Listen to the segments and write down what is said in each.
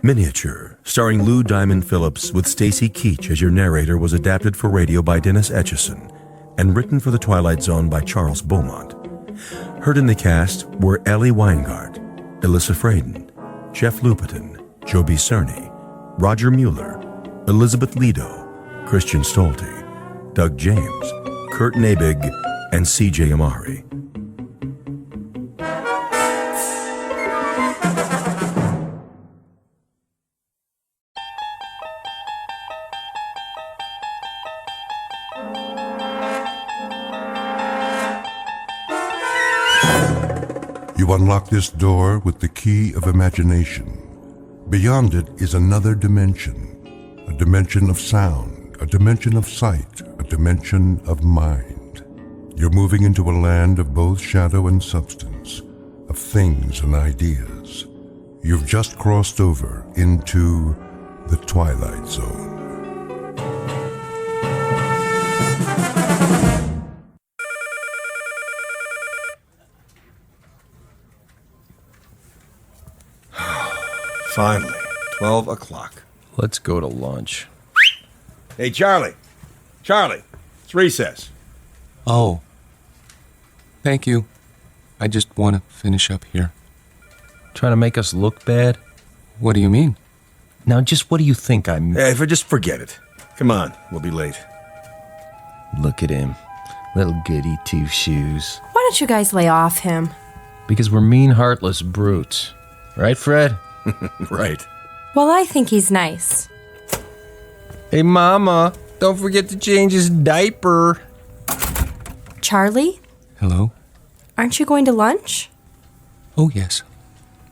Miniature, starring Lou Diamond Phillips with Stacy Keach as your narrator, was adapted for radio by Dennis Etchison and written for The Twilight Zone by Charles Beaumont. Heard in the cast were Ellie Weingart, Alyssa Fraden, Jeff Lupetin, Joby Cerny, Roger Mueller, Elizabeth Lido, Christian Stolte, Doug James, Kurt Nabig, and C.J. Amari. You unlock this door with the key of imagination. Beyond it is another dimension, a dimension of sound, a dimension of sight, a dimension of mind. You're moving into a land of both shadow and substance, of things and ideas. You've just crossed over into the Twilight Zone. Finally, 12 o'clock. Let's go to lunch. Hey, Charlie. Charlie, it's recess. Oh. Thank you. I just want to finish up here. Trying to make us look bad? What do you mean? Now, just what do you think I'm... Hey, just forget it. Come on, we'll be late. Look at him. Little goody two-shoes. Why don't you guys lay off him? Because we're mean, heartless brutes. Right, Fred? Right. Well, I think he's nice. Hey, Mama, don't forget to change his diaper. Charlie, Hello? aren't you going to lunch? Oh, yes.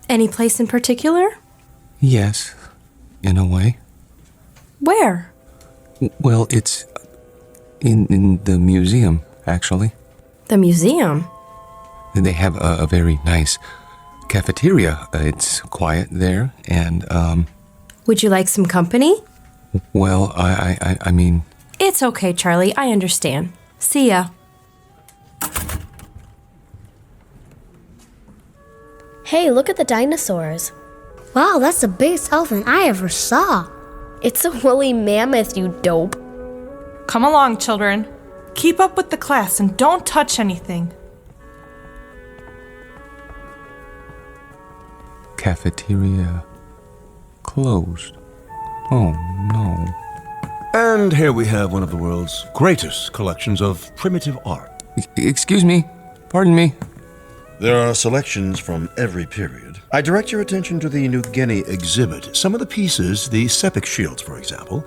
Any place in particular? Yes, in a way. Where? Well, it's in the museum, actually. The museum? They have a very nice cafeteria. It's quiet there, and, Would you like some company? well, I mean... It's okay, Charlie. I understand. See ya. Hey, look at the dinosaurs. Wow, that's the biggest elephant I ever saw. It's a woolly mammoth, you dope. Come along, children. Keep up with the class and don't touch anything. Cafeteria closed. Oh, no. And here we have one of the world's greatest collections of primitive art. Excuse me. Pardon me. There are selections from every period. I direct your attention to the New Guinea exhibit. Some of the pieces, the sepik shields, for example,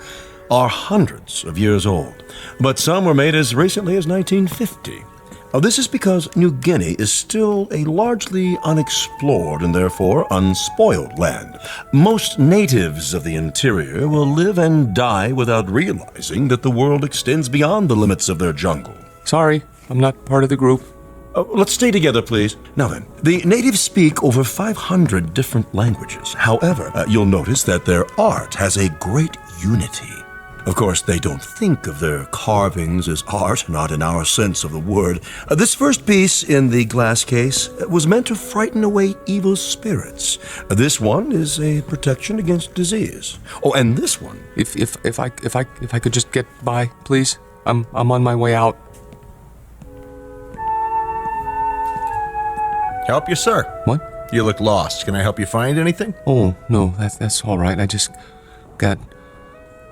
are hundreds of years old, but some were made as recently as 1950. This is because New Guinea is still a largely unexplored and therefore unspoiled land. Most natives of the interior will live and die without realizing that the world extends beyond the limits of their jungle. Sorry, I'm not part of the group. Let's stay together, please. Now then, the natives speak over 500 different languages. However, you'll notice that their art has a great unity. Of course, they don't think of their carvings as art, not in our sense of the word. This first piece in the glass case was meant to frighten away evil spirits. This one is a protection against disease. Oh, and this one... If I could just get by, please. I'm on my way out. Help you, sir. What? You look lost. Can I help you find anything? Oh, no, that's all right. I just got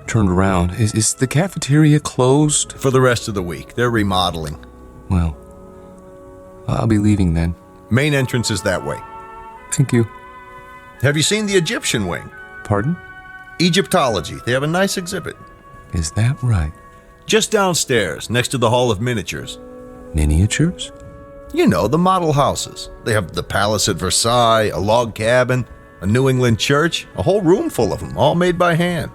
turned around. Is the cafeteria closed? For the rest of the week. They're remodeling. Well, I'll be leaving then. Main entrance is that way. Thank you. Have you seen the Egyptian wing? Pardon? Egyptology. They have a nice exhibit. Is that right? Just downstairs, next to the Hall of Miniatures. Miniatures? You know, the model houses. They have the palace at Versailles, a log cabin, a New England church, a whole room full of them, all made by hand,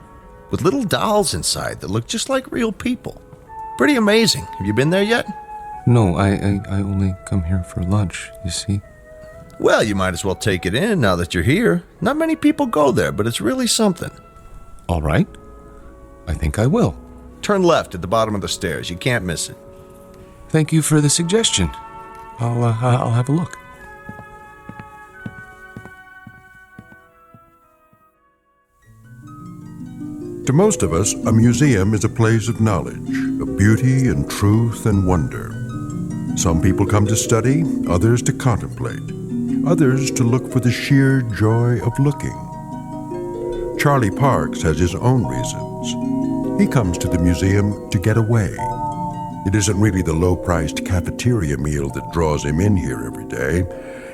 with little dolls inside that look just like real people. Pretty amazing. Have you been there yet? No, I only come here for lunch, you see. Well, you might as well take it in now that you're here. Not many people go there, but it's really something. All right. I think I will. Turn left at the bottom of the stairs. You can't miss it. Thank you for the suggestion. I'll have a look. To most of us, a museum is a place of knowledge, of beauty and truth and wonder. Some people come to study, others to contemplate, others to look for the sheer joy of looking. Charlie Parks has his own reasons. He comes to the museum to get away. It isn't really the low-priced cafeteria meal that draws him in here every day.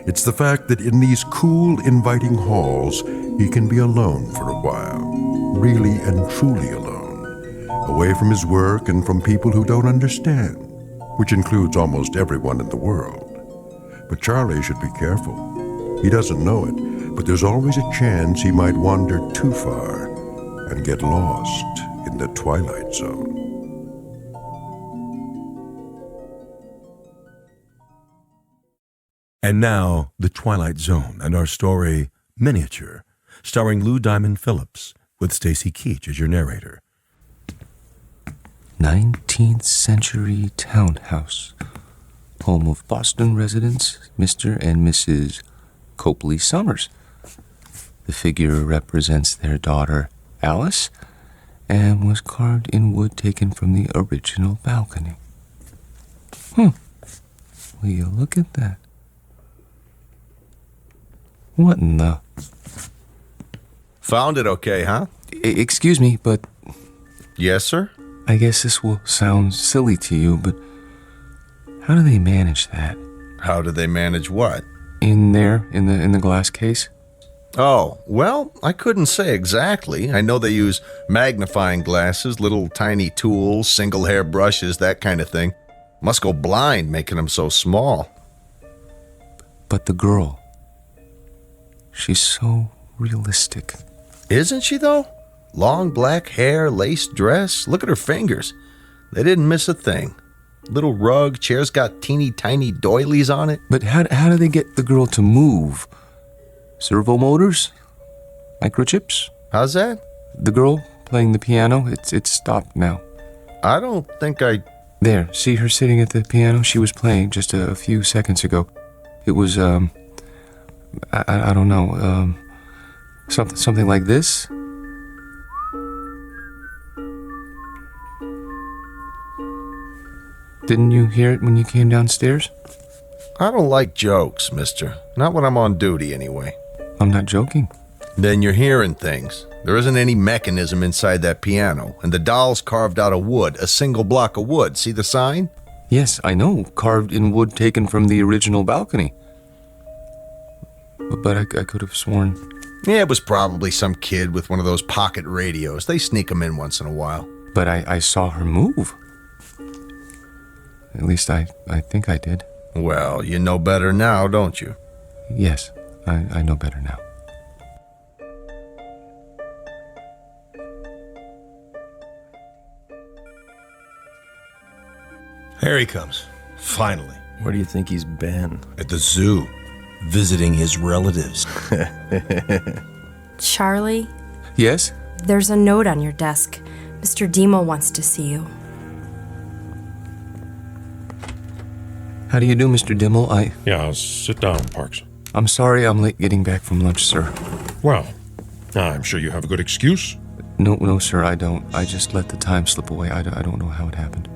It's the fact that in these cool, inviting halls, he can be alone for a while, really and truly alone, away from his work and from people who don't understand, which includes almost everyone in the world. But Charlie should be careful. He doesn't know it, but there's always a chance he might wander too far and get lost in the Twilight Zone. And now, The Twilight Zone and our story, Miniature, starring Lou Diamond Phillips, with Stacy Keach as your narrator. 19th century townhouse, home of Boston residents Mr. and Mrs. Copley Summers. The figure represents their daughter, Alice, and was carved in wood taken from the original balcony. Will you look at that? What in the... Found it okay, huh? Excuse me, but Yes, sir? I guess this will sound silly to you, but how do they manage that? How do they manage what? In there, in the glass case? Oh, well, I couldn't say exactly. I know they use magnifying glasses, little tiny tools, single hair brushes, that kind of thing. Must go blind making them so small. But the girl, she's so realistic. Isn't she, though? Long black hair, lace dress. Look at her fingers. They didn't miss a thing. Little rug, chair's got teeny tiny doilies on it. But how do they get the girl to move? Servo motors? Microchips? How's that? The girl playing the piano, it's stopped now. I don't think I... There, see her sitting at the piano? She was playing just a few seconds ago. It was, I don't know, something like this? Didn't you hear it when you came downstairs? I don't like jokes, mister. Not when I'm on duty, anyway. I'm not joking. Then you're hearing things. There isn't any mechanism inside that piano, and the doll's carved out of wood, a single block of wood. See the sign? Yes, I know, carved in wood taken from the original balcony. But I could have sworn... Yeah, it was probably some kid with one of those pocket radios. They sneak them in once in a while. But I saw her move. At least I think I did. Well, you know better now, don't you? Yes, I know better now. Here he comes, finally. Where do you think he's been? At the zoo, visiting his relatives. Charlie, Yes? there's a note on your desk. Mr. Demo wants to see you. How do you do, Mr. Dimmel? Yeah, sit down, Parks. I'm sorry I'm late getting back from lunch, sir. Well, I'm sure you have a good excuse. No, sir, I don't. I just let the time slip away. I don't know how it happened.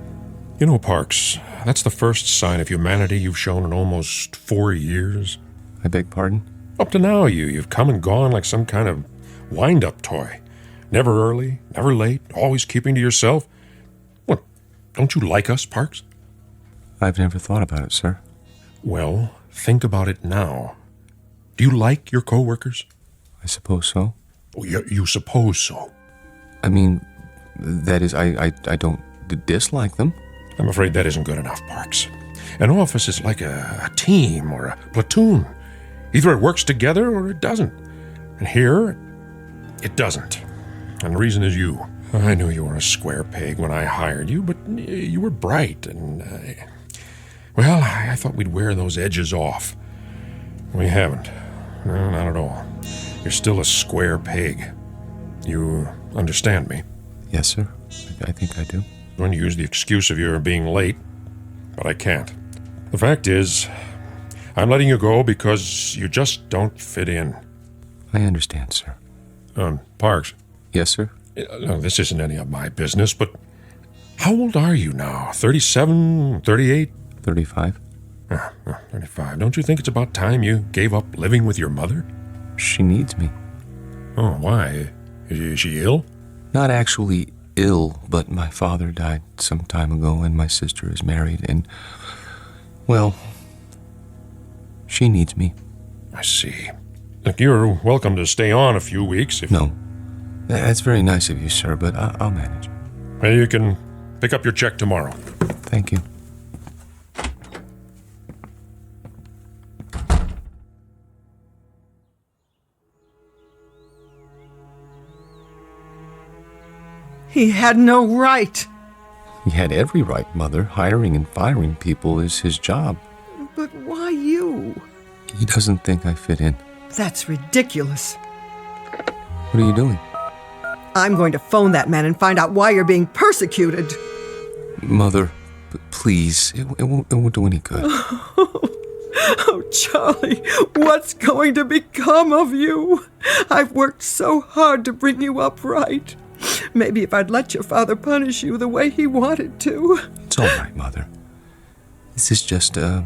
You know, Parks, that's the first sign of humanity you've shown in almost 4 years. I beg pardon? Up to now, you've come and gone like some kind of wind-up toy. Never early, never late, always keeping to yourself. What, don't you like us, Parks? I've never thought about it, sir. Well, think about it now. Do you like your co-workers? I suppose so. Oh, you suppose so. I mean, that is, I don't dislike them. I'm afraid that isn't good enough, Parks. An office is like a team or a platoon. Either it works together or it doesn't. And here, it doesn't. And the reason is you. I knew you were a square peg when I hired you, but you were bright and, well, I thought we'd wear those edges off. We haven't. No, not at all. You're still a square peg. You understand me? Yes, sir. I think I do. I'm going to use the excuse of your being late, but I can't. The fact is, I'm letting you go because you just don't fit in. I understand, sir. Parks, Yes, sir? No, this isn't any of my business, but how old are you now? 37, 38? 35. 35. Don't you think it's about time you gave up living with your mother? She needs me. Oh, why? Is she ill? Not actually ill, but my father died some time ago and my sister is married and, well, she needs me. I see. Look, you're welcome to stay on a few weeks if... No. That's very nice of you, sir, but I'll manage. Well, you can pick up your check tomorrow. Thank you. He had no right. He had every right, Mother. Hiring and firing people is his job. But why you? He doesn't think I fit in. That's ridiculous. What are you doing? I'm going to phone that man and find out why you're being persecuted. Mother, please, it won't do any good. Oh, Charlie, what's going to become of you? I've worked so hard to bring you up right. Maybe if I'd let your father punish you the way he wanted to. It's all right, Mother. This is just a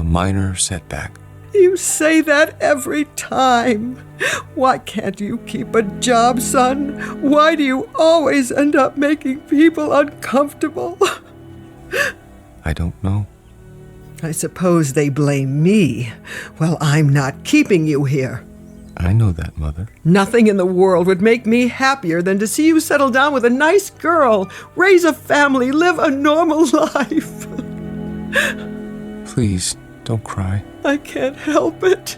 minor setback. You say that every time. Why can't you keep a job, son? Why do you always end up making people uncomfortable? I don't know. I suppose they blame me. Well, I'm not keeping you here. I know that, Mother. Nothing in the world would make me happier than to see you settle down with a nice girl, raise a family, live a normal life. Please, don't cry. I can't help it.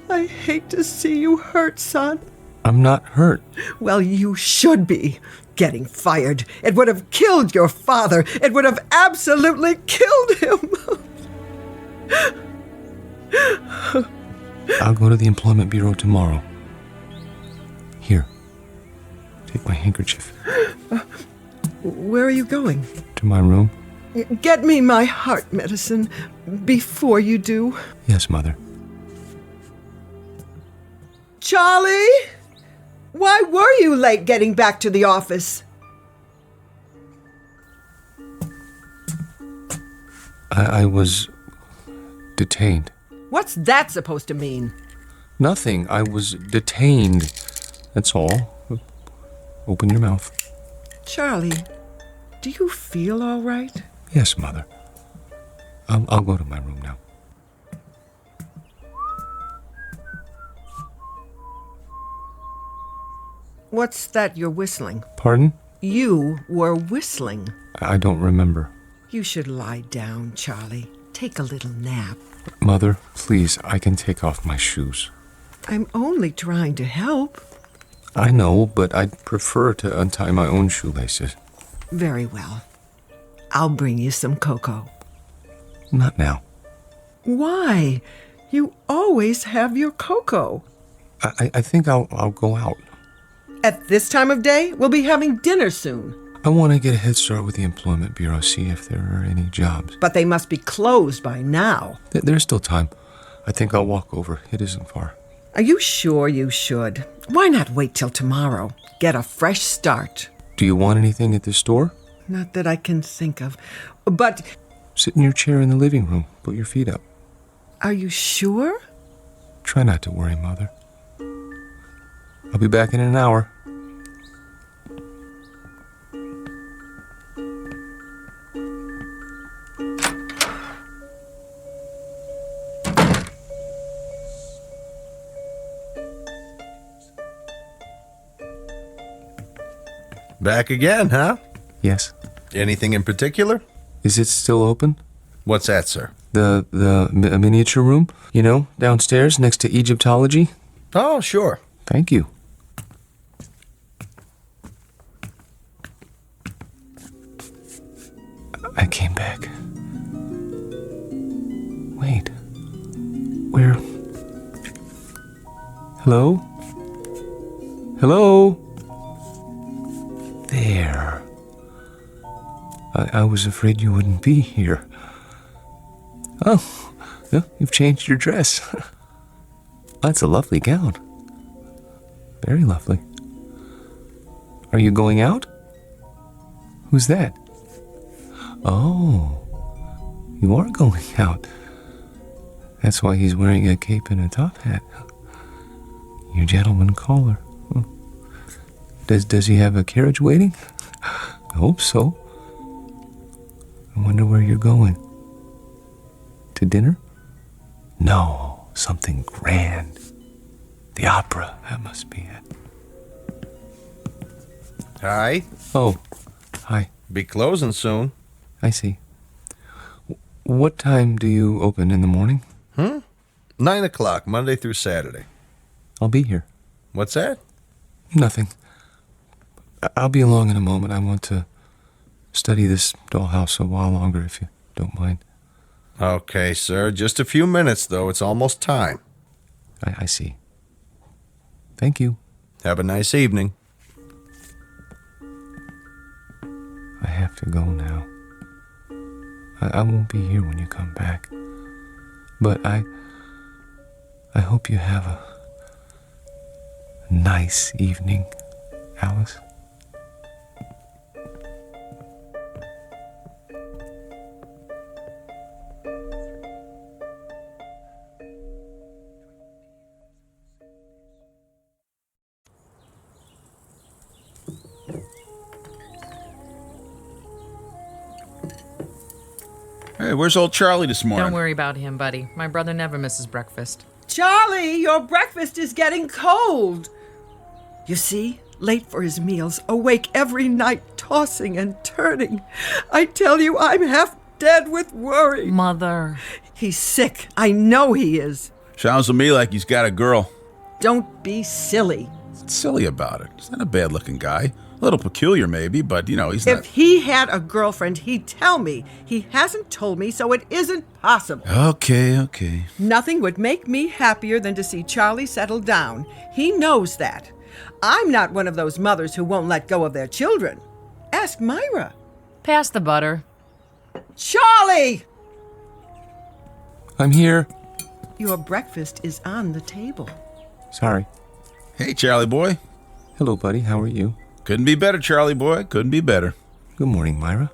I hate to see you hurt, son. I'm not hurt. Well, you should be. Getting fired. It would have killed your father. It would have absolutely killed him. I'll go to the Employment Bureau tomorrow. Here. Take my handkerchief. Where are you going? To my room. Get me my heart medicine before you do. Yes, Mother. Charlie? Why were you late getting back to the office? I was detained. What's that supposed to mean? Nothing. I was detained. That's all. Open your mouth. Charlie, do you feel all right? Yes, Mother. I'll go to my room now. What's that you're whistling? Pardon? You were whistling. I don't remember. You should lie down, Charlie. Take a little nap. Mother, please, I can take off my shoes. I'm only trying to help. I know, but I'd prefer to untie my own shoelaces. Very well. I'll bring you some cocoa. Not now. Why? You always have your cocoa. I think I'll go out. At this time of day, we'll be having dinner soon. I want to get a head start with the Employment Bureau, see if there are any jobs. But they must be closed by now. There's still time. I think I'll walk over. It isn't far. Are you sure you should? Why not wait till tomorrow? Get a fresh start. Do you want anything at the store? Not that I can think of. But... Sit in your chair in the living room. Put your feet up. Are you sure? Try not to worry, Mother. I'll be back in an hour. Back again, huh? Yes. Anything in particular? Is it still open? What's that, sir? The miniature room, you know, downstairs next to Egyptology? Oh, sure. Thank you. I came back. Wait. Where? Hello? Hello? There. I was afraid you wouldn't be here. Oh, well, you've changed your dress. That's a lovely gown. Very lovely. Are you going out? Who's that? Oh, you are going out. That's why he's wearing a cape and a top hat. Your gentleman caller. Does he have a carriage waiting? I hope so. I wonder where you're going. To dinner? No, something grand. The opera, that must be it. Hi. Oh, hi. Be closing soon. I see. What time do you open in the morning? 9 o'clock, Monday through Saturday. I'll be here. What's that? Nothing. I'll be along in a moment. I want to study this dollhouse a while longer, if you don't mind. Okay, sir. Just a few minutes, though. It's almost time. I see. Thank you. Have a nice evening. I have to go now. I won't be here when you come back. But I hope you have a nice evening, Alice. Hey, where's old Charlie this morning? Don't worry about him, buddy. My brother never misses breakfast. Charlie, your breakfast is getting cold. You see, late for his meals, awake every night, tossing and turning. I tell you, I'm half dead with worry. Mother. He's sick. I know he is. Sounds to me like he's got a girl. Don't be silly. What's silly about it? He's not a bad-looking guy. A little peculiar, maybe, but, he's not... If he had a girlfriend, he'd tell me. He hasn't told me, so it isn't possible. Okay. Nothing would make me happier than to see Charlie settle down. He knows that. I'm not one of those mothers who won't let go of their children. Ask Myra. Pass the butter. Charlie! I'm here. Your breakfast is on the table. Sorry. Hey, Charlie boy. Hello, buddy. How are you? Couldn't be better, Charlie boy. Couldn't be better. Good morning, Myra.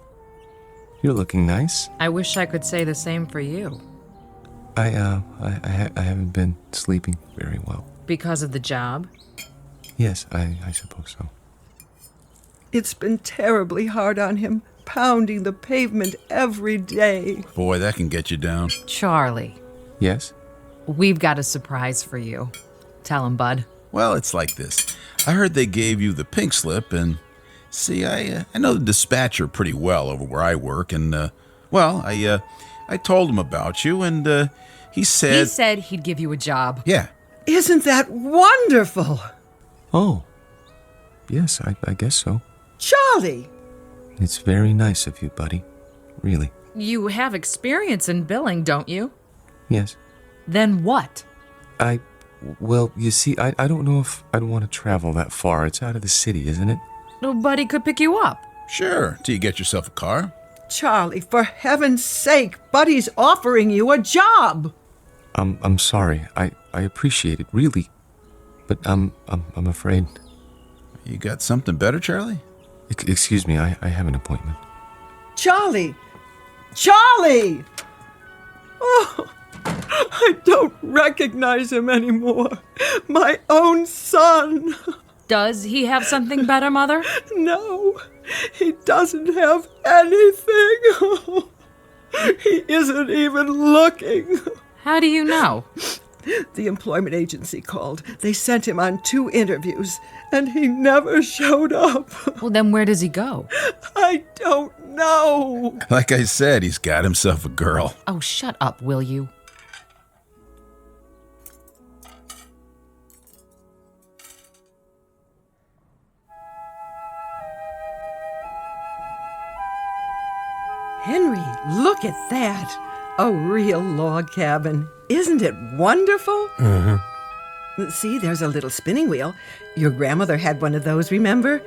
You're looking nice. I wish I could say the same for you. I haven't been sleeping very well. Because of the job? Yes, I suppose so. It's been terribly hard on him, pounding the pavement every day. Boy, that can get you down. Charlie. Yes? We've got a surprise for you. Tell him, bud. Well, it's like this. I heard they gave you the pink slip, and see, I know the dispatcher pretty well over where I work, and I told him about you, and he said... He said he'd give you a job. Yeah. Isn't that wonderful? Oh, yes, I guess so. Charlie! It's very nice of you, buddy. Really. You have experience in billing, don't you? Yes. Then what? Well, you see, I don't know if I'd want to travel that far. It's out of the city, isn't it? Nobody could pick you up. Sure, till you get yourself a car. Charlie, for heaven's sake, Buddy's offering you a job. I'm sorry. I appreciate it, really. But I'm afraid. You got something better, Charlie? Excuse me, I have an appointment. Charlie! Charlie! Oh, I don't recognize him anymore. My own son. Does he have something better, Mother? No, he doesn't have anything. He isn't even looking. How do you know? The employment agency called. They sent him on 2 interviews, and he never showed up. Well, then where does he go? I don't know. Like I said, he's got himself a girl. Oh, shut up, will you? Henry, look at that. A real log cabin. Isn't it wonderful? Mm-hmm. See, there's a little spinning wheel. Your grandmother had one of those, remember?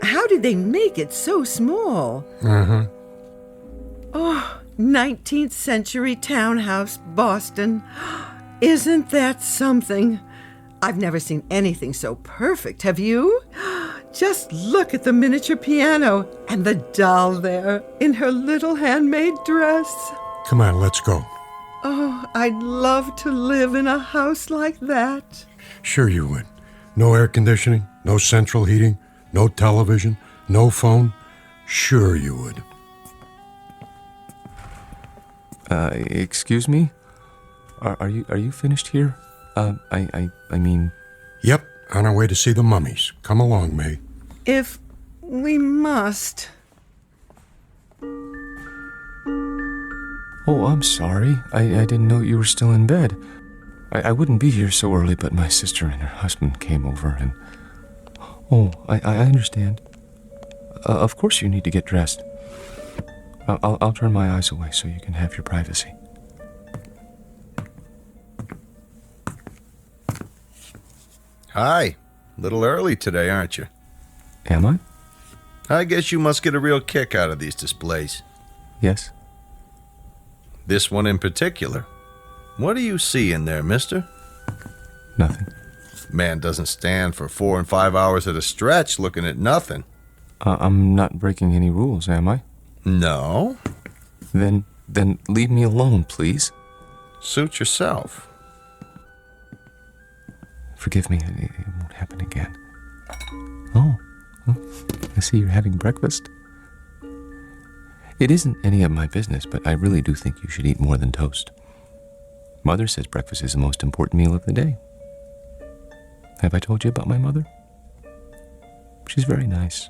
How did they make it so small? Mm-hmm. Oh, 19th century townhouse, Boston. Isn't that something? I've never seen anything so perfect, have you? Just look at the miniature piano and the doll there in her little handmade dress. Come on, let's go. Oh, I'd love to live in a house like that. Sure you would. No air conditioning, no central heating, no television, no phone. Sure you would. Excuse me? Are you finished here? I mean... Yep, on our way to see the mummies. Come along, May. If we must. Oh, I'm sorry. I didn't know you were still in bed. I wouldn't be here so early, but my sister and her husband came over and... Oh, I understand. Of course you need to get dressed. I'll turn my eyes away so you can have your privacy. Hi. Little early today, aren't you? Am I? I guess you must get a real kick out of these displays. Yes. This one in particular. What do you see in there, mister? Nothing. Man doesn't stand for 4 and 5 hours at a stretch looking at nothing. I'm not breaking any rules, am I? No. Then leave me alone, please. Suit yourself. Forgive me, it won't happen again. Oh, I see you're having breakfast. It isn't any of my business, but I really do think you should eat more than toast. Mother says breakfast is the most important meal of the day. Have I told you about my mother? She's very nice.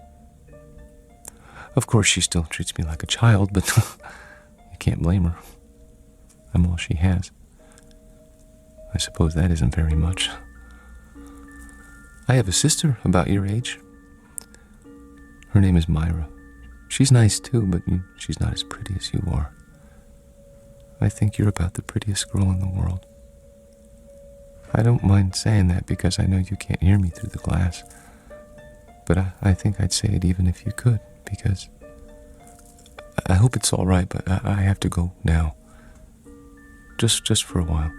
Of course, she still treats me like a child, but you can't blame her. I'm all she has. I suppose that isn't very much. I have a sister about your age. Her name is Myra. She's nice too, but she's not as pretty as you are. I think you're about the prettiest girl in the world. I don't mind saying that because I know you can't hear me through the glass. But I think I'd say it even if you could, because I hope it's all right, but I have to go now. Just for a while.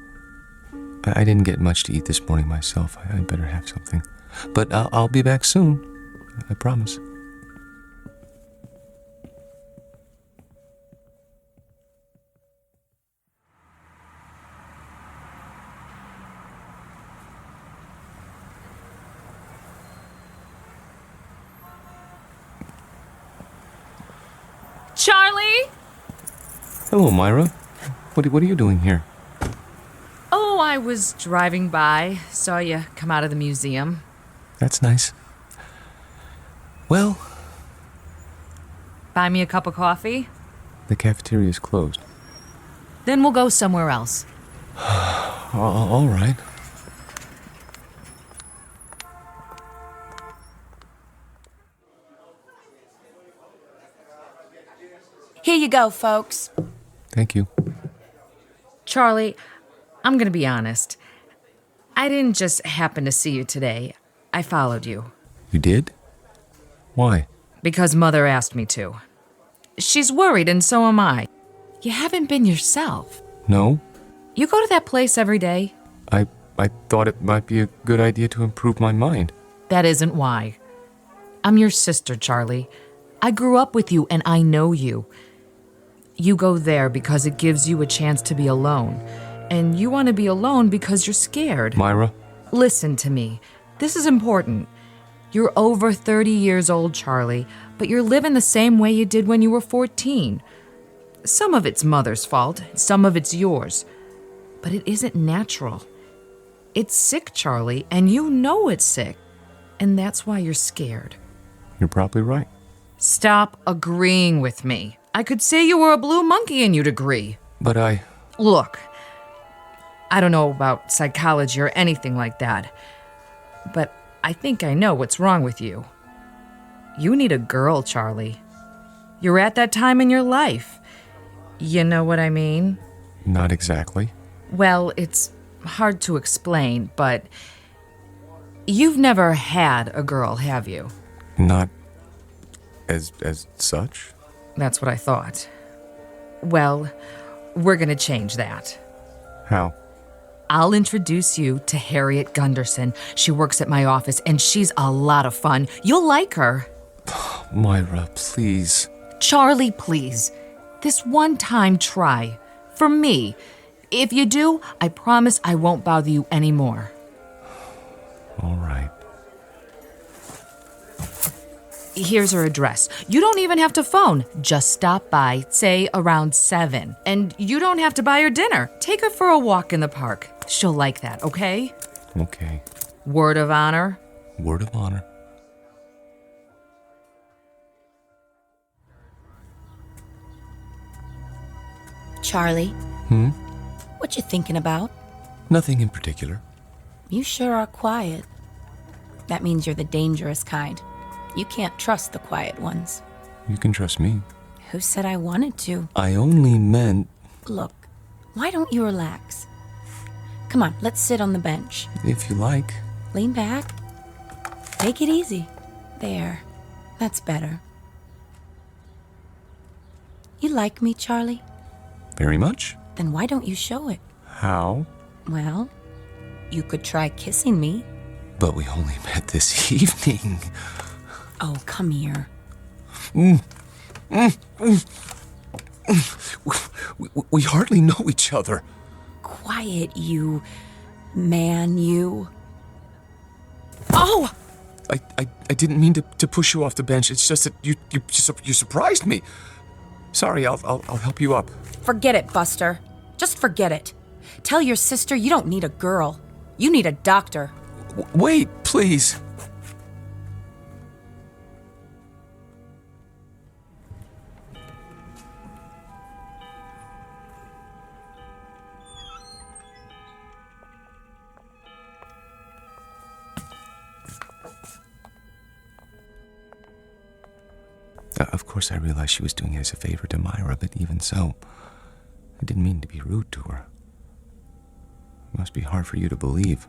I didn't get much to eat this morning myself. I'd better have something. But I'll be back soon. I promise. Charlie? Hello, Myra. What are you doing here? Oh, I was driving by. Saw you come out of the museum. That's nice. Well... Buy me a cup of coffee? The cafeteria's closed. Then we'll go somewhere else. All right. Here you go, folks. Thank you. Charlie, I'm gonna be honest. I didn't just happen to see you today. I followed you. You did? Why? Because Mother asked me to. She's worried, and so am I. You haven't been yourself. No? You go to that place every day? I thought it might be a good idea to improve my mind. That isn't why. I'm your sister, Charlie. I grew up with you, and I know you. You go there because it gives you a chance to be alone. And you want to be alone because you're scared. Myra? Listen to me. This is important. You're over 30 years old, Charlie, but you're living the same way you did when you were 14. Some of it's Mother's fault, some of it's yours. But it isn't natural. It's sick, Charlie, and you know it's sick. And that's why you're scared. You're probably right. Stop agreeing with me. I could say you were a blue monkey and you'd agree. But I... Look, I don't know about psychology or anything like that, but I think I know what's wrong with you. You need a girl, Charlie. You're at that time in your life. You know what I mean? Not exactly. Well, it's hard to explain, but you've never had a girl, have you? Not as such? That's what I thought. Well, we're gonna change that. How? I'll introduce you to Harriet Gunderson. She works at my office, and she's a lot of fun. You'll like her. Moira, please. Charlie, please. This one time try. For me. If you do, I promise I won't bother you anymore. All right. Here's her address. You don't even have to phone. Just stop by, say around 7. And you don't have to buy her dinner. Take her for a walk in the park. She'll like that, okay? Okay. Word of honor? Word of honor. Charlie, Hmm? what you thinking about? Nothing in particular. You sure are quiet. That means you're the dangerous kind. You can't trust the quiet ones. You can trust me. Who said I wanted to? I only meant... Look, why don't you relax? Come on, let's sit on the bench. If you like. Lean back. Take it easy. There. That's better. You like me, Charlie? Very much. Then why don't you show it? How? Well, you could try kissing me. But we only met this evening. Oh, come here. We hardly know each other. Quiet, you man, you. Oh! I didn't mean to push you off the bench. It's just that you surprised me. Sorry, I'll help you up. Forget it, Buster. Just forget it. Tell your sister you don't need a girl. You need a doctor. Wait, please. Of course, I realized she was doing it as a favor to Myra, but even so, I didn't mean to be rude to her. It must be hard for you to believe,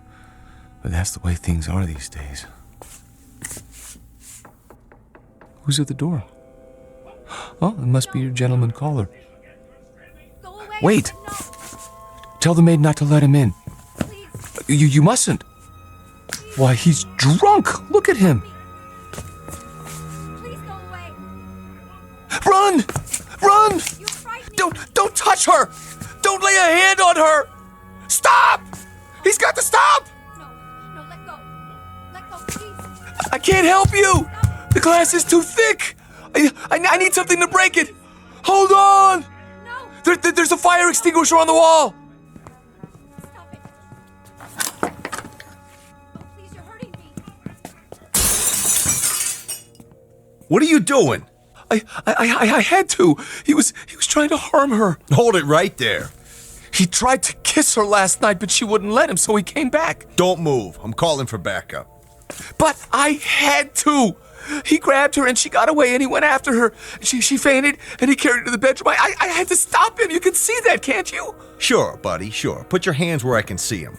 but that's the way things are these days. Who's at the door? Oh, it must be your gentleman caller. Wait! Tell the maid not to let him in. You mustn't. Why, he's drunk! Look at him! Run! Run! Don't touch her! Don't lay a hand on her! Stop! He's got to stop! No, let go. Let go, please. I can't help you! The glass is too thick! I need something to break it! Hold on! No! There's a fire extinguisher on the wall! Stop it. Oh, please, you're hurting me. What are you doing? I had to. He was trying to harm her. Hold it right there. He tried to kiss her last night, but she wouldn't let him, so he came back. Don't move. I'm calling for backup. But I had to. He grabbed her and she got away and he went after her. She fainted and he carried her to the bedroom. I had to stop him. You can see that, can't you? Sure, buddy, sure. Put your hands where I can see them.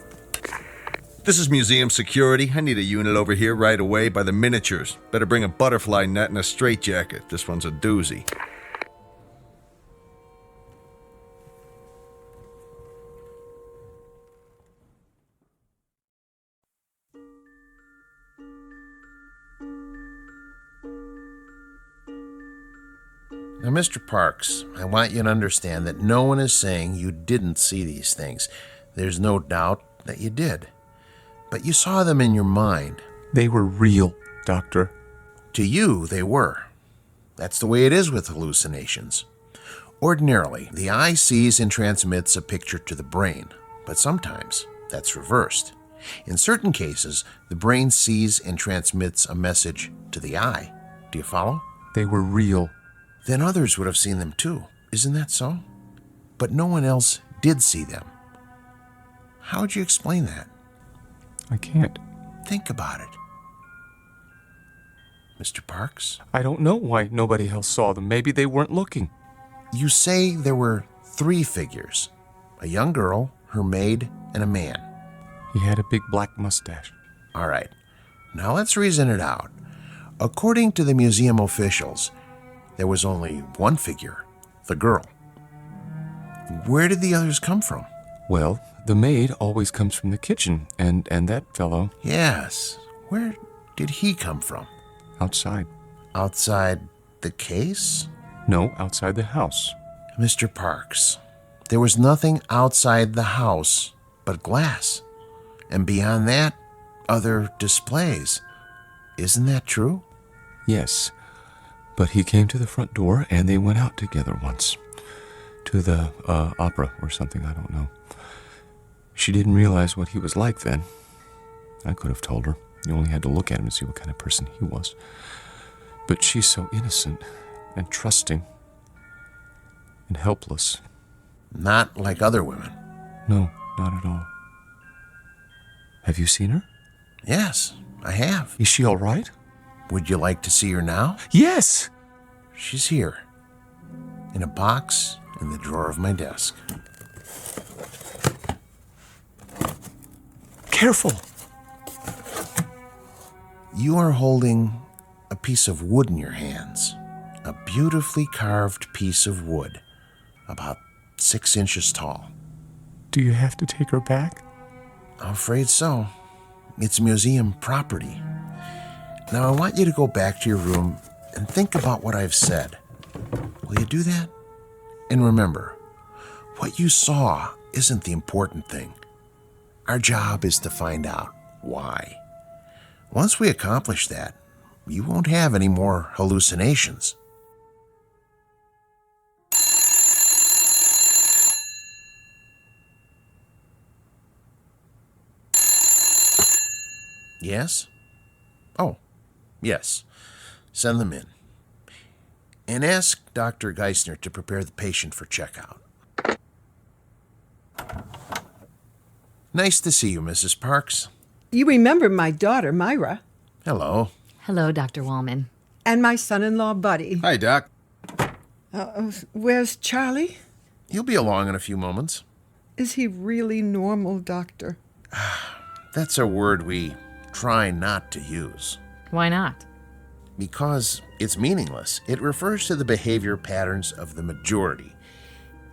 This is museum security. I need a unit over here right away by the miniatures. Better bring a butterfly net and a straitjacket. This one's a doozy. Now, Mr. Parks, I want you to understand that no one is saying you didn't see these things. There's no doubt that you did. But you saw them in your mind. They were real, Doctor. To you, they were. That's the way it is with hallucinations. Ordinarily, the eye sees and transmits a picture to the brain, but sometimes that's reversed. In certain cases, the brain sees and transmits a message to the eye. Do you follow? They were real. Then others would have seen them too. Isn't that so? But no one else did see them. How would you explain that? I can't. Think about it. Mr. Parks? I don't know why nobody else saw them. Maybe they weren't looking. You say there were 3 figures. A young girl, her maid, and a man. He had a big black mustache. All right. Now let's reason it out. According to the museum officials, there was only one figure, the girl. Where did the others come from? Well, the maid always comes from the kitchen, and that fellow... Yes. Where did he come from? Outside. Outside the case? No, outside the house. Mr. Parks, there was nothing outside the house but glass. And beyond that, other displays. Isn't that true? Yes, but he came to the front door and they went out together once. To the opera or something, I don't know. She didn't realize what he was like then. I could have told her. You only had to look at him to see what kind of person he was. But she's so innocent and trusting and helpless. Not like other women. No, not at all. Have you seen her? Yes, I have. Is she all right? Would you like to see her now? Yes! She's here. In a box in the drawer of my desk. Careful! You are holding a piece of wood in your hands. A beautifully carved piece of wood. About 6 inches tall. Do you have to take her back? I'm afraid so. It's museum property. Now I want you to go back to your room and think about what I've said. Will you do that? And remember, what you saw isn't the important thing. Our job is to find out why. Once we accomplish that, you won't have any more hallucinations. Yes? Oh, yes. Send them in. And ask Dr. Geisner to prepare the patient for checkout. Nice to see you, Mrs. Parks. You remember my daughter, Myra. Hello. Hello, Dr. Wallman. And my son-in-law, Buddy. Hi, Doc. Where's Charlie? He'll be along in a few moments. Is he really normal, Doctor? That's a word we try not to use. Why not? Because it's meaningless. It refers to the behavior patterns of the majority.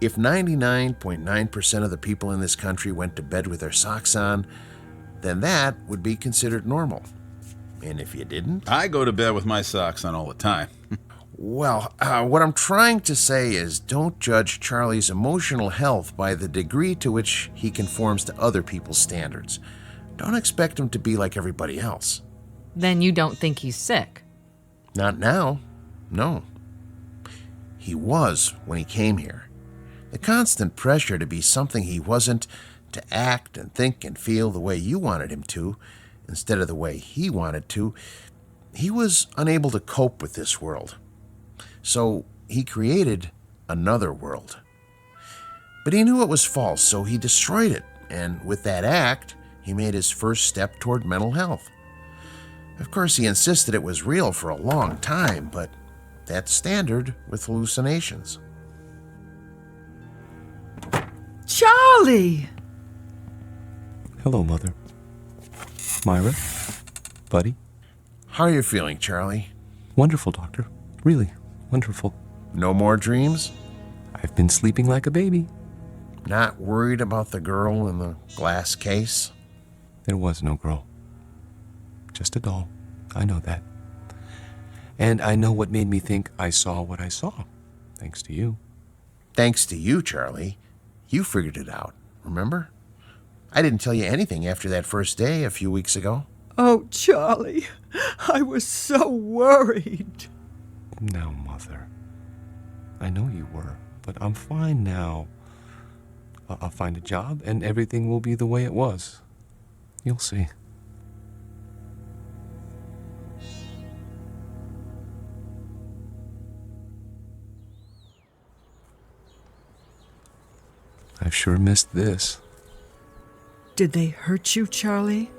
If 99.9% of the people in this country went to bed with their socks on, then that would be considered normal. And if you didn't... I go to bed with my socks on all the time. Well, what I'm trying to say is don't judge Charlie's emotional health by the degree to which he conforms to other people's standards. Don't expect him to be like everybody else. Then you don't think he's sick? Not now. No. He was when he came here. The constant pressure to be something he wasn't, to act and think and feel the way you wanted him to, instead of the way he wanted to, he was unable to cope with this world. So he created another world. But he knew it was false, so he destroyed it, and with that act, he made his first step toward mental health. Of course, he insisted it was real for a long time, but that's standard with hallucinations. Charlie! Hello, Mother. Myra? Buddy? How are you feeling, Charlie? Wonderful, Doctor. Really, wonderful. No more dreams? I've been sleeping like a baby. Not worried about the girl in the glass case? There was no girl. Just a doll. I know that. And I know what made me think I saw what I saw. Thanks to you. Thanks to you, Charlie. You figured it out, remember? I didn't tell you anything after that first day a few weeks ago. Oh, Charlie, I was so worried. No, Mother. I know you were, but I'm fine now. I'll find a job and everything will be the way it was. You'll see. I've sure missed this. Did they hurt you, Charlie?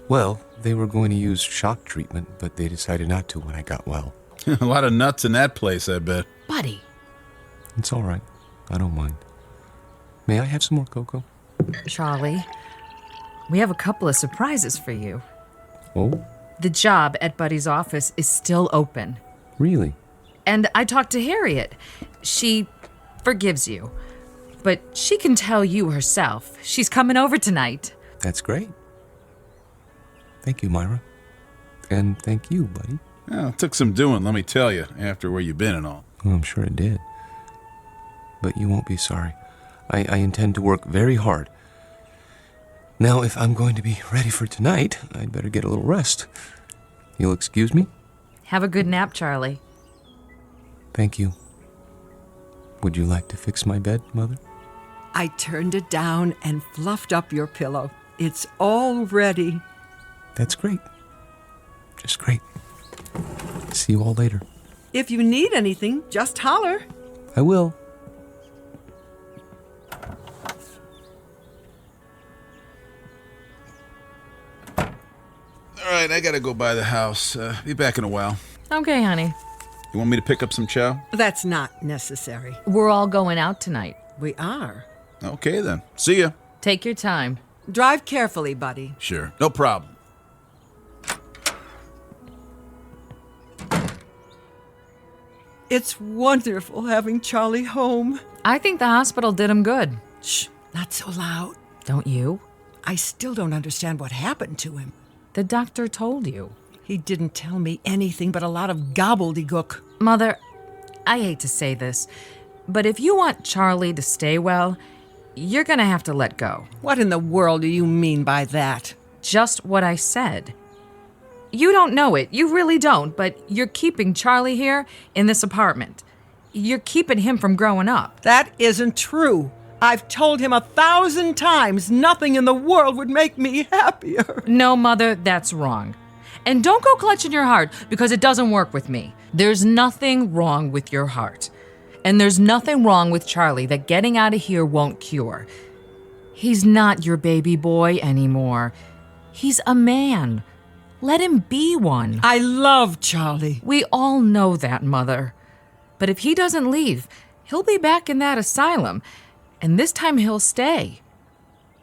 Well, they were going to use shock treatment, but they decided not to when I got well. A lot of nuts in that place, I bet. Buddy. It's all right. I don't mind. May I have some more cocoa? Charlie, we have a couple of surprises for you. Oh? The job at Buddy's office is still open. Really? And I talked to Harriet. She forgives you. but she can tell you herself. She's coming over tonight. That's great. Thank you, Myra. And thank you, buddy. Well, it took some doing, let me tell you, after where you've been and all. Well, I'm sure it did. But you won't be sorry. I intend to work very hard. Now, if I'm going to be ready for tonight, I'd better get a little rest. You'll excuse me? Have a good nap, Charlie. Thank you. Would you like to fix my bed, Mother? I turned it down and fluffed up your pillow. It's all ready. That's great. Just great. See you all later. If you need anything, just holler. I will. All right, I gotta go by the house. Be back in a while. Okay, honey. You want me to pick up some chow? That's not necessary. We're all going out tonight. We are. Okay, then. See ya. Take your time. Drive carefully, buddy. Sure, no problem. It's wonderful having Charlie home. I think the hospital did him good. Shh, not so loud. Don't you? I still don't understand what happened to him. The doctor told you. He didn't tell me anything but a lot of gobbledygook. Mother, I hate to say this, but if you want Charlie to stay well, you're gonna have to let go. What in the world do you mean by that? Just what I said. You don't know it, you really don't, but you're keeping Charlie here in this apartment. You're keeping him from growing up. That isn't true. I've told him 1,000 times nothing in the world would make me happier. No, Mother, that's wrong. And don't go clutching your heart, because it doesn't work with me. There's nothing wrong with your heart. And there's nothing wrong with Charlie that getting out of here won't cure. He's not your baby boy anymore. He's a man. Let him be one. I love Charlie. We all know that, Mother. But if he doesn't leave, he'll be back in that asylum. And this time he'll stay.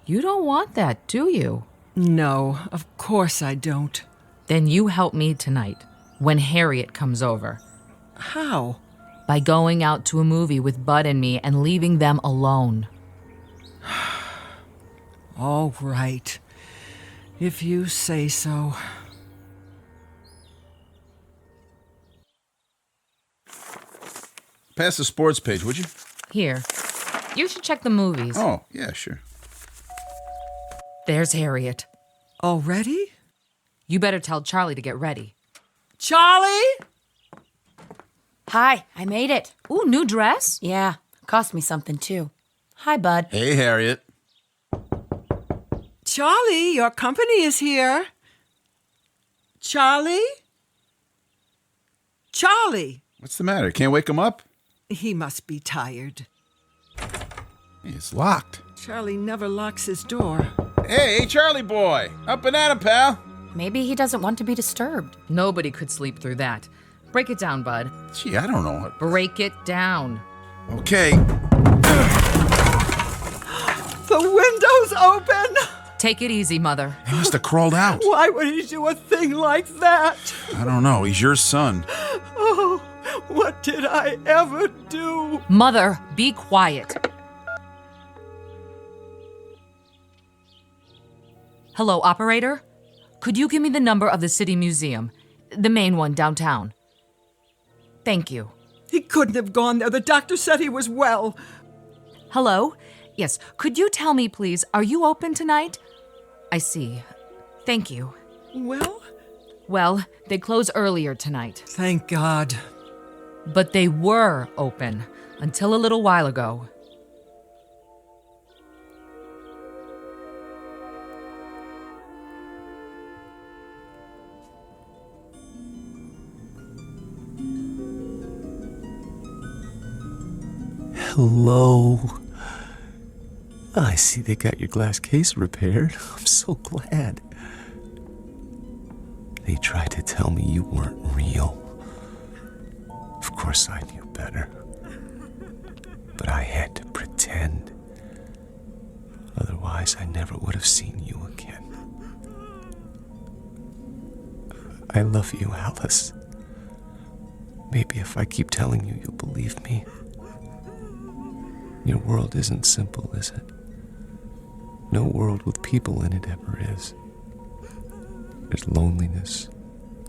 You don't want that, do you? No, of course I don't. Then you help me tonight, when Harriet comes over. How? By going out to a movie with Bud and me and leaving them alone. All right. If you say so. Pass the sports page, would you? Here. You should check the movies. Oh, yeah, sure. There's Harriet. Already? You better tell Charlie to get ready. Charlie? Hi, I made it. Ooh, new dress? Yeah, cost me something too. Hi, Bud. Hey, Harriet. Charlie, your company is here. Charlie? Charlie? What's the matter? Can't wake him up? He must be tired. It's locked. Charlie never locks his door. Hey, Charlie boy. Up and at him, pal. Maybe he doesn't want to be disturbed. Nobody could sleep through that. Break it down, Bud. Gee, I don't know. Break it down. Okay. The window's open! Take it easy, Mother. He must have crawled out. Why would he do a thing like that? I don't know. He's your son. Oh, what did I ever do? Mother, be quiet. Hello, operator? Could you give me the number of the City Museum? The main one downtown. Thank you. He couldn't have gone there. The doctor said he was well. Hello? Yes, could you tell me, please, are you open tonight? I see. Thank you. Well? Well, they close earlier tonight. Thank God. But they were open until a little while ago. Hello. I see they got your glass case repaired. I'm so glad. They tried to tell me you weren't real. Of course I knew better. But I had to pretend. Otherwise, I never would have seen you again. I love you, Alice. Maybe if I keep telling you, you'll believe me. Your world isn't simple, is it? No world with people in it ever is. There's loneliness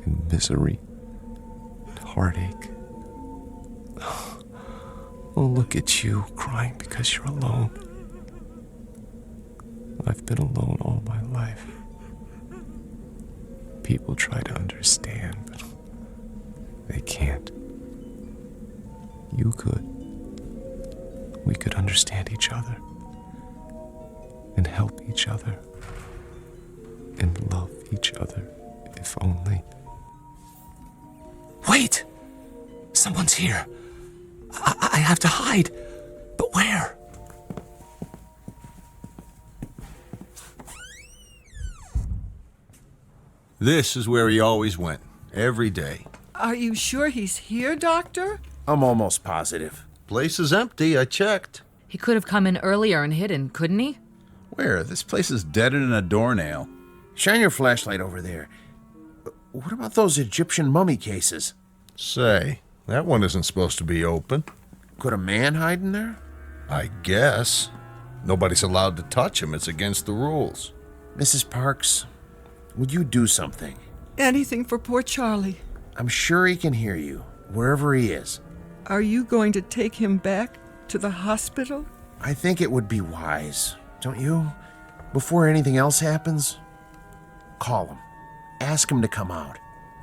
and misery and heartache. Oh, look at you, crying because you're alone. I've been alone all my life. People try to understand, but they can't. You could. We could understand each other and help each other and love each other, if only. Wait! Someone's here. I have to hide. But where? This is where he always went, every day. Are you sure he's here, Doctor? I'm almost positive. Place is empty, I checked. He could have come in earlier and hidden, couldn't he? Where? This place is deader than a doornail. Shine your flashlight over there. What about those Egyptian mummy cases? Say, that one isn't supposed to be open. Could a man hide in there? I guess. Nobody's allowed to touch him. It's against the rules. Mrs. Parks, would you do something? Anything for poor Charlie. I'm sure he can hear you, wherever he is. Are you going to take him back to the hospital? I think it would be wise, don't you? Before anything else happens, call him. Ask him to come out.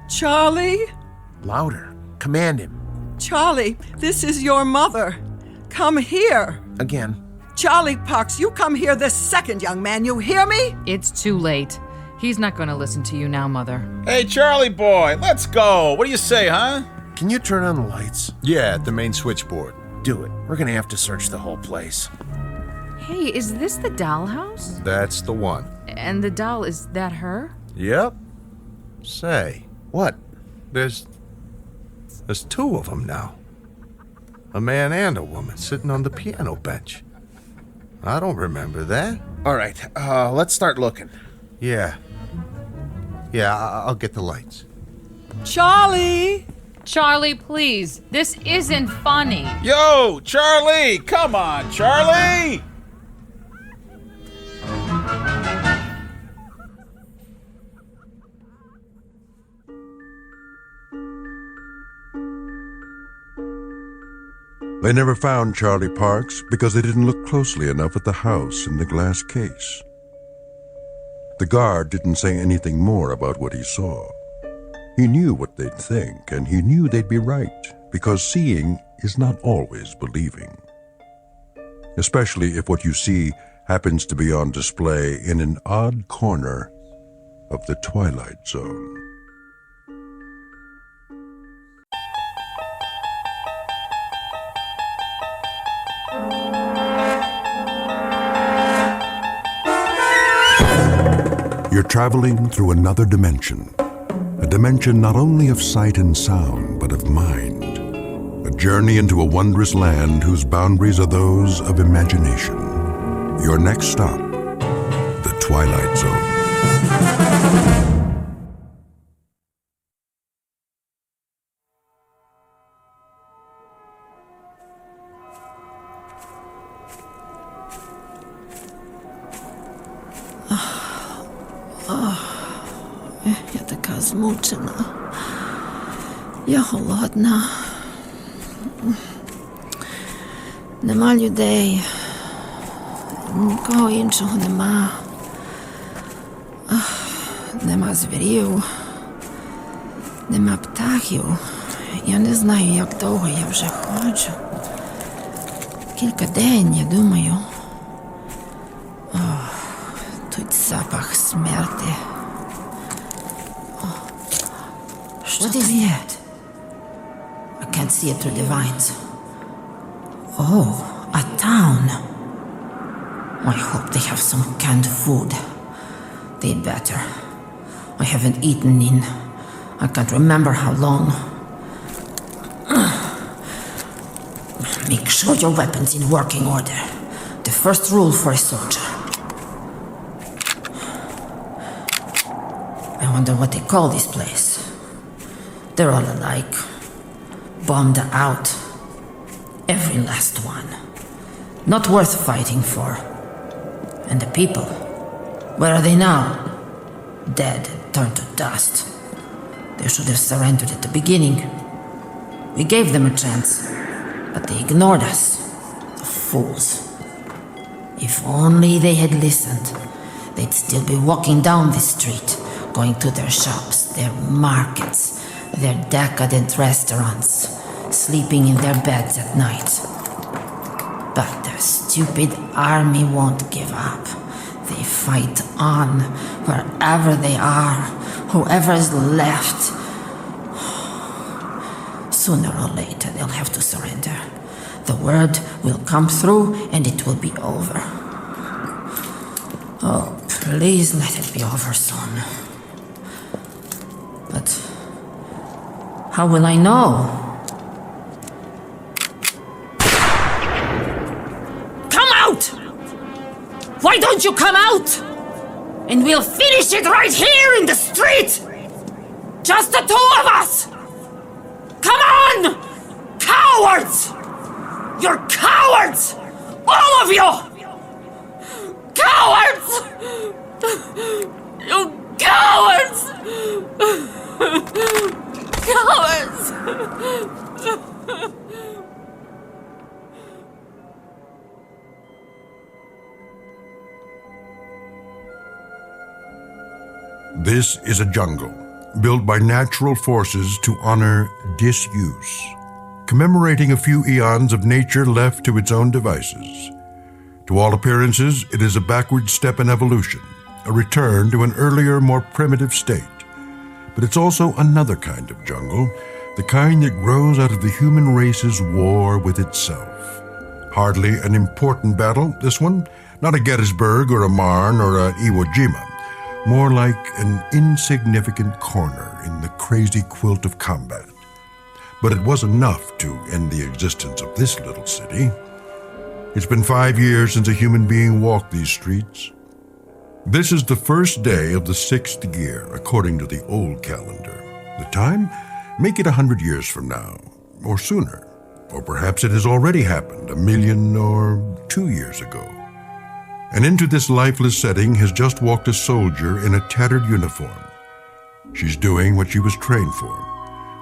Charlie? Louder. Command him. Charlie, this is your mother. Come here. Again. Charlie Parks, you come here this second, young man. You hear me? It's too late. He's not going to listen to you now, Mother. Hey, Charlie boy, let's go. What do you say, huh? Can you turn on the lights? Yeah, at the main switchboard. Do it. We're gonna have to search the whole place. Hey, is this the doll house? That's the one. And the doll, is that her? Yep. Say. What? There's two of them now. A man and a woman sitting on the piano bench. I don't remember that. All right, let's start looking. Yeah. I'll get the lights. Charlie! Charlie, please. This isn't funny. Yo, Charlie! Come on, Charlie! They never found Charlie Parks because they didn't look closely enough at the house in the glass case. The guard didn't say anything more about what he saw. He knew what they'd think, and he knew they'd be right, because seeing is not always believing. Especially if what you see happens to be on display in an odd corner of the Twilight Zone. You're traveling through another dimension. A dimension not only of sight and sound, but of mind. A journey into a wondrous land whose boundaries are those of imagination. Your next stop, the Twilight Zone. Я така змучена. Я голодна. Нема людей. Нікого іншого нема. Нема звірів. Нема птахів. Я не знаю, як довго я вже ходжу. Кілька день, я думаю. Тут запах смерти. Що це є? I can't see it through the vines. Oh, a town. I hope they have some canned food. They'd better. I haven't eaten in I can't remember how long. Make sure your weapon's in working order. The first rule for a soldier. I wonder what they call this place. They're all alike. Bombed out. Every last one. Not worth fighting for. And the people, where are they now? Dead and turned to dust. They should have surrendered at the beginning. We gave them a chance, but they ignored us. The fools. If only they had listened, they'd still be walking down this street, going to their shops, their markets, their decadent restaurants, sleeping in their beds at night. But their stupid army won't give up. They fight on, wherever they are, whoever is left. Sooner or later, they'll have to surrender. The word will come through, and it will be over. Oh, please let it be over soon. But how will I know? Come out! Why don't you come out? And we'll finish it right here in the street! Just the two of us! Come on! Cowards! You're cowards! All of you! Cowards! You cowards! Cowards! This is a jungle, built by natural forces to honor disuse, commemorating a few eons of nature left to its own devices. To all appearances, it is a backward step in evolution, a return to an earlier, more primitive state. But it's also another kind of jungle, the kind that grows out of the human race's war with itself. Hardly an important battle, this one, not a Gettysburg or a Marne or a Iwo Jima. More like an insignificant corner in the crazy quilt of combat. But it was enough to end the existence of this little city. It's been 5 years since a human being walked these streets. This is the first day of the 6th year, according to the old calendar. The time? Make it 100 years from now, or sooner. Or perhaps it has already happened 1 million or 2 years ago. And into this lifeless setting has just walked a soldier in a tattered uniform. She's doing what she was trained for,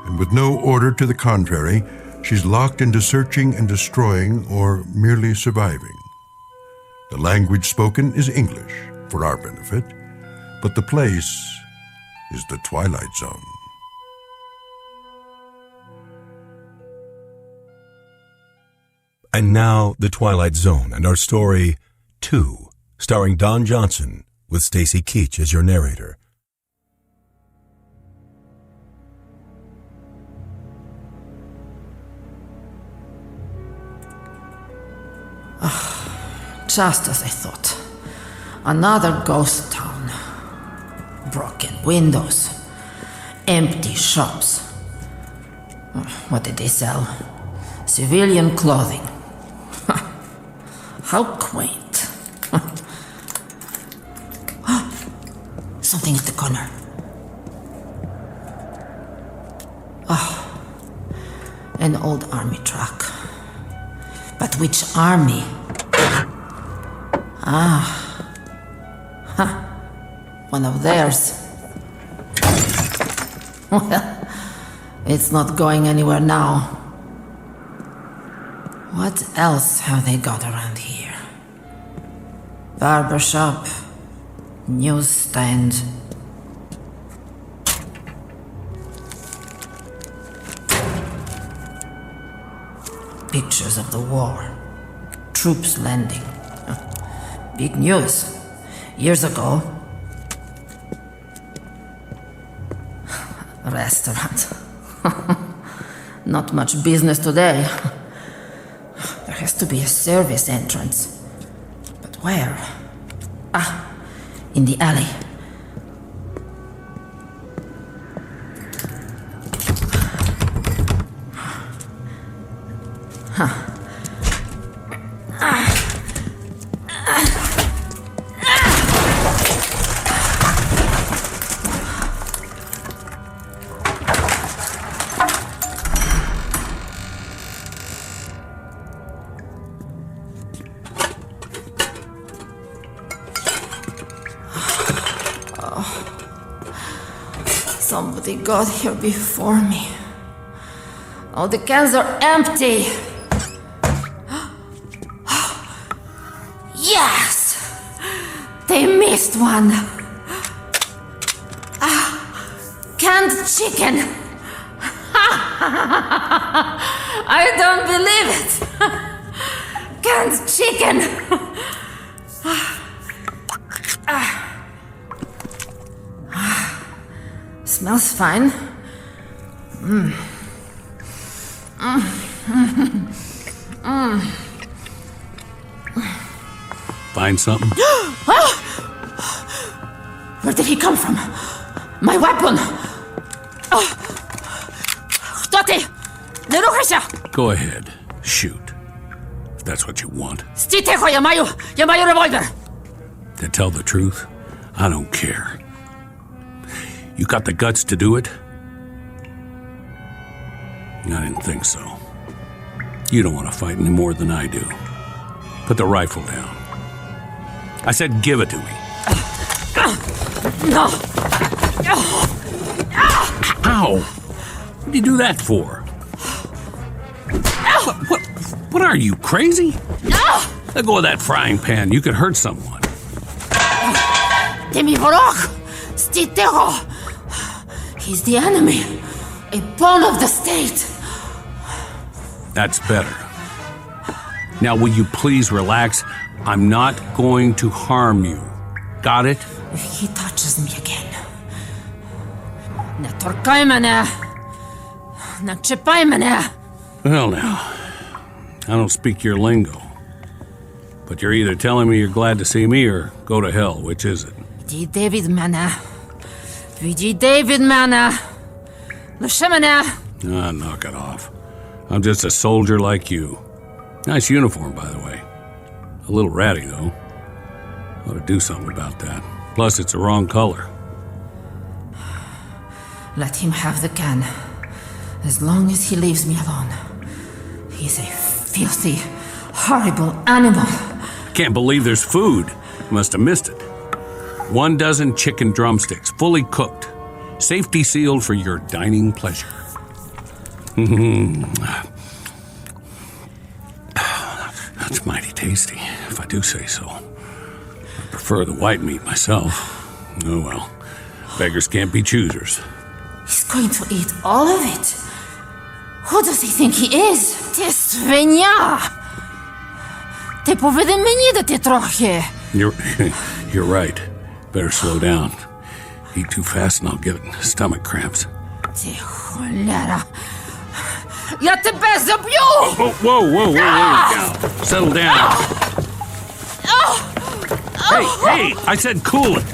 and with no order to the contrary, she's locked into searching and destroying or merely surviving. The language spoken is English, for our benefit, but the place is the Twilight Zone. And now, The Twilight Zone and our story, 2, starring Don Johnson, with Stacy Keach as your narrator. Just as I thought. Another ghost town. Broken windows. Empty shops. What did they sell? Civilian clothing. How quaint. Something at the corner. An old army truck. But which army? One of theirs. Well, it's not going anywhere now. What else have they got around here? Barbershop, newsstand. Pictures of the war. Troops landing. Big news. Years ago. Restaurant. Not much business today. There has to be a service entrance. But where? In the alley. Somebody got here before me. All the cans are empty. Yes! They missed one. Canned chicken. I don't believe it. Canned chicken. Smells fine. Find something? Where did he come from? My weapon! Кто-то! Не рухайся! Go ahead. Shoot. If that's what you want. Стій тихо, я маю револьвер! To tell the truth, I don't care. You got the guts to do it? I didn't think so. You don't want to fight any more than I do. Put the rifle down. I said give it to me. No! Ow! What do you do that for? What are you, crazy? Let go of that frying pan. You could hurt someone. Ти мій ворог! Стій тихо! He's the enemy. A pawn of the state. That's better. Now, will you please relax? I'm not going to harm you. Got it? If he touches me again. Не торкай мене! Не чіпай мене! Well, now, I don't speak your lingo. But you're either telling me you're glad to see me or go to hell. Which is it? Відійди від мене. Відійди від мене. Лиши мене. Knock it off. I'm just a soldier like you. Nice uniform, by the way. A little ratty, though. Ought to do something about that. Plus, it's the wrong color. Let him have the can. As long as he leaves me alone. He's a filthy, horrible animal. Can't believe there's food. Must have missed it. 1 dozen chicken drumsticks, fully cooked. Safety sealed for your dining pleasure. That's mighty tasty, if I do say so. I prefer the white meat myself. Oh well, beggars can't be choosers. He's going to eat all of it. Who does he think he is? Ти свиня! Ти повинен мені дати трохи. You're right. Better slow down. Eat too fast and I'll get stomach cramps. Ти холера. Я тебе заб'ю! Whoa. Down. Settle down. Hey, I said cool it.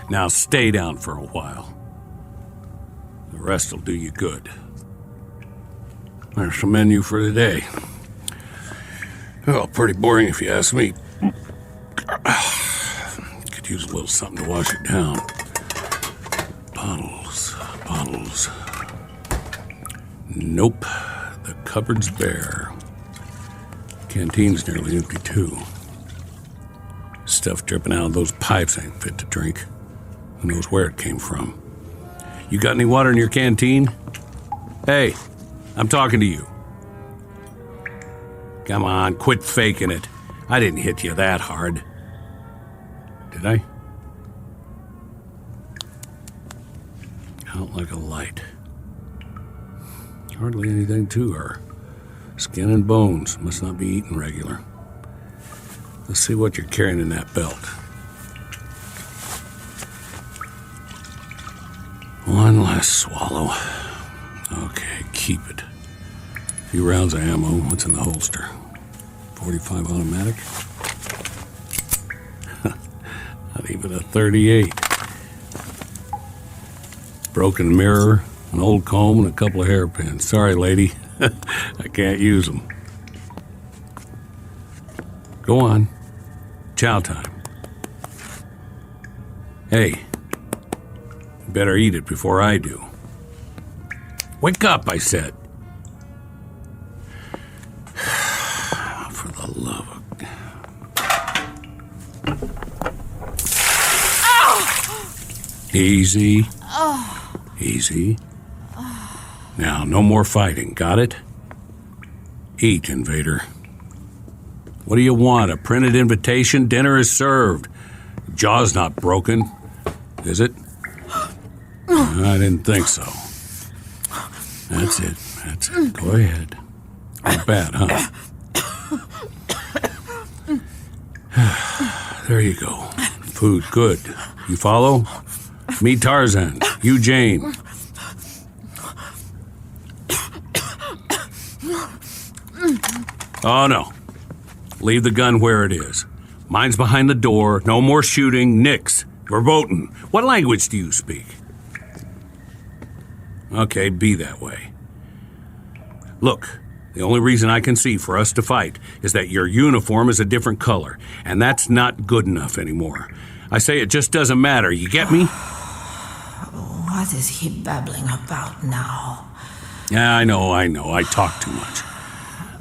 Now stay down for a while. The rest will do you good. There's the menu for today. Well, pretty boring if you ask me. Could use a little something to wash it down. Bottles. Nope. The cupboard's bare. Canteen's nearly empty, too. Stuff dripping out of those pipes ain't fit to drink. Who knows where it came from? You got any water in your canteen? Hey, I'm talking to you. Come on, quit faking it. I didn't hit you that hard. Did I? Out like a light. Hardly anything to her. Skin and bones. Must not be eating regular. Let's see what you're carrying in that belt. One last swallow. Okay, keep it. A few rounds of ammo. What's in the holster? 45 automatic? Not even a 38. Broken mirror, an old comb, and a couple of hairpins. Sorry, lady. I can't use them. Go on. Chow time. Hey, you better eat it before I do. Wake up, I said. For the love of... Ow! Easy. Easy. Now, no more fighting, got it? Eat, invader. What do you want, a printed invitation? Dinner is served. Jaw's not broken, is it? I didn't think so. That's it. Go ahead. Not bad, huh? There you go. Food, good. You follow? Me, Tarzan. You, Jane. Oh, no. Leave the gun where it is. Mine's behind the door. No more shooting. Nix. Verboten. What language do you speak? Okay, be that way. Look, the only reason I can see for us to fight is that your uniform is a different color, and that's not good enough anymore. I say it just doesn't matter. You get me? What is he babbling about now? Yeah, I know. I talk too much.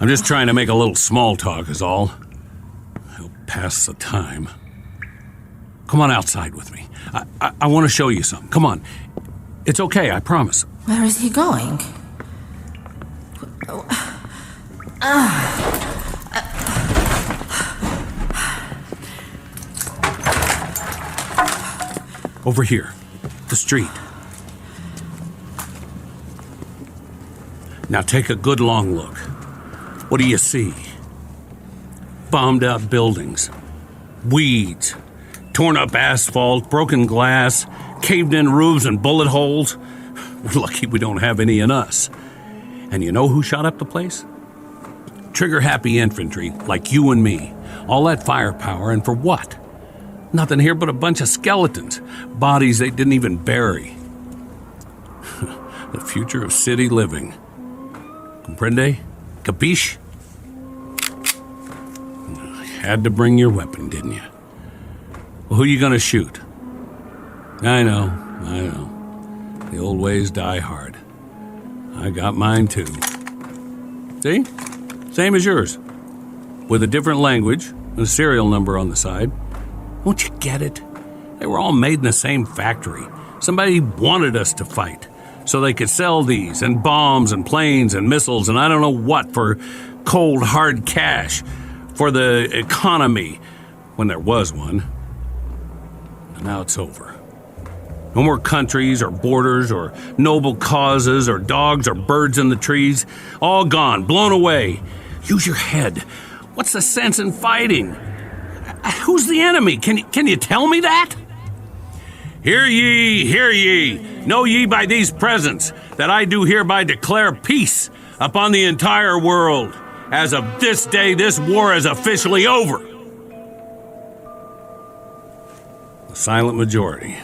I'm just trying to make a little small talk is all. I'll pass the time. Come on outside with me. I want to show you something. Come on. It's okay, I promise. Where is he going? Over here. The street. Now take a good long look. What do you see? Bombed out buildings. Weeds. Torn up asphalt, broken glass, caved in roofs and bullet holes. We're lucky we don't have any in us. And you know who shot up the place? Trigger-happy infantry, like you and me. All that firepower, and for what? Nothing here but a bunch of skeletons. Bodies they didn't even bury. The future of city living. Comprende? Capiche? Had to bring your weapon, didn't you? Well, who you gonna shoot? I know. The old ways die hard. I got mine too. See? Same as yours. With a different language and a serial number on the side. Won't you get it? They were all made in the same factory. Somebody wanted us to fight so they could sell these and bombs and planes and missiles and I don't know what for cold, hard cash for the economy when there was one. And now it's over. No more countries or borders or noble causes or dogs or birds in the trees. All gone, blown away. Use your head. What's the sense in fighting? Who's the enemy? Can you tell me that? Hear ye, hear ye. Know ye by these presents that I do hereby declare peace upon the entire world. As of this day, this war is officially over. The silent majority.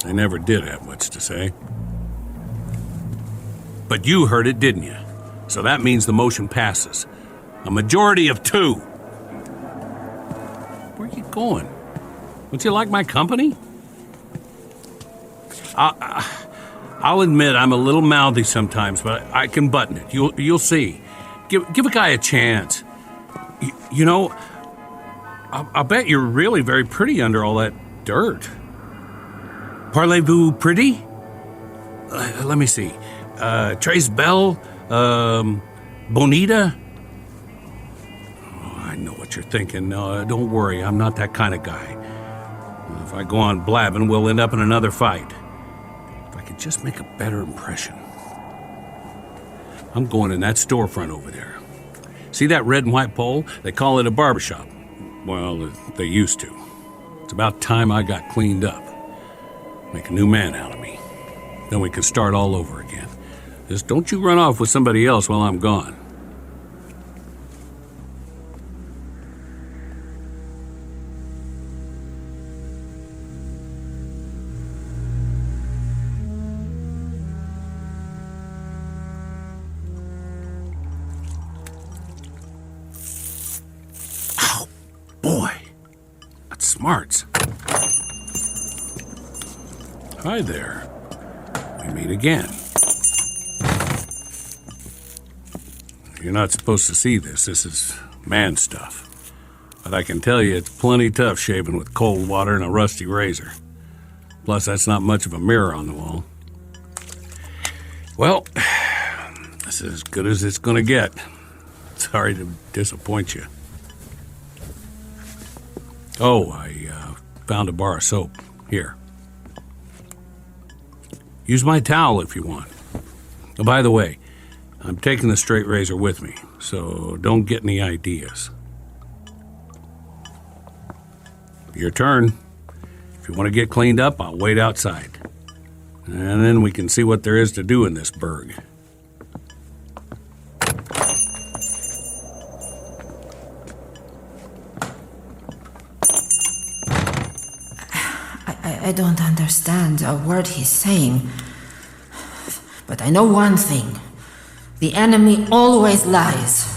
They never did have much to say. But you heard it, didn't you? So that means the motion passes. A majority of 2. Where are you going? Don't you like my company? I'll admit I'm a little mouthy sometimes, but I can button it. You'll see. Give a guy a chance. You know, I'll bet you're really very pretty under all that dirt. Parlez-vous pretty? Let me see. Trace Belle? Bonita? Oh, I know what you're thinking. Don't worry, I'm not that kind of guy. If I go on blabbing, we'll end up in another fight. If I could just make a better impression. I'm going in that storefront over there. See that red and white pole? They call it a barbershop. Well, they used to. It's about time I got cleaned up. Make a new man out of me. Then we can start all over again. Just don't you run off with somebody else while I'm gone. Oh, boy. That's smarts. Hi there. We meet again. You're not supposed to see this. This is man stuff. But I can tell you it's plenty tough shaving with cold water and a rusty razor. Plus, that's not much of a mirror on the wall. Well, this is as good as it's gonna get. Sorry to disappoint you. Oh, I found a bar of soap. Here. Use my towel if you want. Oh, by the way, I'm taking the straight razor with me, so don't get any ideas. Your turn. If you want to get cleaned up, I'll wait outside. And then we can see what there is to do in this burg. I don't understand a word he's saying. But I know one thing. The enemy always lies.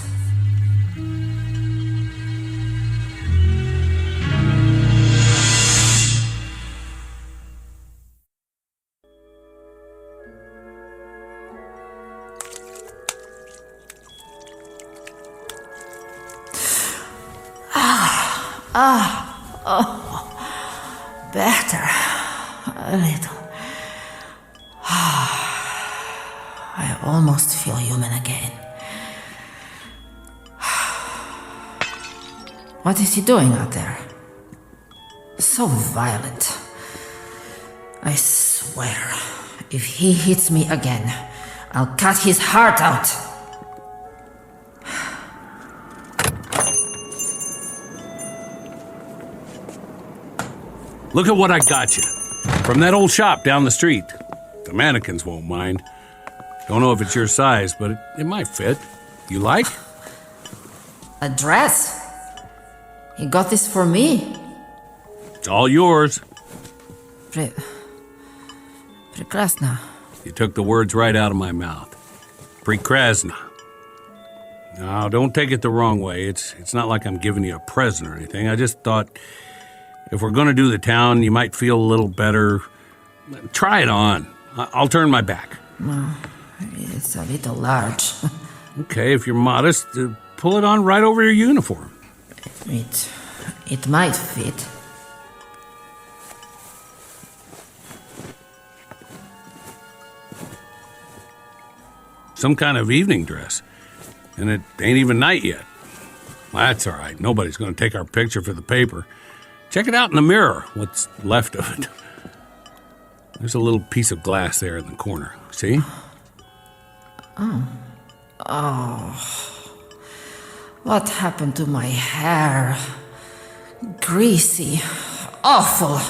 Better. A little. I almost feel human again. What is he doing out there? So violent. I swear, if he hits me again, I'll cut his heart out. Look at what I got you. From that old shop down the street. The mannequins won't mind. Don't know if it's your size, but it might fit. You like? A dress? He got this for me? It's all yours. Прекрасно. You took the words right out of my mouth. Prekrasna. Now, don't take it the wrong way. It's not like I'm giving you a present or anything. I just thought if we're going to do the town, you might feel a little better. Try it on. I'll turn my back. Well, it's a little large. Okay, if you're modest, pull it on right over your uniform. It might fit. Some kind of evening dress. And it ain't even night yet. Well, that's all right. Nobody's going to take our picture for the paper. Check it out in the mirror, what's left of it. There's a little piece of glass there in the corner. See? Oh. What happened to my hair? Greasy. Awful.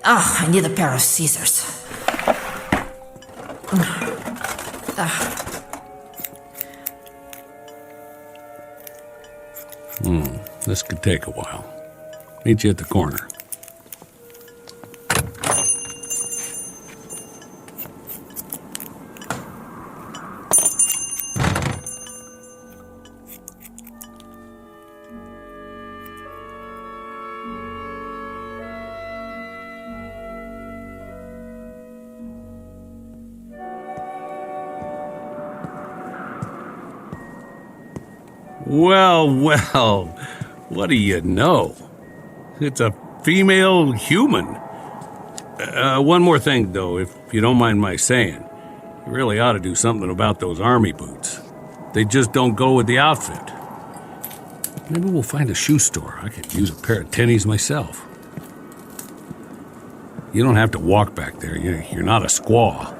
I need a pair of scissors. This could take a while. Meet you at the corner. Well, what do you know? It's a female human. One more thing, though, if you don't mind my saying. You really ought to do something about those army boots. They just don't go with the outfit. Maybe we'll find a shoe store. I could use a pair of tennies myself. You don't have to walk back there. You're not a squaw.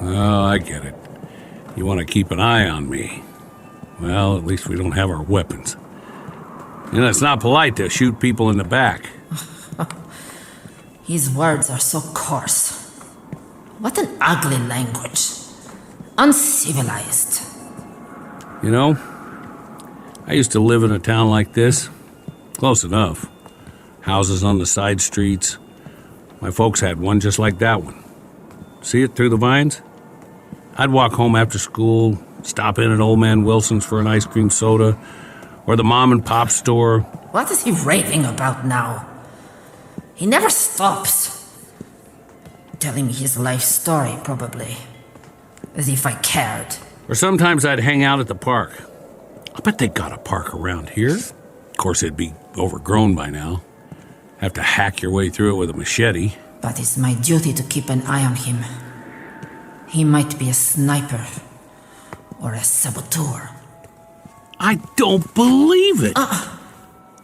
Oh, I get it. You want to keep an eye on me. Well, at least we don't have our weapons. It's not polite to shoot people in the back. His words are so coarse. What an ugly language. Uncivilized. I used to live in a town like this. Close enough. Houses on the side streets. My folks had one just like that one. See it through the vines? I'd walk home after school, stop in at Old Man Wilson's for an ice cream soda, or the mom and pop store. What is he raving about now? He never stops. Telling me his life story, probably. As if I cared. Or sometimes I'd hang out at the park. I bet they got a park around here. Of course, it'd be overgrown by now. have to hack your way through it with a machete. But it's my duty to keep an eye on him. He might be a sniper or a saboteur. I don't believe it.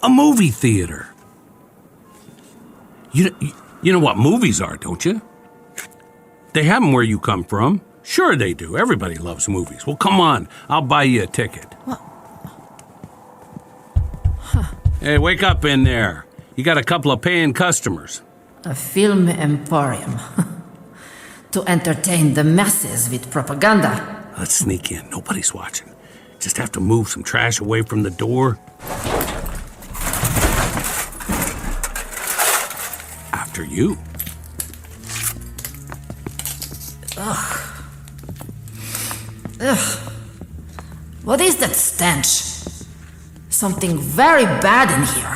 A movie theater. You know what movies are, don't you? They have them where you come from. Sure they do. Everybody loves movies. Well, come on. I'll buy you a ticket. What? Hey, wake up in there. You got a couple of paying customers. A film emporium. To entertain the masses with propaganda. Let's sneak in. Nobody's watching. Just have to move some trash away from the door. After you. Ugh. Ugh. What is that stench? Something very bad in here.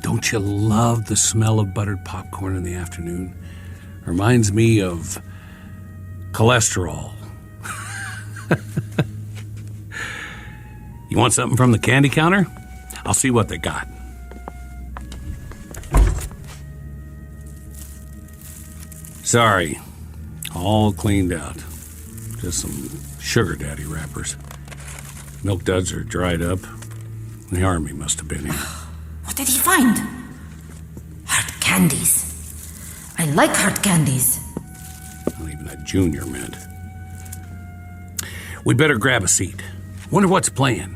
Don't you love the smell of buttered popcorn in the afternoon? Reminds me of cholesterol. You want something from the candy counter? I'll see what they got. Sorry, all cleaned out. Just some sugar daddy wrappers. Milk duds are dried up. The army must have been here. What did he find? Hard candies. I like hard candies. Well, even that junior meant. We better grab a seat. Wonder what's playing.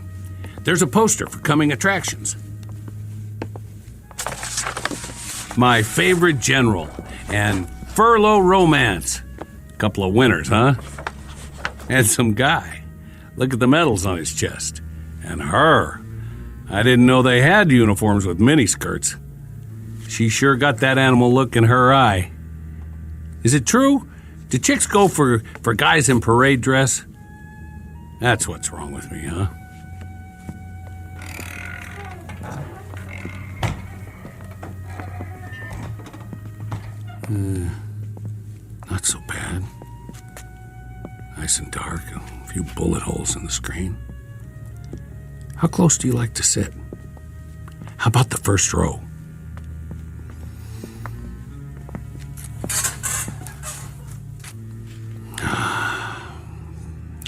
There's a poster for coming attractions. My favorite general and Furlough Romance. Couple of winners, huh? And some guy. Look at the medals on his chest. And her. I didn't know they had uniforms with miniskirts. She sure got that animal look in her eye. Is it true? Do chicks go for guys in parade dress? That's what's wrong with me, huh? Not so bad. Nice and dark, a few bullet holes in the screen. How close do you like to sit? How about the first row?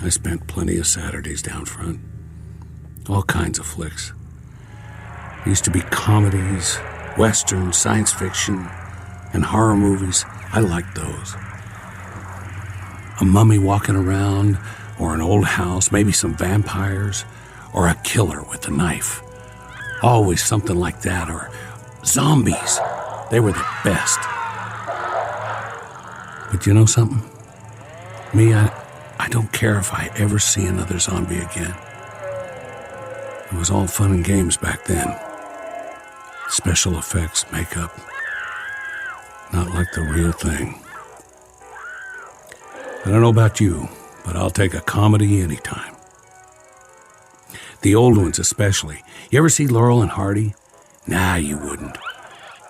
I spent plenty of Saturdays down front. All kinds of flicks. Used to be comedies, western, science fiction, and horror movies. I liked those. A mummy walking around, or an old house, maybe some vampires, or a killer with a knife. Always something like that, or zombies. They were the best. But you know something? Me, I don't care if I ever see another zombie again. It was all fun and games back then. Special effects, makeup. Not like the real thing. I don't know about you, but I'll take a comedy anytime. The old ones especially. You ever see Laurel and Hardy? Nah, you wouldn't.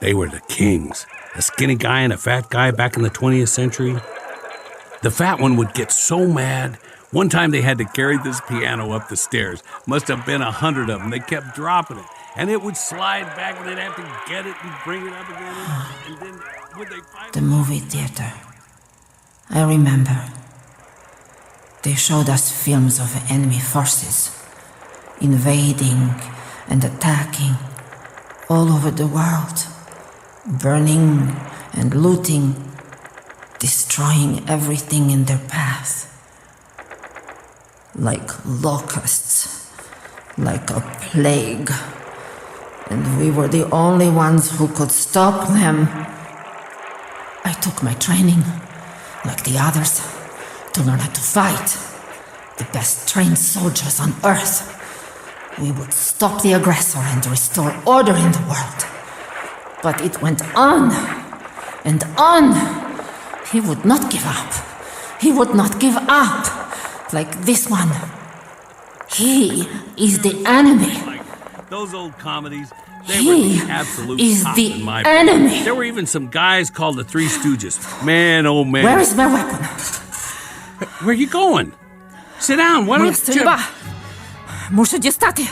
They were the kings. A skinny guy and a fat guy back in the 20th century. The fat one would get so mad. One time they had to carry this piano up the stairs. Must have been 100 of them. They kept dropping it. And it would slide back and they'd have to get it and bring it up again. And then would they finally... The movie theater. I remember. They showed us films of enemy forces, invading and attacking all over the world, burning and looting, destroying everything in their path. Like locusts, like a plague. And we were the only ones who could stop them. I took my training, like the others, to learn how to fight. The best trained soldiers on Earth. We would stop the aggressor and restore order in the world. But it went on and on. He would not give up. He would not give up. Like this one. He is the enemy. Those old comedies, they were the absolute top in my enemy. There were even some guys called the Three Stooges. Man, oh man. Where is my weapon? Where are you going? Sit down, why don't you... Мушу дістати.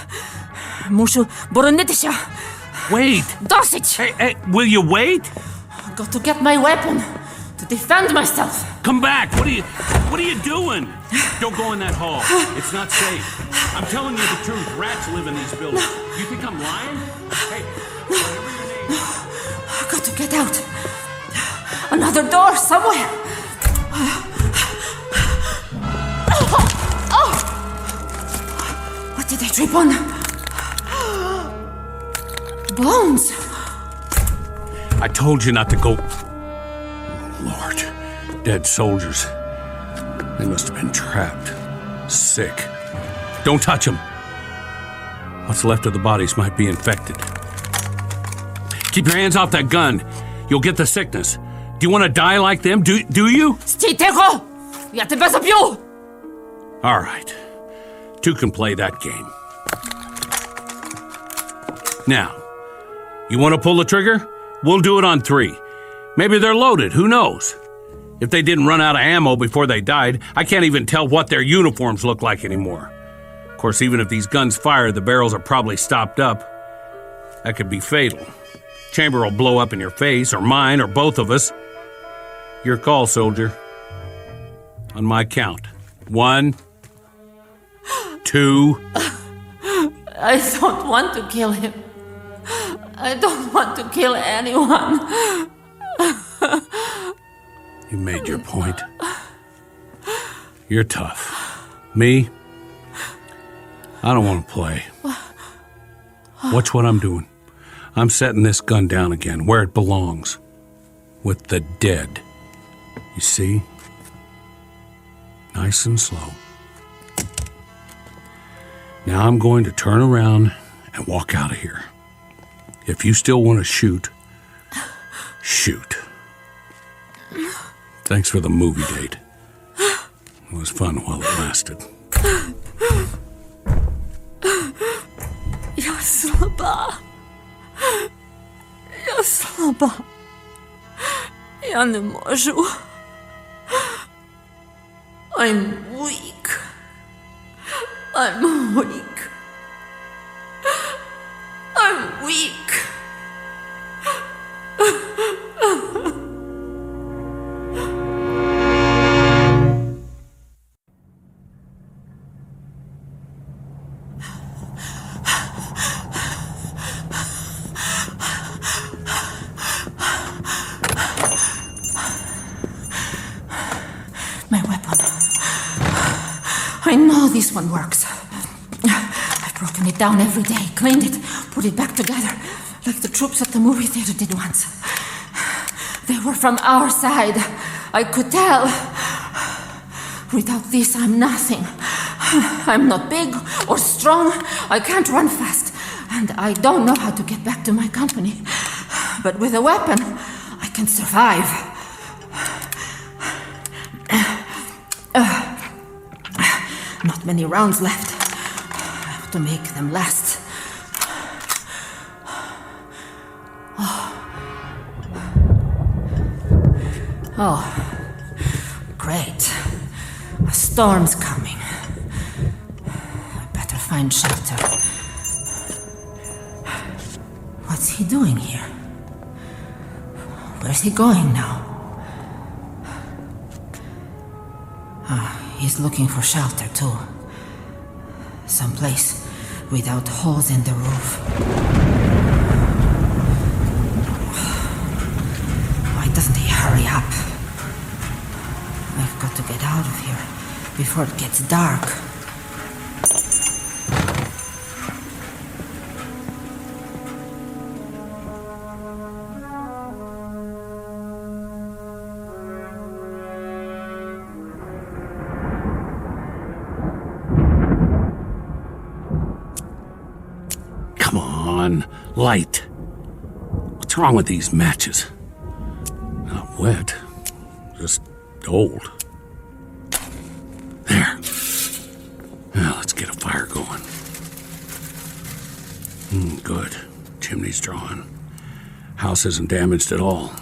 Мушу боронитися. Wait. Dosage! Hey, will you wait? I've got to get my weapon to defend myself. Come back. What are you doing? Don't go in that hall. It's not safe. I'm telling you the truth. Rats live in these buildings. You think I'm lying? Hey, whatever your name is. I've got to get out. Another door somewhere. What did I trip on? Bones. I told you not to go. Lord, dead soldiers. They must have been trapped. Sick. Don't touch them. What's left of the bodies might be infected. Keep your hands off that gun. You'll get the sickness. Do you want to die like them? Do you? Stay-Tego! Я тебя забью! All right. Two can play that game. Now, you want to pull the trigger? We'll do it on 3. Maybe they're loaded. Who knows? If they didn't run out of ammo before they died, I can't even tell what their uniforms look like anymore. Of course, even if these guns fire, the barrels are probably stopped up. That could be fatal. Chamber will blow up in your face, or mine, or both of us. Your call, soldier. On my count. 1, 2. I don't want to kill him. I don't want to kill anyone. You made your point. You're tough. Me? I don't want to play. Watch what I'm doing. I'm setting this gun down again, where it belongs. With the dead. You see? Nice and slow. Now I'm going to turn around and walk out of here. If you still want to shoot, shoot. Thanks for the movie date. It was fun while it lasted. Я слаба. Я слаба. Я не можу. I'm weak. I'm weak. I'm weak. My weapon. I know this one works. I've broken it down every day, cleaned it, put it back together, like the troops at the movie theater did once. They were from our side. I could tell. Without this, I'm nothing. I'm not big or strong. I can't run fast. And I don't know how to get back to my company. But with a weapon, I can survive. Not many rounds left. I have to make them last. Oh, great. A storm's coming. I better find shelter. What's he doing here? Where's he going now? He's looking for shelter, too. Someplace without holes in the roof. Why doesn't he hurry up? I've got to get out of here before it gets dark. Light. What's wrong with these matches? Not wet, just old. There. Now let's get a fire going. Good. Chimney's drawn. House isn't damaged at all.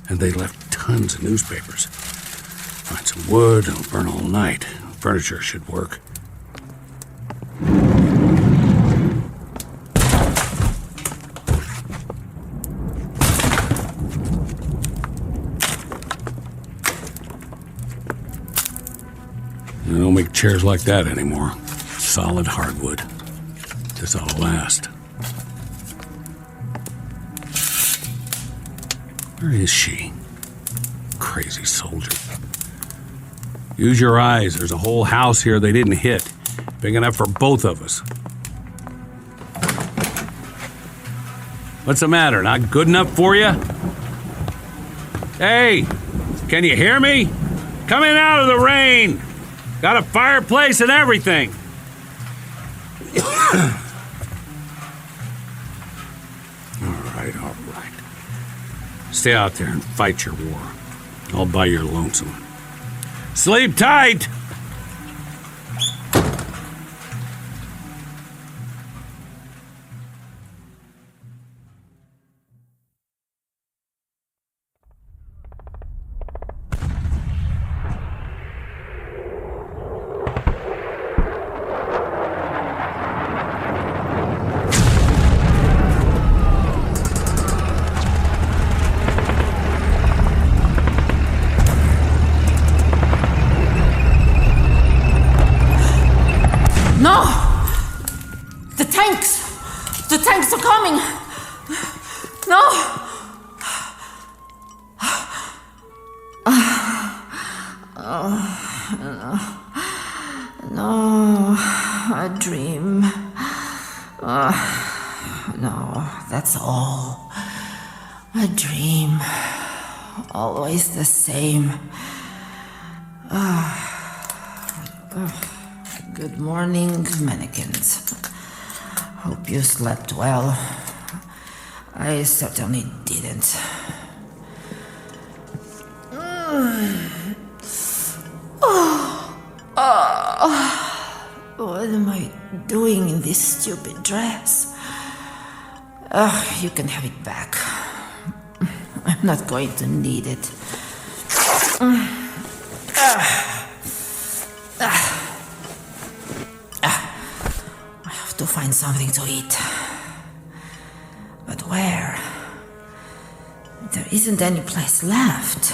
And they left tons of newspapers. Find some wood, it'll burn all night. Furniture should work. chairs like that anymore. Solid hardwood. This ought to last. Where is she? Crazy soldier. Use your eyes. There's a whole house here they didn't hit. Big enough for both of us. What's the matter? Not good enough for you? Hey, can you hear me? Coming out of the rain. Got a fireplace and everything. All right. Stay out there and fight your war. I'll buy your lonesome. Sleep tight! The tanks are coming! No! No, a dream. No, that's all. A dream. Always the same. Good morning, mannequins. Hope you slept well. I certainly didn't. What am I doing in this stupid dress? You can have it back. I'm not going to need it. I have to find something to eat. But where? There isn't any place left.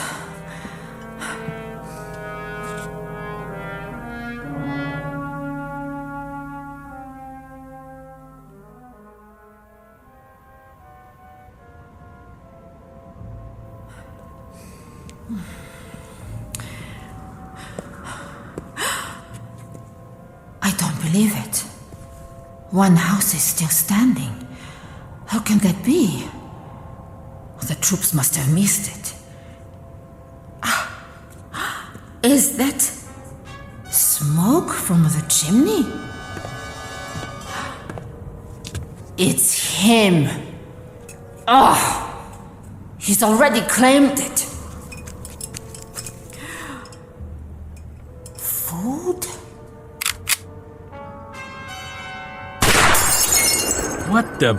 I don't believe it. One house is still standing. How can that be? The troops must have missed it. Is that smoke from the chimney? It's him. He's already claimed it. Food? What the...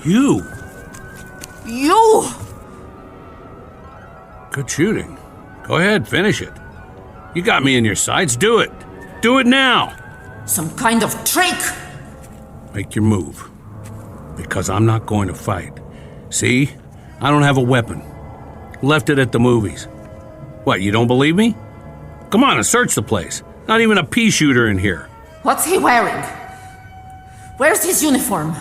You! Good shooting. Go ahead, finish it. You got me in your sights. Do it. Do it now. Some kind of trick. Make your move. Because I'm not going to fight. See? I don't have a weapon. Left it at the movies. What, you don't believe me? Come on and search the place. Not even a pea shooter in here. What's he wearing? Where's his uniform?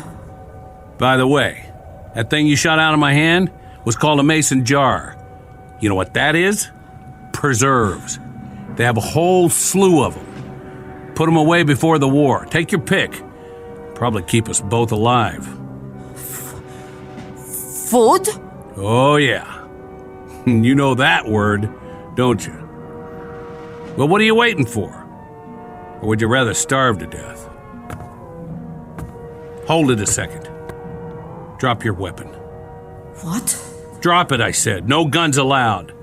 By the way, that thing you shot out of my hand was called a mason jar. You know what that is? Preserves. They have a whole slew of them. Put them away before the war. Take your pick. Probably keep us both alive. Food? Oh, yeah. You know that word, don't you? Well, what are you waiting for? Or would you rather starve to death? Hold it a second. Drop your weapon. What? Drop it, I said. No guns allowed.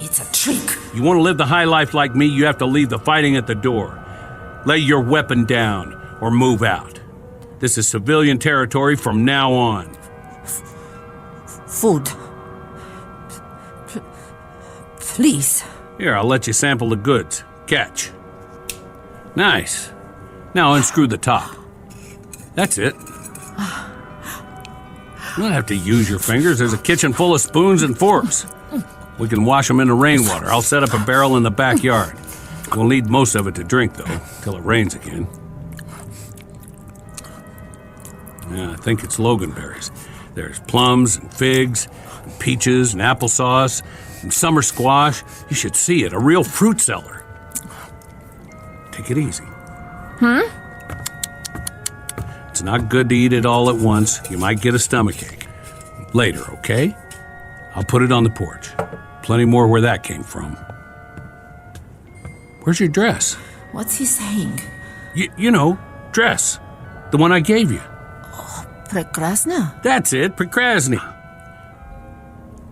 It's a trick. You want to live the high life like me, you have to leave the fighting at the door. Lay your weapon down or move out. This is civilian territory from now on. Food. Please. Here, I'll let you sample the goods. Catch. Nice. Now unscrew the top. That's it. You don't have to use your fingers. There's a kitchen full of spoons and forks. We can wash them in the rainwater. I'll set up a barrel in the backyard. We'll need most of it to drink, though, till it rains again. Yeah, I think it's loganberries. There's plums and figs, and peaches and applesauce, and summer squash. You should see it, a real fruit cellar. Take it easy. It's not good to eat it all at once. You might get a stomachache. Later, okay? I'll put it on the porch. Plenty more where that came from. Where's your dress? What's he saying? You know, dress. The one I gave you. Prekrasna? That's it, Prekrasny.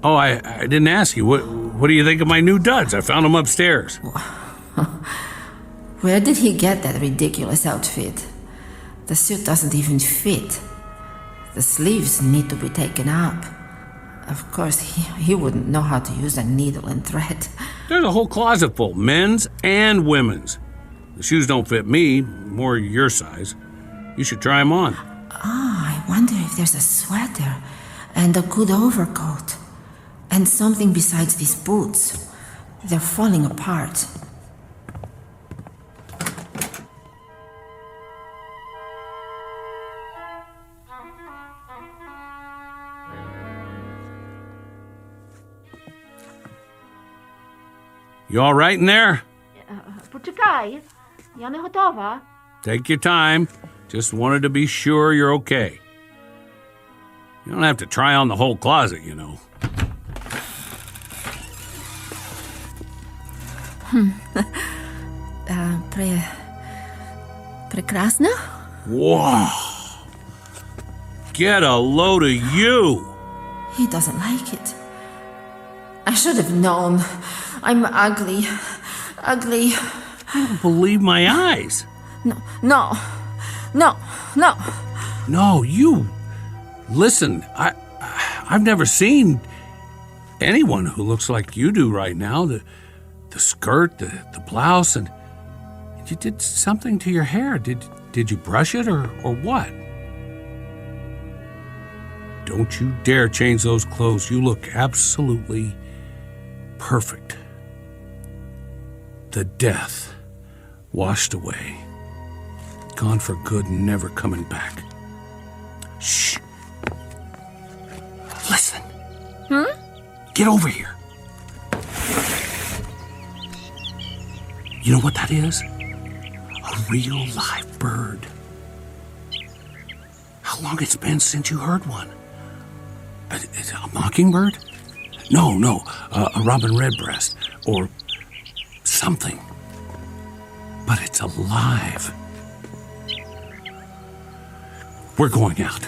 Oh, I didn't ask you. What do you think of my new duds? I found them upstairs. Where did he get that ridiculous outfit? The suit doesn't even fit. The sleeves need to be taken up. Of course, he wouldn't know how to use a needle and thread. There's a whole closet full, men's and women's. The shoes don't fit me, more your size. You should try them on. I wonder if there's a sweater and a good overcoat. And something besides these boots. They're falling apart. You all right in there? Poczekaj, ja nie gotowa. Take your time. Just wanted to be sure you're okay. You don't have to try on the whole closet, you know. Prekrasna? Whoa! Get a load of you! He doesn't like it. I should have known. I'm ugly. Ugly. I don't believe my eyes. No. No, you. Listen, I've never seen anyone who looks like you do right now. The skirt, the blouse, and you did something to your hair. Did you brush it or what? Don't you dare change those clothes. You look absolutely perfect. The death washed away. Gone for good and never coming back. Shh. Listen. Get over here. You know what that is? A real live bird. How long it's been since you heard one? A mockingbird? No, a robin redbreast or something. But it's alive. We're going out.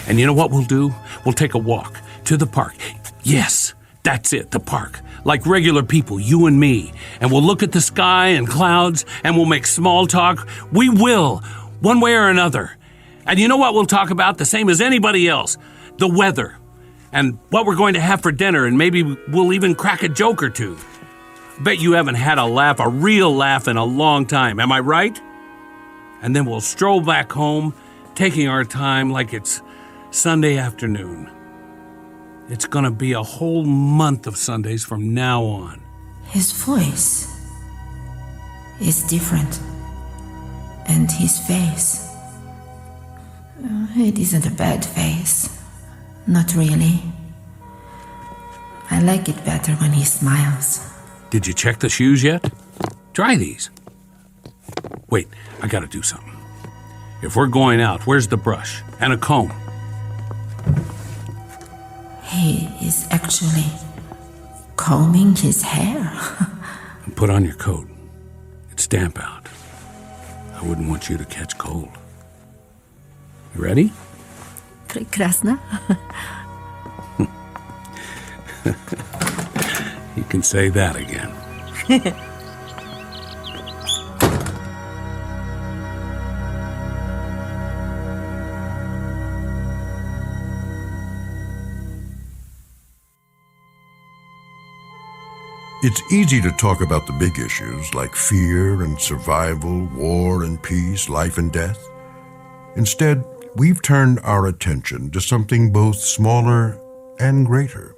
And you know what we'll do? We'll take a walk to the park. Yes, that's it, the park. Like regular people, you and me. And we'll look at the sky and clouds, and we'll make small talk. We will, one way or another. And you know what we'll talk about? The same as anybody else. The weather. And what we're going to have for dinner, and maybe we'll even crack a joke or two. Bet you haven't had a laugh, a real laugh, in a long time. Am I right? And then we'll stroll back home, taking our time like it's Sunday afternoon. It's gonna be a whole month of Sundays from now on. His voice is different. And his face. It isn't a bad face. Not really. I like it better when he smiles. Did you check the shoes yet? Try these. Wait, I gotta do something. If we're going out, where's the brush and a comb? He is actually combing his hair. And put on your coat. It's damp out. I wouldn't want you to catch cold. You ready? Prekrasna. You can say that again. It's easy to talk about the big issues like fear and survival, war and peace, life and death. Instead, we've turned our attention to something both smaller and greater.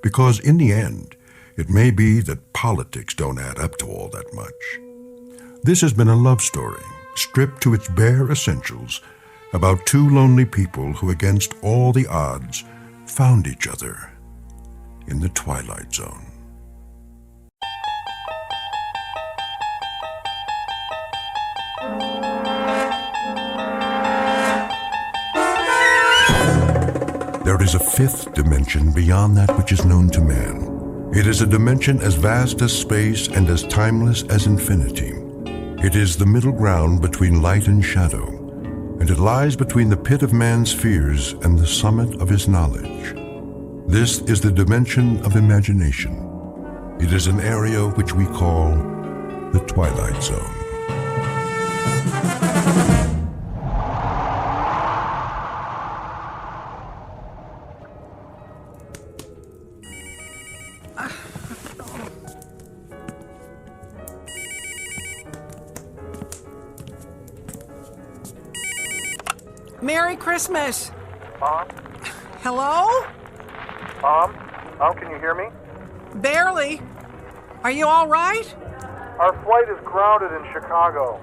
because in the end, it may be that politics don't add up to all that much. This has been a love story, stripped to its bare essentials, about two lonely people who, against all the odds, found each other in the Twilight Zone. There is a fifth dimension beyond that which is known to man. It is a dimension as vast as space and as timeless as infinity. It is the middle ground between light and shadow, and it lies between the pit of man's fears and the summit of his knowledge. This is the dimension of imagination. It is an area which we call the Twilight Zone. Merry Christmas! Mom? Hello? Mom, can you hear me? Barely. Are you all right? Our flight is grounded in Chicago.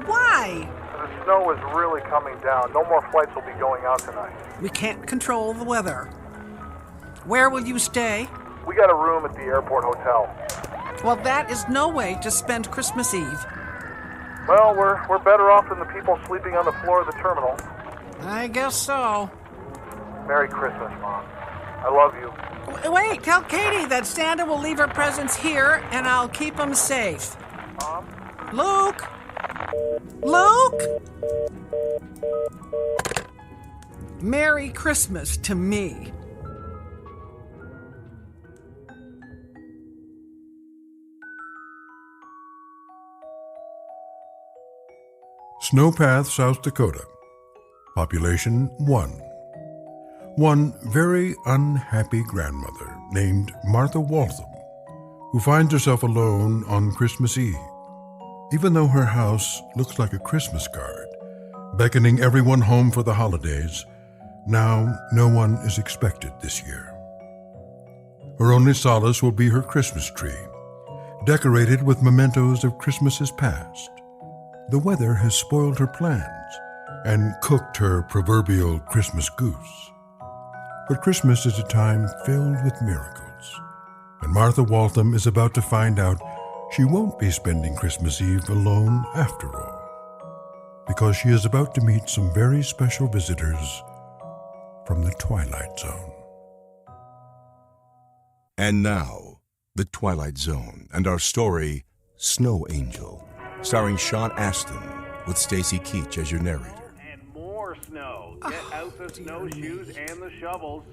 Why? The snow is really coming down. No more flights will be going out tonight. We can't control the weather. Where will you stay? We got a room at the airport hotel. Well, that is no way to spend Christmas Eve. Well, we're better off than the people sleeping on the floor of the terminal. I guess so. Merry Christmas, Mom. I love you. Wait, tell Katie that Santa will leave her presents here and I'll keep them safe. Mom? Luke? Luke? Merry Christmas to me. Snowpath, South Dakota. Population 1. One very unhappy grandmother named Martha Waltham, who finds herself alone on Christmas Eve, even though her house looks like a Christmas card, beckoning everyone home for the holidays. Now no one is expected this year. Her only solace will be her Christmas tree, decorated with mementos of Christmases past. The weather has spoiled her plans and cooked her proverbial Christmas goose. But Christmas is a time filled with miracles, and Martha Waltham is about to find out she won't be spending Christmas Eve alone after all, because she is about to meet some very special visitors from the Twilight Zone. And now, The Twilight Zone and our story, Snow Angel, starring Sean Astin, with Stacy Keach as your narrator. And more snow. Get out the snowshoes and the shovels.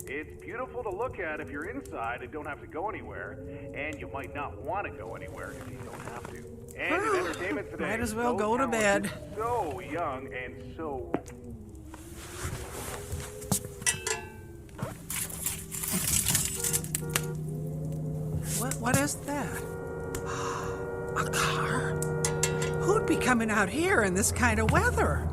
It's beautiful to look at if you're inside and don't have to go anywhere. And you might not want to go anywhere if you don't have to. And in entertainment today, might as well go to bed. So young and so... What is that? A car? Who'd be coming out here in this kind of weather?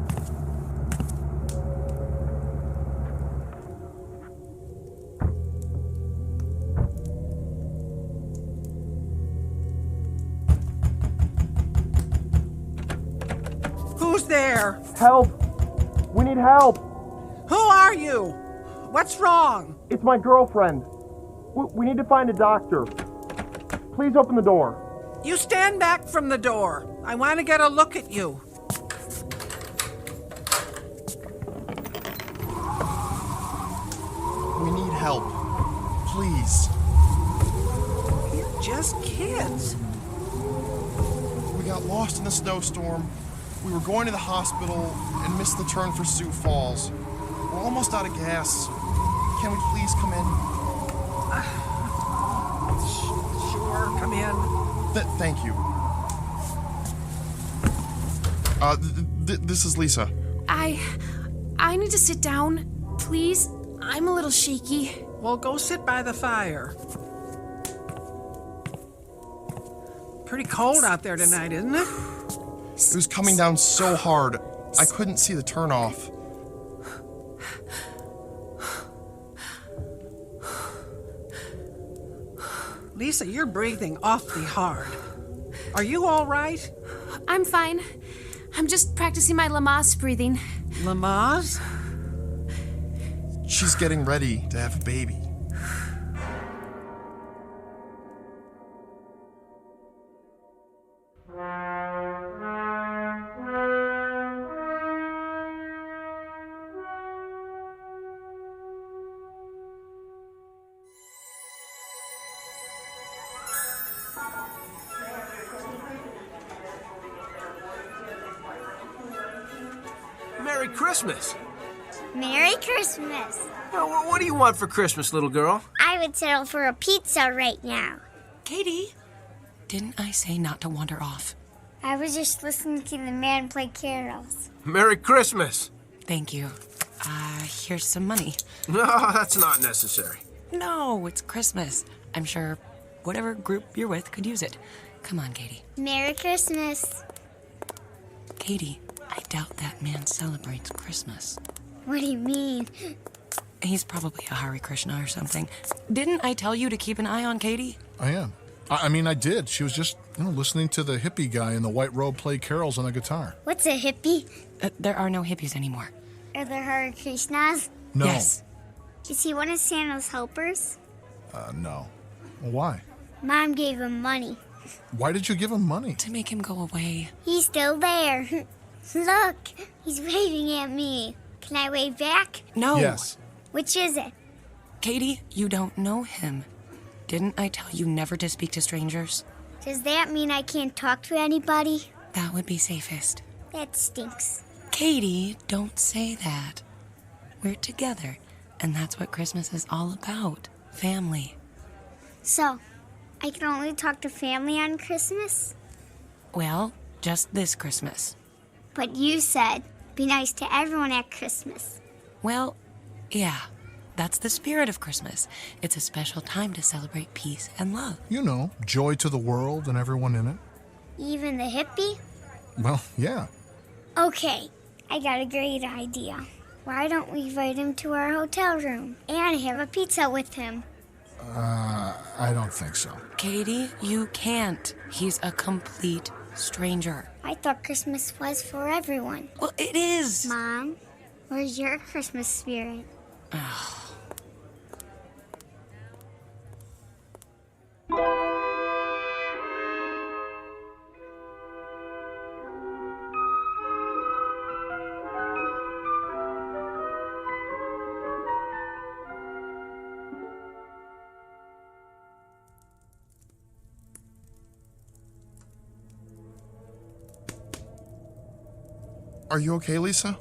Who's there? Help! We need help! Who are you? What's wrong? It's my girlfriend. We need to find a doctor. Please open the door. You stand back from the door. I want to get a look at you. We need help. Please. You're just kids. We got lost in the snowstorm. We were going to the hospital and missed the turn for Sioux Falls. We're almost out of gas. Can we please come in? Sure, come in. Thank you. This is Lisa. I need to sit down, please. I'm a little shaky. Well, go sit by the fire. Pretty cold out there tonight, isn't it? It was coming down so hard, I couldn't see the turnoff. Lisa, you're breathing awfully hard. Are you all right? I'm fine. I'm just practicing my Lamaze breathing. Lamaze? She's getting ready to have a baby. Merry Christmas! Merry Christmas. What do you want for Christmas, little girl? I would settle for a pizza right now. Katie, didn't I say not to wander off? I was just listening to the man play carols. Merry Christmas! Thank you. Here's some money. No, that's not necessary. No, it's Christmas. I'm sure whatever group you're with could use it. Come on, Katie. Merry Christmas. Katie, I doubt that man celebrates Christmas. What do you mean? He's probably a Hare Krishna or something. Didn't I tell you to keep an eye on Katie? I am. I mean, I did. She was just, listening to the hippie guy in the white robe play carols on a guitar. What's a hippie? There are no hippies anymore. Are there Hare Krishnas? No. Yes. Is he one of Santa's helpers? No. Well, why? Mom gave him money. Why did you give him money? To make him go away. He's still there. Look, he's waving at me. Can I wave back? No. Yes. Which is it? Katie, you don't know him. Didn't I tell you never to speak to strangers? Does that mean I can't talk to anybody? That would be safest. That stinks. Katie, don't say that. We're together, and that's what Christmas is all about. Family. So, I can only talk to family on Christmas? Well, just this Christmas. But you said, be nice to everyone at Christmas. Well, yeah. That's the spirit of Christmas. It's a special time to celebrate peace and love. Joy to the world and everyone in it. Even the hippie? Well, yeah. Okay, I got a great idea. Why don't we invite him to our hotel room and have a pizza with him? I don't think so. Katie, you can't. He's a complete stranger. I thought Christmas was for everyone. Well, it is. Mom, where's your Christmas spirit? Are you okay, Lisa?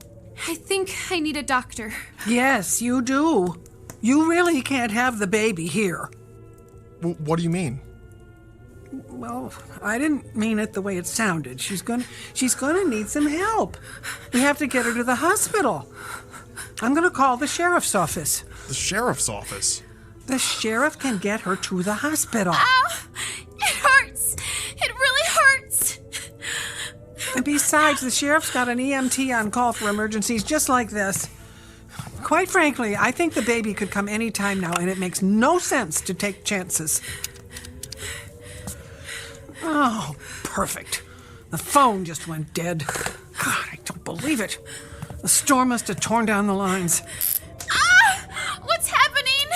I think I need a doctor. Yes, you do. You really can't have the baby here. What do you mean? Well, I didn't mean it the way it sounded. She's gonna need some help. We have to get her to the hospital. I'm gonna call the sheriff's office. The sheriff's office? The sheriff can get her to the hospital. Ow! It hurts! It really hurts! And besides, the sheriff's got an EMT on call for emergencies just like this. Quite frankly, I think the baby could come any time now, and it makes no sense to take chances. Oh, perfect. The phone just went dead. God, I don't believe it. The storm must have torn down the lines. Ah! What's happening?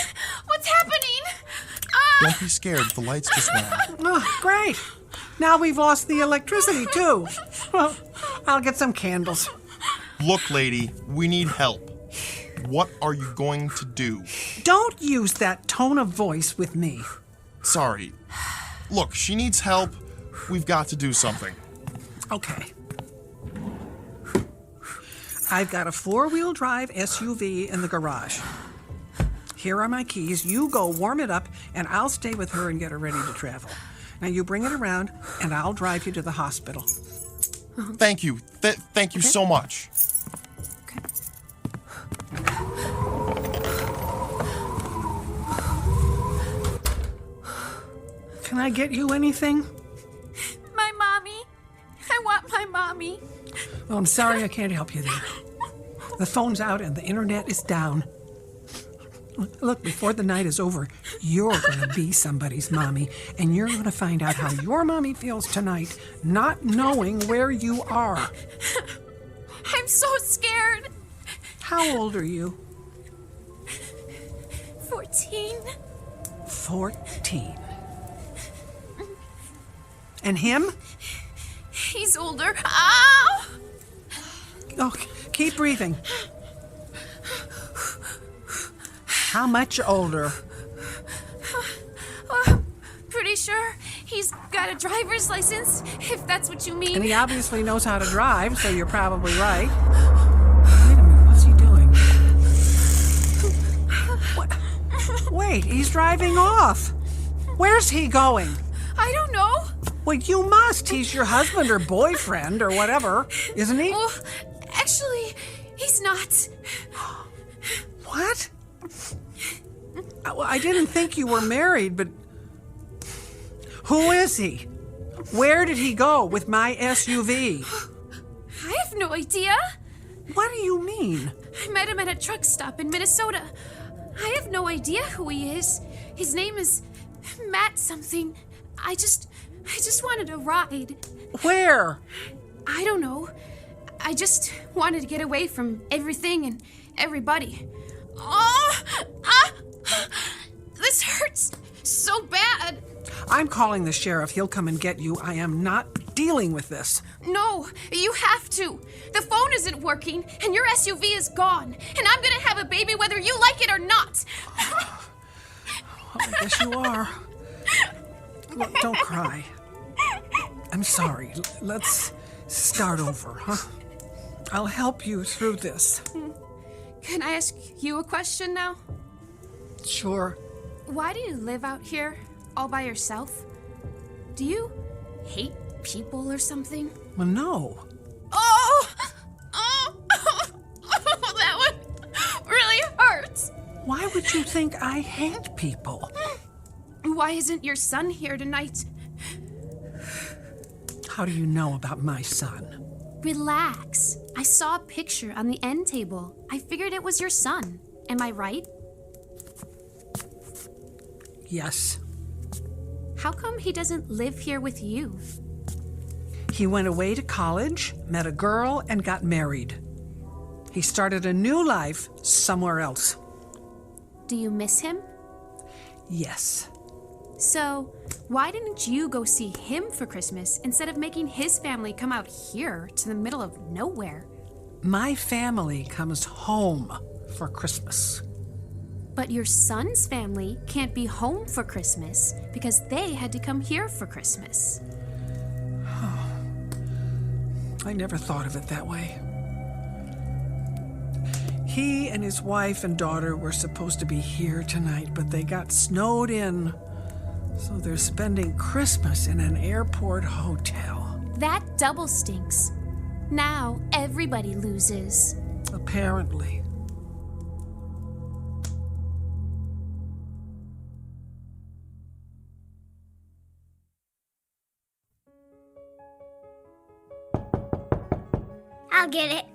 What's happening? Ah! Don't be scared. The lights just went out. Oh, great. Now we've lost the electricity, too. Well, I'll get some candles. Look, lady, we need help. What are you going to do? Don't use that tone of voice with me. Sorry. Look, she needs help. We've got to do something. Okay. I've got a 4-wheel drive SUV in the garage. Here are my keys. You go warm it up, and I'll stay with her and get her ready to travel. Now you bring it around, and I'll drive you to the hospital. Thank you. Thank you so much. Can I get you anything? My mommy. I want my mommy. Well, I'm sorry I can't help you there. The phone's out and the internet is down. Look, before the night is over, you're going to be somebody's mommy, and you're going to find out how your mommy feels tonight, not knowing where you are. I'm so scared. How old are you? 14. 14. And him? He's older. Ow! Oh, keep breathing. How much older? Pretty sure he's got a driver's license, if that's what you mean. And he obviously knows how to drive, so you're probably right. Wait a minute, what's he doing? Wait, he's driving off. Where's he going? I don't know. Well, you must. He's your husband or boyfriend or whatever, isn't he? Well, actually, he's not. What? I didn't think you were married, but who is he? Where did he go with my SUV? I have no idea. What do you mean? I met him at a truck stop in Minnesota. I have no idea who he is. His name is Matt something. I just wanted a ride. Where? I don't know. I just wanted to get away from everything and everybody. This hurts so bad. I'm calling the sheriff. He'll come and get you. I am not dealing with this. No, you have to. The phone isn't working, and your SUV is gone. And I'm gonna have a baby whether you like it or not. I guess you are. Look, don't cry. I'm sorry. Let's start over, huh? I'll help you through this. Can I ask you a question now? Sure. Why do you live out here all by yourself? Do you hate people or something? Well, no. Oh, that one really hurts. Why would you think I hate people? Why isn't your son here tonight? How do you know about my son? Relax. I saw a picture on the end table. I figured it was your son. Am I right? Yes. How come he doesn't live here with you? He went away to college, met a girl, and got married. He started a new life somewhere else. Do you miss him? Yes. So, why didn't you go see him for Christmas instead of making his family come out here to the middle of nowhere? My family comes home for Christmas. But your son's family can't be home for Christmas because they had to come here for Christmas. I never thought of it that way. He and his wife and daughter were supposed to be here tonight, but they got snowed in. So they're spending Christmas in an airport hotel. That double stinks. Now everybody loses. Apparently. I'll get it.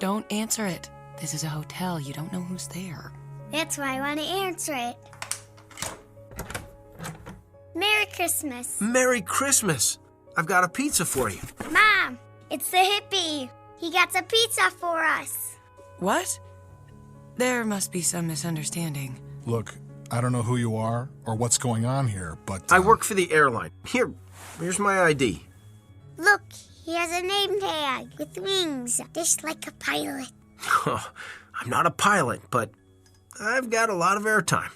Don't answer it. This is a hotel. You don't know who's there. That's why I want to answer it. Merry Christmas. Merry Christmas. I've got a pizza for you. Mom, it's the hippie. He got a pizza for us. What? There must be some misunderstanding. Look, I don't know who you are or what's going on here, but... I work for the airline. Here's my ID. Look, he has a name tag with wings, just like a pilot. I'm not a pilot, but I've got a lot of airtime.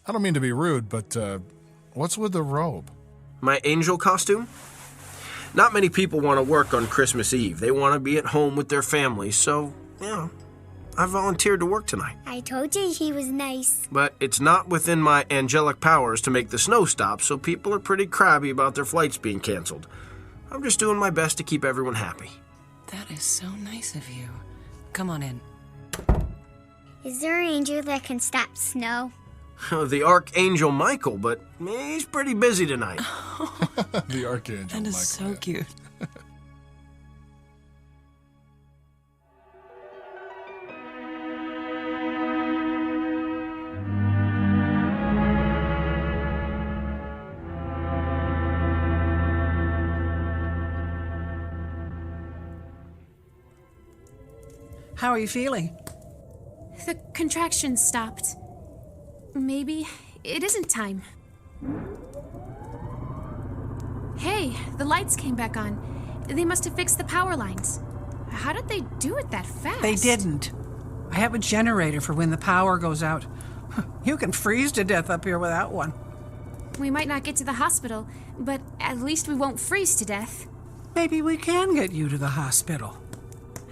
I don't mean to be rude, but what's with the robe? My angel costume? Not many people want to work on Christmas Eve. They want to be at home with their families, so, I volunteered to work tonight. I told you he was nice. But it's not within my angelic powers to make the snow stop, so people are pretty crabby about their flights being canceled. I'm just doing my best to keep everyone happy. That is so nice of you. Come on in. Is there an angel that can stop snow? The Archangel Michael, but he's pretty busy tonight. The Archangel That is Michael. so cute. How are you feeling? The contractions stopped. Maybe it isn't time. Hey, the lights came back on. They must have fixed the power lines. How did they do it that fast? They didn't. I have a generator for when the power goes out. You can freeze to death up here without one. We might not get to the hospital, but at least we won't freeze to death. Maybe we can get you to the hospital.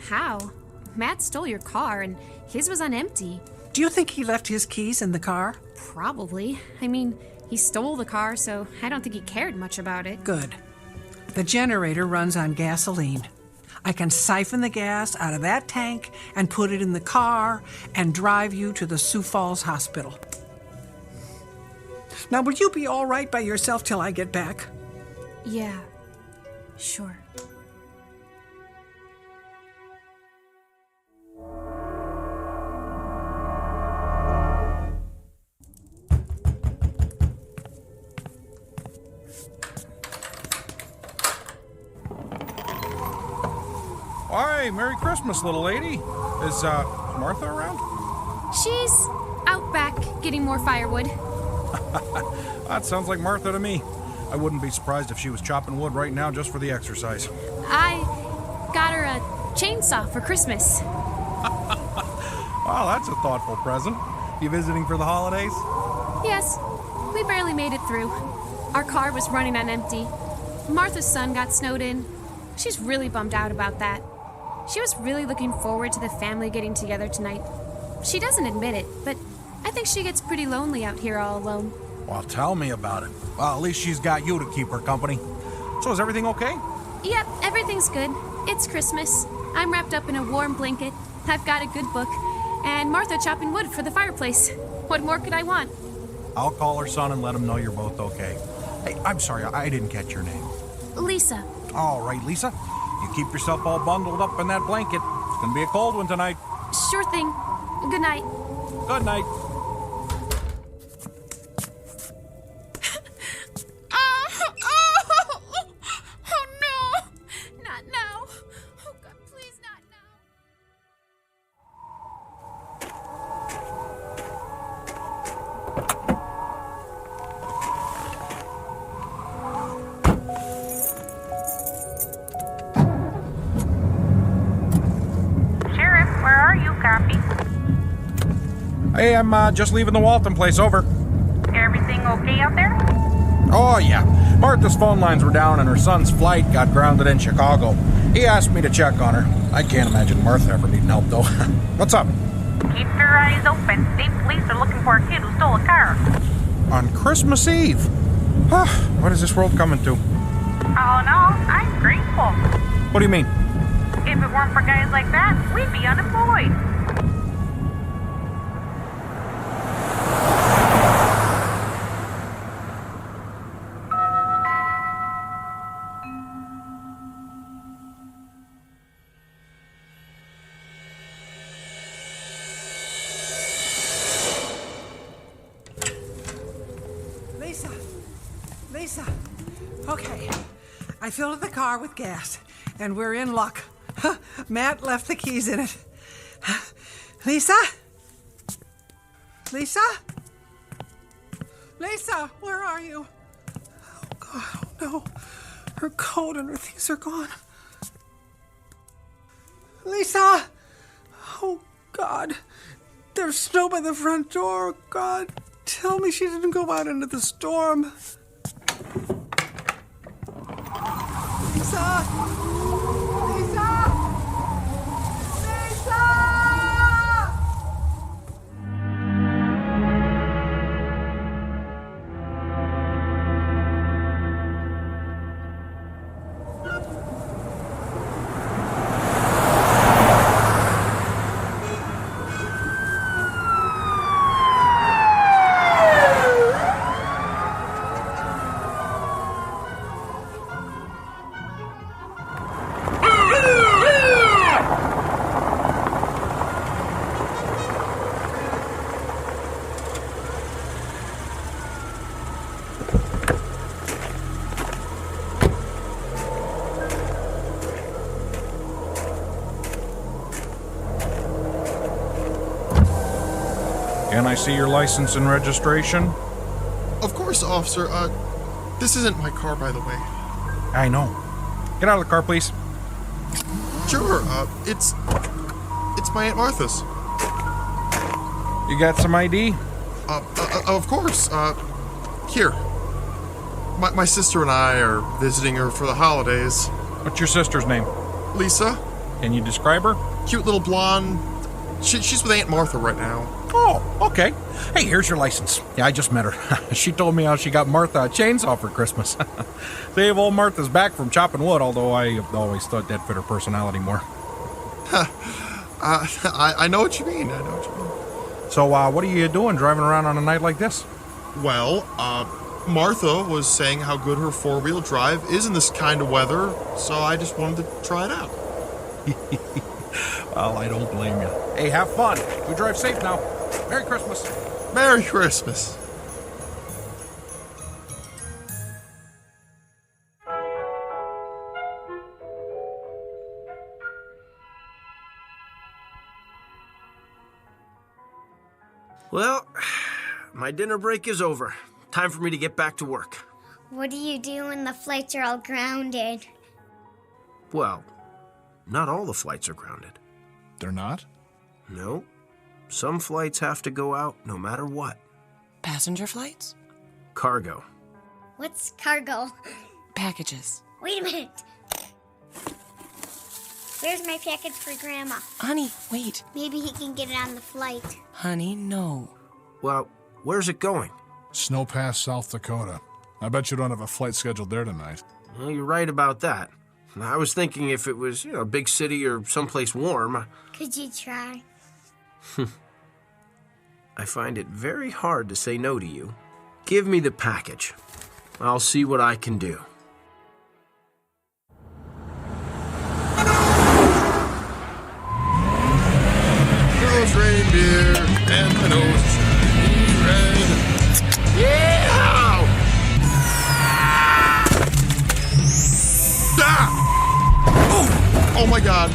How? Matt stole your car, and his was on empty. Do you think he left his keys in the car? Probably. I mean, he stole the car, so I don't think he cared much about it. Good. The generator runs on gasoline. I can siphon the gas out of that tank and put it in the car and drive you to the Sioux Falls Hospital. Now, would you be all right by yourself till I get back? Yeah, sure. Hi, Merry Christmas, little lady. Is Martha around? She's out back getting more firewood. That sounds like Martha to me. I wouldn't be surprised if she was chopping wood right now just for the exercise. I got her a chainsaw for Christmas. Wow, that's a thoughtful present. You visiting for the holidays? Yes, we barely made it through. Our car was running on empty. Martha's son got snowed in. She's really bummed out about that. She was really looking forward to the family getting together tonight. She doesn't admit it, but I think she gets pretty lonely out here all alone. Well, tell me about it. Well, at least she's got you to keep her company. So is everything okay? Yep, everything's good. It's Christmas. I'm wrapped up in a warm blanket. I've got a good book. And Martha chopping wood for the fireplace. What more could I want? I'll call her son and let him know you're both okay. Hey, I'm sorry, I didn't catch your name. Lisa. All right, Lisa. You keep yourself all bundled up in that blanket. It's gonna be a cold one tonight. Sure thing. Good night. Good night. Oh no! Not now. Oh God, please not now. Sheriff, where are you? Copy. Hey, I'm just leaving the Walton place, over. Everything okay out there? Oh, yeah. Martha's phone lines were down and her son's flight got grounded in Chicago. He asked me to check on her. I can't imagine Martha ever needing help, though. What's up? Keep your eyes open. State police are looking for a kid who stole a car. On Christmas Eve? What is this world coming to? Oh no, I'm grateful. What do you mean? If it weren't for guys like that, we'd be unemployed. Lisa. Okay. I filled the car with gas, and we're in luck. Matt left the keys in it. Lisa? Lisa? Lisa, where are you? Oh, God, oh no. Her coat and her things are gone. Lisa! Oh, God. There's snow by the front door. God, tell me she didn't go out into the storm. Lisa! Lisa! Lisa! Can I see your license and registration? Of course, officer. This isn't my car, by the way. I know. Get out of the car, please. Sure, it's my Aunt Martha's. You got some ID? Of course. Here. My sister and I are visiting her for the holidays. What's your sister's name? Lisa. Can you describe her? Cute little blonde. She's with Aunt Martha right now. Oh, okay. Hey, here's your license. Yeah, I just met her. She told me how she got Martha a chainsaw for Christmas. Save old Martha's back from chopping wood, although I always thought that fit her personality more. I know what you mean. So, what are you doing driving around on a night like this? Well, Martha was saying how good her four-wheel drive is in this kind of weather, so I just wanted to try it out. Well, I don't blame you. Hey, have fun. You drive safe now. Merry Christmas. Merry Christmas. Well, my dinner break is over. Time for me to get back to work. What do you do when the flights are all grounded? Well, not all the flights are grounded. They're not? No. Some flights have to go out no matter what. Passenger flights? Cargo. What's cargo? Packages. Wait a minute. Where's my package for Grandma? Honey, wait. Maybe he can get it on the flight. Honey, no. Well, where's it going? Snow Pass, South Dakota. I bet you don't have a flight scheduled there tonight. Well, you're right about that. I was thinking if it was, a big city or someplace warm. Could you try? I find it very hard to say no to you. Give me the package. I'll see what I can do. Those reindeer and the nose shiny red. Yeah! Ah! Oh my God!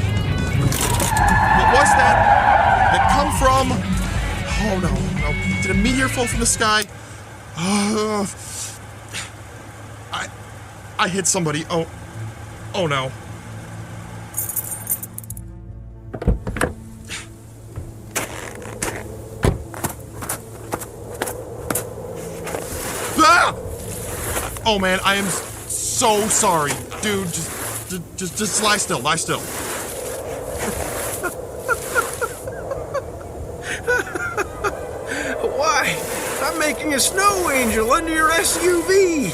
What was that? Did it come from? Oh no! Did a meteor fall from the sky? I hit somebody. Oh no! Oh man, I am so sorry, dude. Just lie still. Lie still. Why? I'm making a snow angel under your SUV.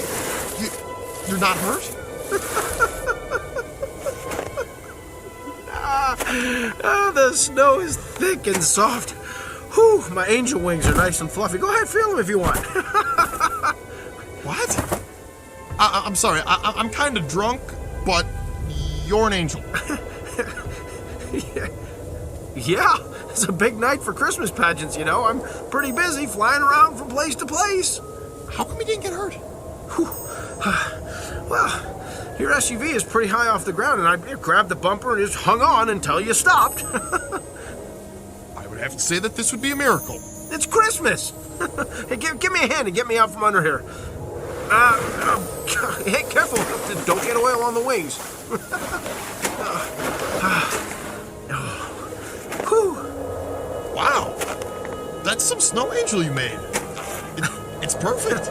You're not hurt? The snow is thick and soft. Whew, my angel wings are nice and fluffy. Go ahead, feel them if you want. What? I'm sorry, I'm kind of drunk, but you're an angel. Yeah, it's a big night for Christmas pageants, I'm pretty busy flying around from place to place. How come you didn't get hurt? Well, your SUV is pretty high off the ground, and I grabbed the bumper and just hung on until you stopped. I would have to say that this would be a miracle. It's Christmas. Hey, give me a hand and get me out from under here. Hey, careful. Don't get oil on the wings. Wow. That's some snow angel you made. It's perfect.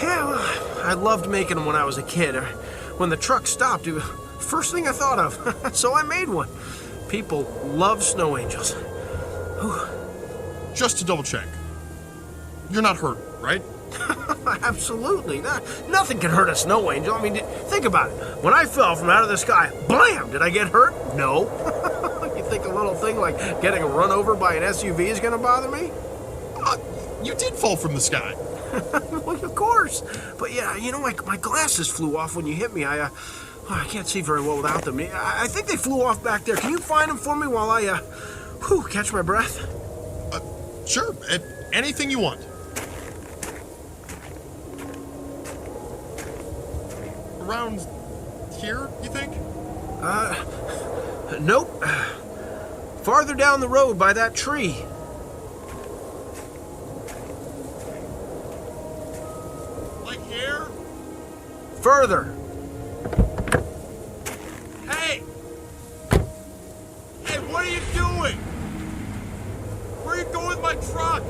Yeah, well, I loved making them when I was a kid. When the truck stopped, it was the first thing I thought of. So I made one. People love snow angels. Just to double check. You're not hurt, right? Absolutely. Nothing can hurt a snow angel. I mean, think about it. When I fell from out of the sky, blam! Did I get hurt? No. You think a little thing like getting run over by an SUV is going to bother me? You did fall from the sky. Well, of course. But yeah, my glasses flew off when you hit me. I can't see very well without them. I think they flew off back there. Can you find them for me while I, catch my breath? Sure. Anything you want. Around here, you think? Nope. Farther down the road by that tree. Like here? Further. Hey! Hey, what are you doing? Where are you going with my truck?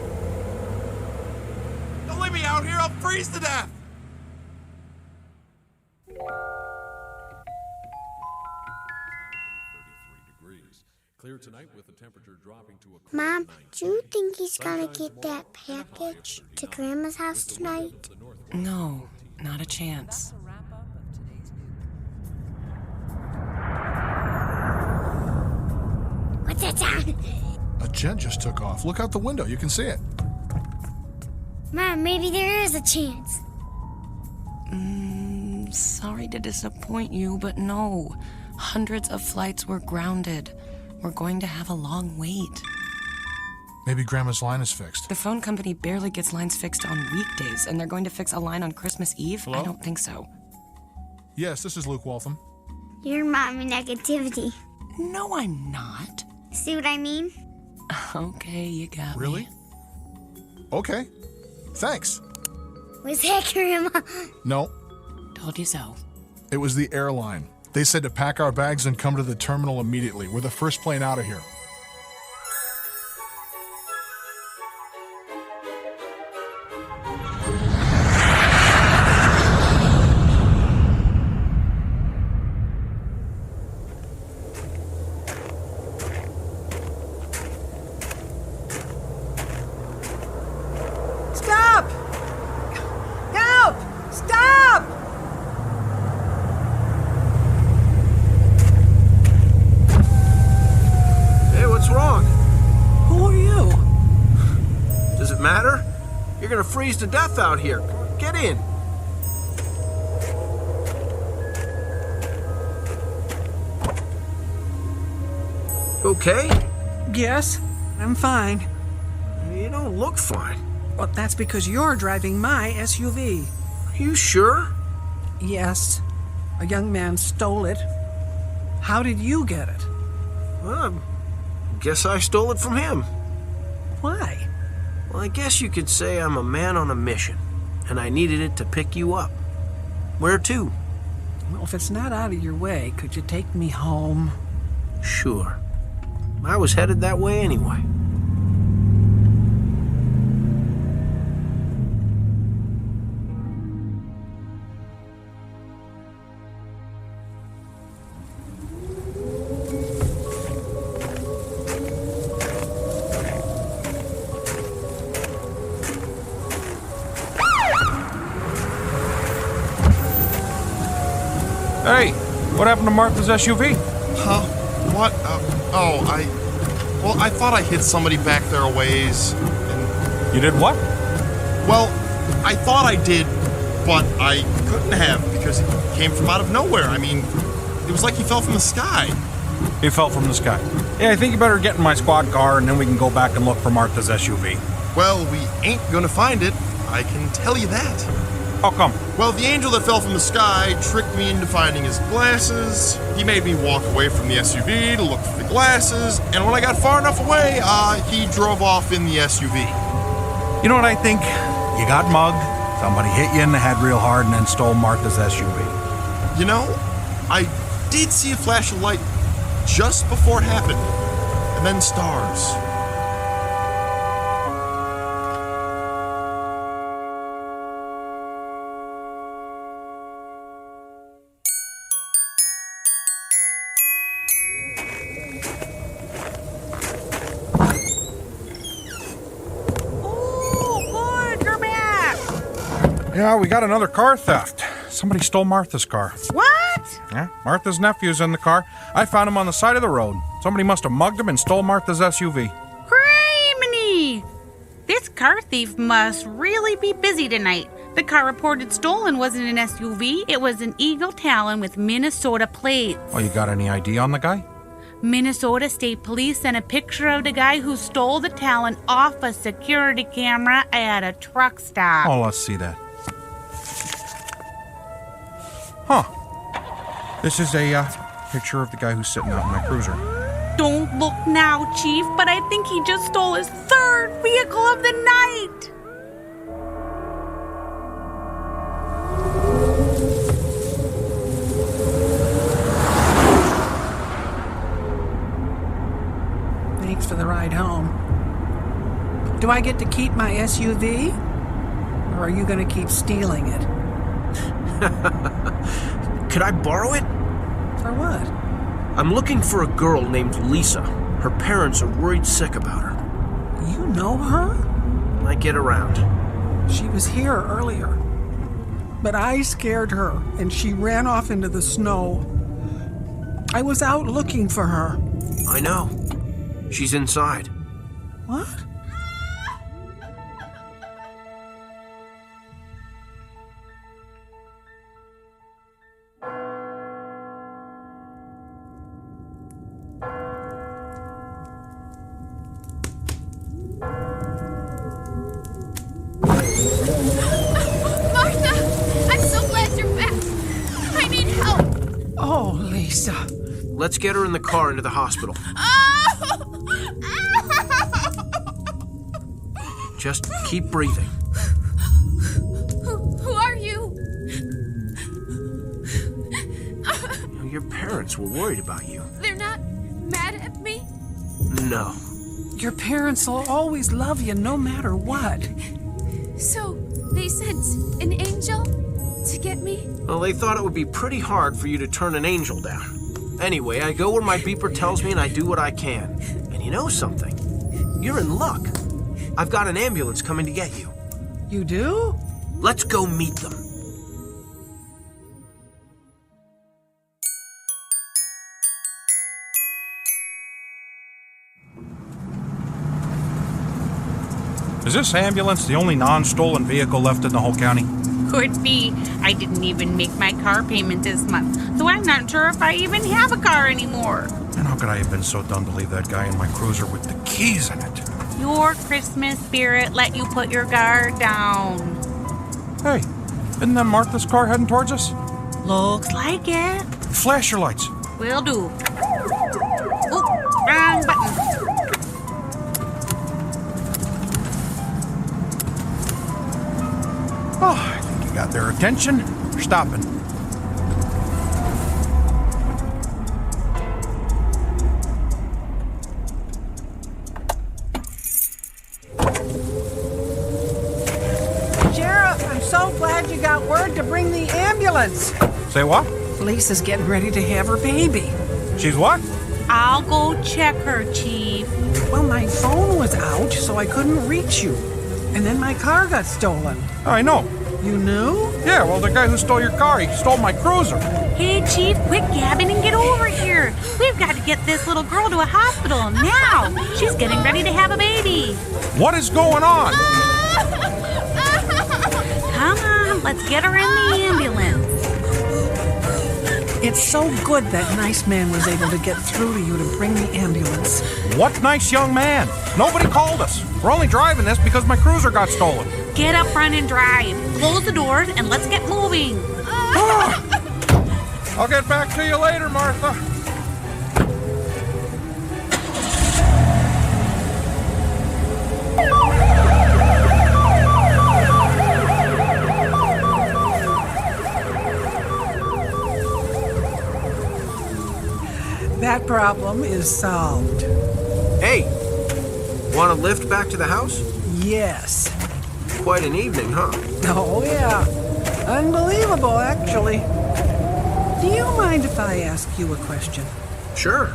Don't leave me out here, I'll freeze to death! Clear tonight with the temperature dropping to a Mom, do you think he's gonna get that package to Grandma's house tonight? No, not a chance. What's that sound? A jet just took off. Look out the window. You can see it. Mom, maybe there is a chance. Sorry to disappoint you, but no. Hundreds of flights were grounded. We're going to have a long wait. Maybe Grandma's line is fixed. The phone company barely gets lines fixed on weekdays, and they're going to fix a line on Christmas Eve? Hello? I don't think so. Yes, this is Luke Waltham. You're mommy negativity. No, I'm not. See what I mean? Okay, you got Really? me. Okay. Thanks. Was that Grandma? No, Told you so. it was the airline. They said to pack our bags and come to the terminal immediately. We're the first plane out of here. Stop! Help! Stop! Hey, what's wrong? Who are you? Does it matter? You're gonna freeze to death out here. Get in. Okay? Yes, I'm fine. You don't look fine. Well, that's because you're driving my SUV. Are you sure? Yes. A young man stole it. How did you get it? Well, I guess I stole it from him. Why? Well, I guess you could say I'm a man on a mission, and I needed it to pick you up. Where to? Well, if it's not out of your way, could you take me home? Sure. I was headed that way anyway. Hey, what happened to Martha's SUV? Huh? What? Well, I thought I hit somebody back there a ways, and... You did what? Well, I thought I did, but I couldn't have, because it came from out of nowhere. I mean, it was like he fell from the sky. He fell from the sky. Yeah, I think you better get in my squad car, and then we can go back and look for Martha's SUV. Well, we ain't gonna find it. I can tell you that. How come? Well, the angel that fell from the sky tricked me into finding his glasses. He made me walk away from the SUV to look for the glasses, and when I got far enough away, he drove off in the SUV. You know what I think? You got mugged, somebody hit you in the head real hard, and then stole Martha's SUV. You know, I did see a flash of light just before it happened, and then stars. Yeah, we got another car theft. Somebody stole Martha's car. What? Yeah, Martha's nephew's in the car. I found him on the side of the road. Somebody must have mugged him and stole Martha's SUV. Criminy! This car thief must really be busy tonight. The car reported stolen wasn't an SUV, it was an Eagle Talon with Minnesota plates. Oh, you got any ID on the guy? Minnesota State Police sent a picture of the guy who stole the Talon off a security camera at a truck stop. Oh, let's see that. Huh. This is a picture of the guy who's sitting out in my cruiser. Don't look now, Chief, but I think he just stole his third vehicle of the night. Thanks for the ride home. Do I get to keep my SUV? Or are you going to keep stealing it? Could I borrow it? For what? I'm looking for a girl named Lisa. Her parents are worried sick about her. You know her? I get around. She was here earlier. But I scared her, and she ran off into the snow. I was out looking for her. I know. She's inside. What? Martha! I'm so glad you're back. I need help. Oh, Lisa. Let's get her in the car into the hospital. Just keep breathing. Who are you? Your parents were worried about you. They're not mad at me? No. Your parents will always love you no matter what. So, they sent an angel to get me? Well, they thought it would be pretty hard for you to turn an angel down. Anyway, I go where my beeper tells me and I do what I can. And you know something? You're in luck. I've got an ambulance coming to get you. You do? Let's go meet them. Is this ambulance the only non-stolen vehicle left in the whole county? Could be. I didn't even make my car payment this month, so I'm not sure if I even have a car anymore. And how could I have been so dumb to leave that guy in my cruiser with the keys in it? Your Christmas spirit let you put your guard down. Hey, isn't that Martha's car heading towards us? Looks like it. Flash your lights. Will do. Oop, wrong button. Oh, I think you got their attention. They're stopping. Sheriff, I'm so glad you got word to bring the ambulance. Say what? Lisa's getting ready to have her baby. She's what? I'll go check her, Chief. Well, my phone was out, so I couldn't reach you. And then my car got stolen. Oh, I know. You knew? Yeah, well, the guy who stole your car, he stole my cruiser. Hey, Chief, quit gabbing and get over here. We've got to get this little girl to a hospital now. She's getting ready to have a baby. What is going on? Come on, let's get her in the ambulance. It's so good that nice man was able to get through to you to bring the ambulance. What nice young man? Nobody called us. We're only driving this because my cruiser got stolen. Get up front and drive. Close the doors and let's get moving. I'll get back to you later, Martha. That problem is solved. Hey, want a lift back to the house? Yes. Quite an evening, huh? Oh, yeah. Unbelievable, actually. Do you mind if I ask you a question? Sure.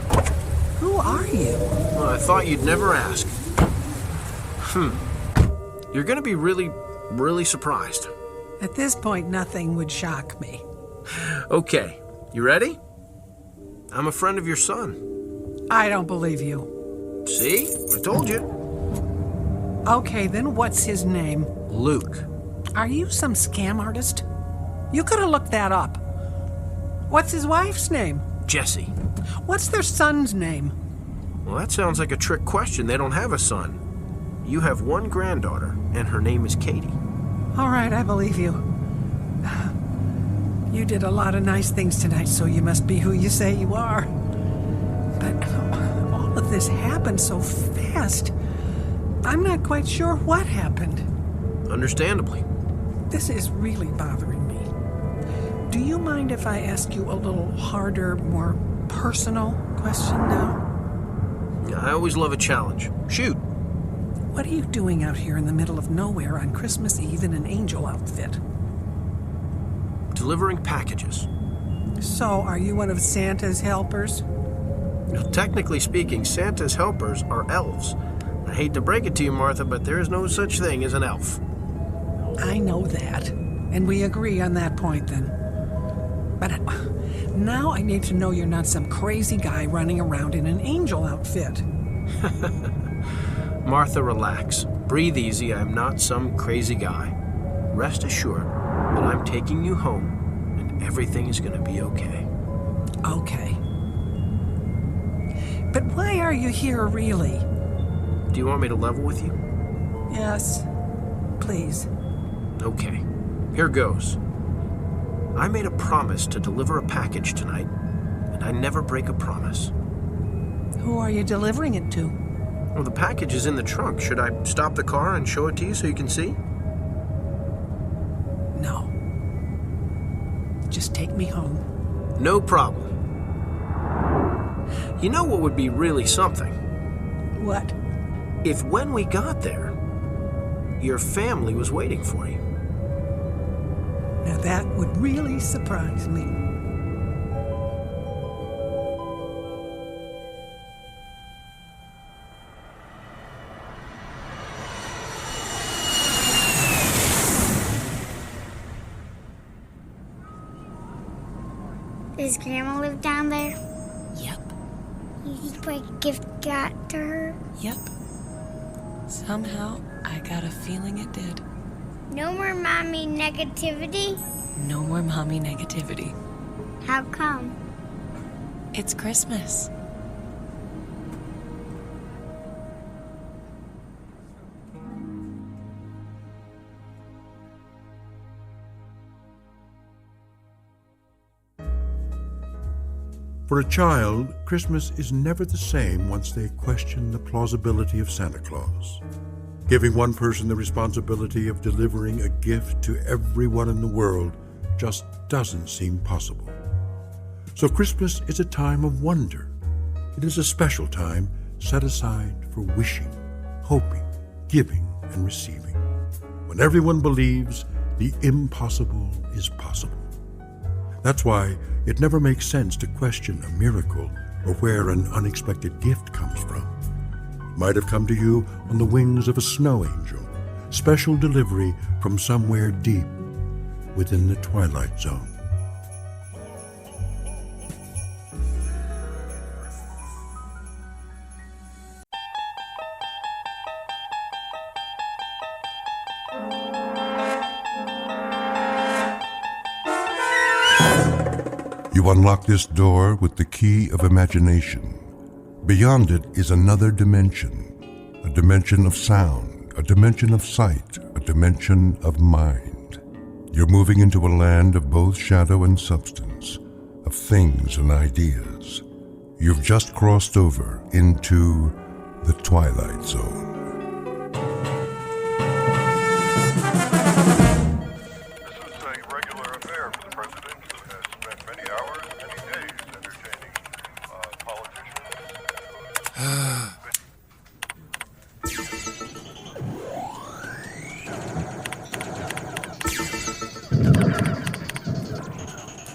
Who are you? Well, I thought you'd never ask. You're gonna be really, really surprised. At this point, nothing would shock me. Okay, you ready? I'm a friend of your son. I don't believe you. See? I told you. Okay, then what's his name? Luke. Are you some scam artist? You could have looked that up. What's his wife's name? Jesse. What's their son's name? Well, that sounds like a trick question. They don't have a son. You have one granddaughter, and her name is Katie. All right, I believe you. You did a lot of nice things tonight, so you must be who you say you are. But of this happened so fast. I'm not quite sure what happened. Understandably. This is really bothering me. Do you mind if I ask you a little harder, more personal question now? I always love a challenge. Shoot. What are you doing out here in the middle of nowhere on Christmas Eve in an angel outfit? Delivering packages. So, are you one of Santa's helpers? Now, technically speaking, Santa's helpers are elves. I hate to break it to you, Martha, but there is no such thing as an elf. I know that, and we agree on that point then. But now I need to know you're not some crazy guy running around in an angel outfit. Martha, relax. Breathe easy. I'm not some crazy guy. Rest assured that I'm taking you home, and everything is going to be okay. Okay. But why are you here, really? Do you want me to level with you? Yes, please. Okay, here goes. I made a promise to deliver a package tonight, and I never break a promise. Who are you delivering it to? Well, the package is in the trunk. Should I stop the car and show it to you so you can see? No. Just take me home. No problem. You know what would be really something? What? If when we got there, your family was waiting for you. Now that would really surprise me. Does Grandma live down there? Yep. You think my gift got to her? Yep. Somehow, I got a feeling it did. No more mommy negativity? No more mommy negativity. How come? It's Christmas. For a child, Christmas is never the same once they question the plausibility of Santa Claus. Giving one person the responsibility of delivering a gift to everyone in the world just doesn't seem possible. So Christmas is a time of wonder. It is a special time set aside for wishing, hoping, giving, and receiving, when everyone believes the impossible is possible. That's why it never makes sense to question a miracle or where an unexpected gift comes from. It might have come to you on the wings of a snow angel, special delivery from somewhere deep within the Twilight Zone. You unlock this door with the key of imagination. Beyond it is another dimension, a dimension of sound, a dimension of sight, a dimension of mind. You're moving into a land of both shadow and substance, of things and ideas. You've just crossed over into the Twilight Zone.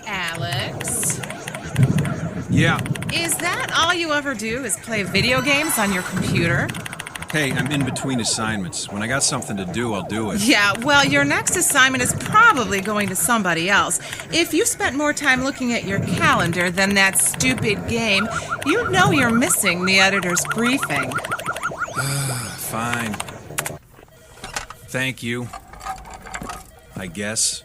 Alex? Yeah. Is that all you ever do is play video games on your computer? Hey, I'm in between assignments. When I got something to do, I'll do it. Yeah, well, your next assignment is probably going to somebody else. If you spent more time looking at your calendar than that stupid game, you'd know you're missing the editor's briefing. Fine. Thank you. I guess.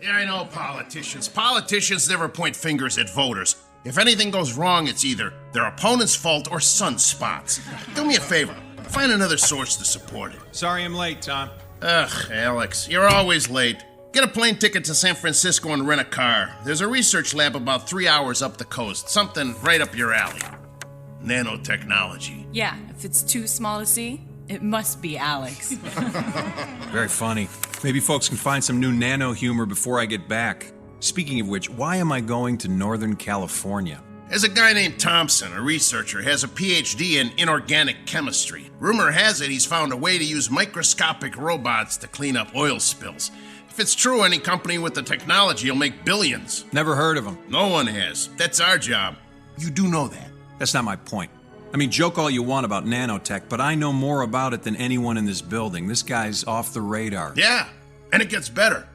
Yeah, I know politicians. Politicians never point fingers at voters. If anything goes wrong, it's either their opponent's fault or sunspots. Do me a favor. Find another source to support it. Sorry I'm late, Tom. Ugh, Alex, you're always late. Get a plane ticket to San Francisco and rent a car. There's a research lab about 3 hours up the coast. Something right up your alley. Nanotechnology. Yeah, if it's too small to see, it must be Alex. Very funny. Maybe folks can find some new nano humor before I get back. Speaking of which, why am I going to Northern California? There's a guy named Thompson, a researcher, has a PhD in inorganic chemistry. Rumor has it he's found a way to use microscopic robots to clean up oil spills. If it's true, any company with the technology will make billions. Never heard of him. No one has. That's our job. You do know that. That's not my point. I mean, joke all you want about nanotech, but I know more about it than anyone in this building. This guy's off the radar. Yeah, and it gets better.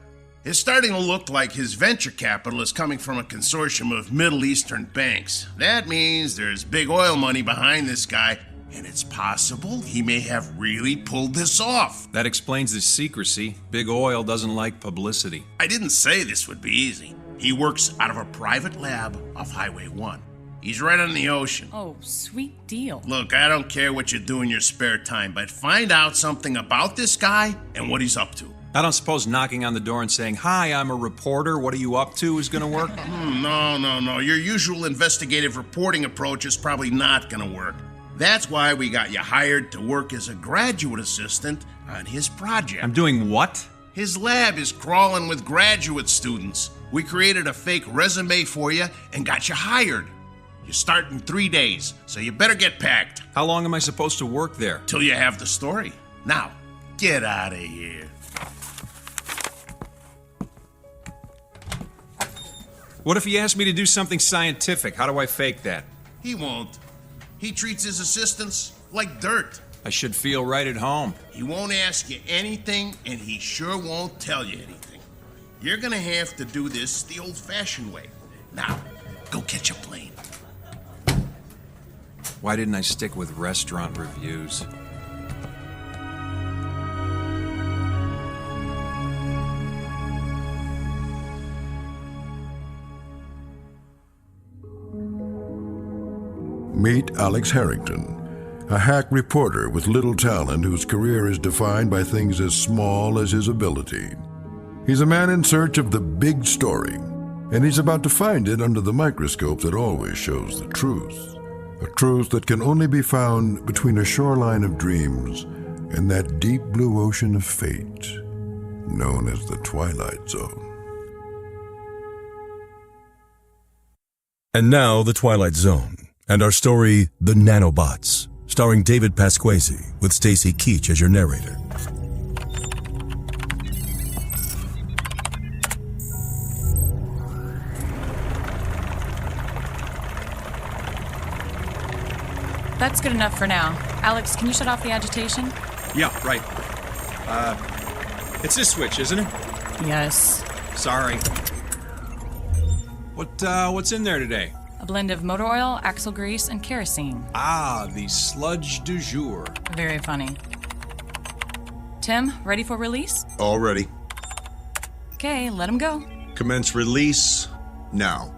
It's starting to look like his venture capital is coming from a consortium of Middle Eastern banks. That means there's big oil money behind this guy, and it's possible he may have really pulled this off. That explains the secrecy. Big oil doesn't like publicity. I didn't say this would be easy. He works out of a private lab off Highway 1. He's right on the ocean. Oh, sweet deal. Look, I don't care what you do in your spare time, but find out something about this guy and what he's up to. I don't suppose knocking on the door and saying, "Hi, I'm a reporter, what are you up to?" is gonna work? No. Your usual investigative reporting approach is probably not gonna work. That's why we got you hired to work as a graduate assistant on his project. I'm doing what? His lab is crawling with graduate students. We created a fake resume for you and got you hired. You start in 3 days, so you better get packed. How long am I supposed to work there? Till you have the story. Now, get out of here. What if he asked me to do something scientific? How do I fake that? He won't. He treats his assistants like dirt. I should feel right at home. He won't ask you anything, and he sure won't tell you anything. You're gonna have to do this the old-fashioned way. Now, go catch a plane. Why didn't I stick with restaurant reviews? Meet Alex Harrington, a hack reporter with little talent whose career is defined by things as small as his ability. He's a man in search of the big story, and he's about to find it under the microscope that always shows the truth. A truth that can only be found between a shoreline of dreams and that deep blue ocean of fate known as the Twilight Zone. And now, The Twilight Zone, and our story, The Nanobots, starring David Pasquesi, with Stacy Keach as your narrator. That's good enough for now. Alex, can you shut off the agitation? Yeah, right. It's this switch, isn't it? Yes. Sorry. What's in there today? A blend of motor oil, axle grease, and kerosene. Ah, the sludge du jour. Very funny. Tim, ready for release? All ready. Okay, let him go. Commence release now.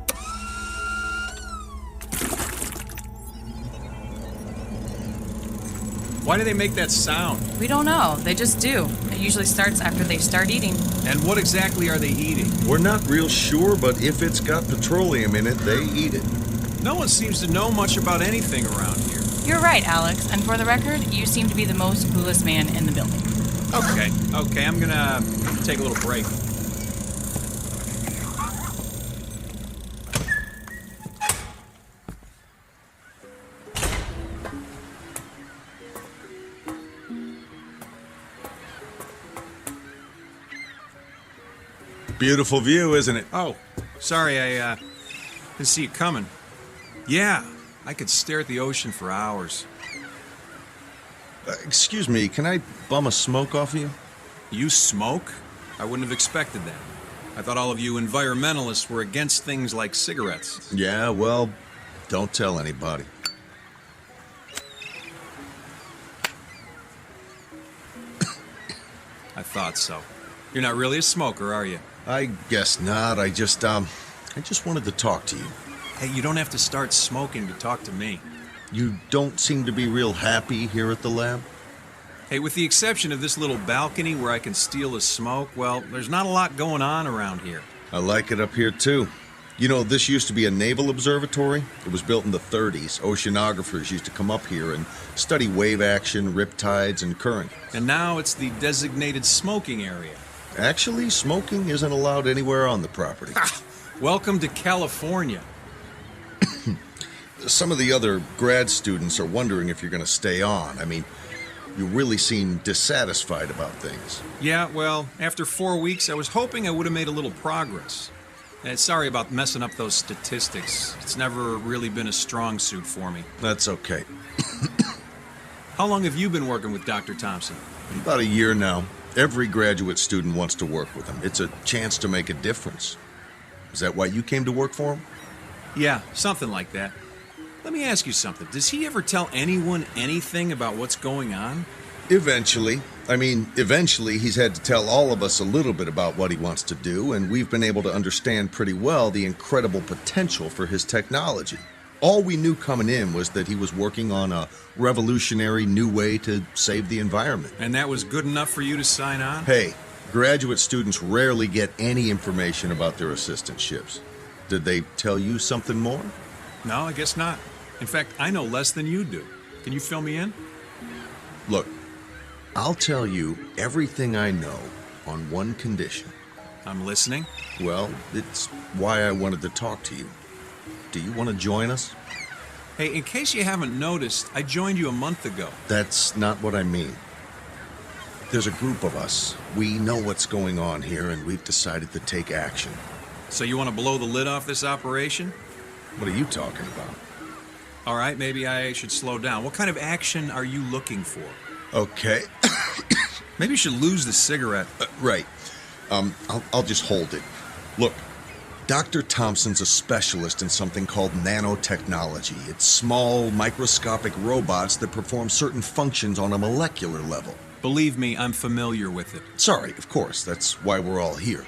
Why do they make that sound? We don't know. They just do. It usually starts after they start eating. And what exactly are they eating? We're not real sure, but if it's got petroleum in it, they eat it. No one seems to know much about anything around here. You're right, Alex. And for the record, you seem to be the most clueless man in the building. Okay, I'm gonna take a little break. Beautiful view, isn't it? Oh, sorry, I didn't see you coming. Yeah, I could stare at the ocean for hours. Excuse me, can I bum a smoke off of you? You smoke? I wouldn't have expected that. I thought all of you environmentalists were against things like cigarettes. Yeah, well, don't tell anybody. I thought so. You're not really a smoker, are you? I guess not. I just wanted to talk to you. Hey, you don't have to start smoking to talk to me. You don't seem to be real happy here at the lab? Hey, with the exception of this little balcony where I can steal a smoke, well, there's not a lot going on around here. I like it up here, too. You know, this used to be a naval observatory. It was built in the 30s. Oceanographers used to come up here and study wave action, riptides, and current. And now it's the designated smoking area. Actually, smoking isn't allowed anywhere on the property. Welcome to California. Some of the other grad students are wondering if you're going to stay on. I mean, you really seem dissatisfied about things. Yeah, well, after 4 weeks, I was hoping I would have made a little progress. Sorry about messing up those statistics. It's never really been a strong suit for me. That's okay. How long have you been working with Dr. Thompson? About a year now. Every graduate student wants to work with him. It's a chance to make a difference. Is that why you came to work for him? Yeah, something like that. Let me ask you something. Does he ever tell anyone anything about what's going on? Eventually. Eventually he's had to tell all of us a little bit about what he wants to do, and we've been able to understand pretty well the incredible potential for his technology. All we knew coming in was that he was working on a revolutionary new way to save the environment. And that was good enough for you to sign on? Hey, graduate students rarely get any information about their assistantships. Did they tell you something more? No, I guess not. In fact, I know less than you do. Can you fill me in? Look, I'll tell you everything I know on one condition. I'm listening. Well, it's why I wanted to talk to you. Do you want to join us? Hey, in case you haven't noticed, I joined you a month ago. That's not what I mean. There's a group of us. We know what's going on here, and we've decided to take action. So you want to blow the lid off this operation? What are you talking about? All right, maybe I should slow down. What kind of action are you looking for? Okay. Maybe you should lose the cigarette. Right. I'll just hold it. Look, Dr. Thompson's a specialist in something called nanotechnology. It's small, microscopic robots that perform certain functions on a molecular level. Believe me, I'm familiar with it. Sorry, of course. That's why we're all here.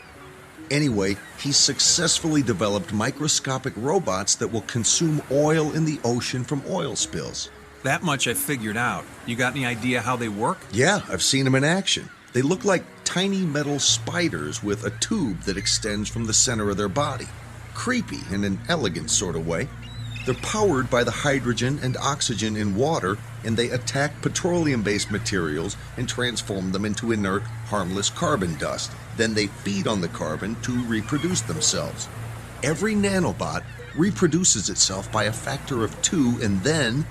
Anyway, he's successfully developed microscopic robots that will consume oil in the ocean from oil spills. That much I figured out. You got any idea how they work? Yeah, I've seen them in action. They look like tiny metal spiders with a tube that extends from the center of their body. Creepy in an elegant sort of way. They're powered by the hydrogen and oxygen in water, and they attack petroleum-based materials and transform them into inert, harmless carbon dust. Then they feed on the carbon to reproduce themselves. Every nanobot reproduces itself by a factor of 2, and then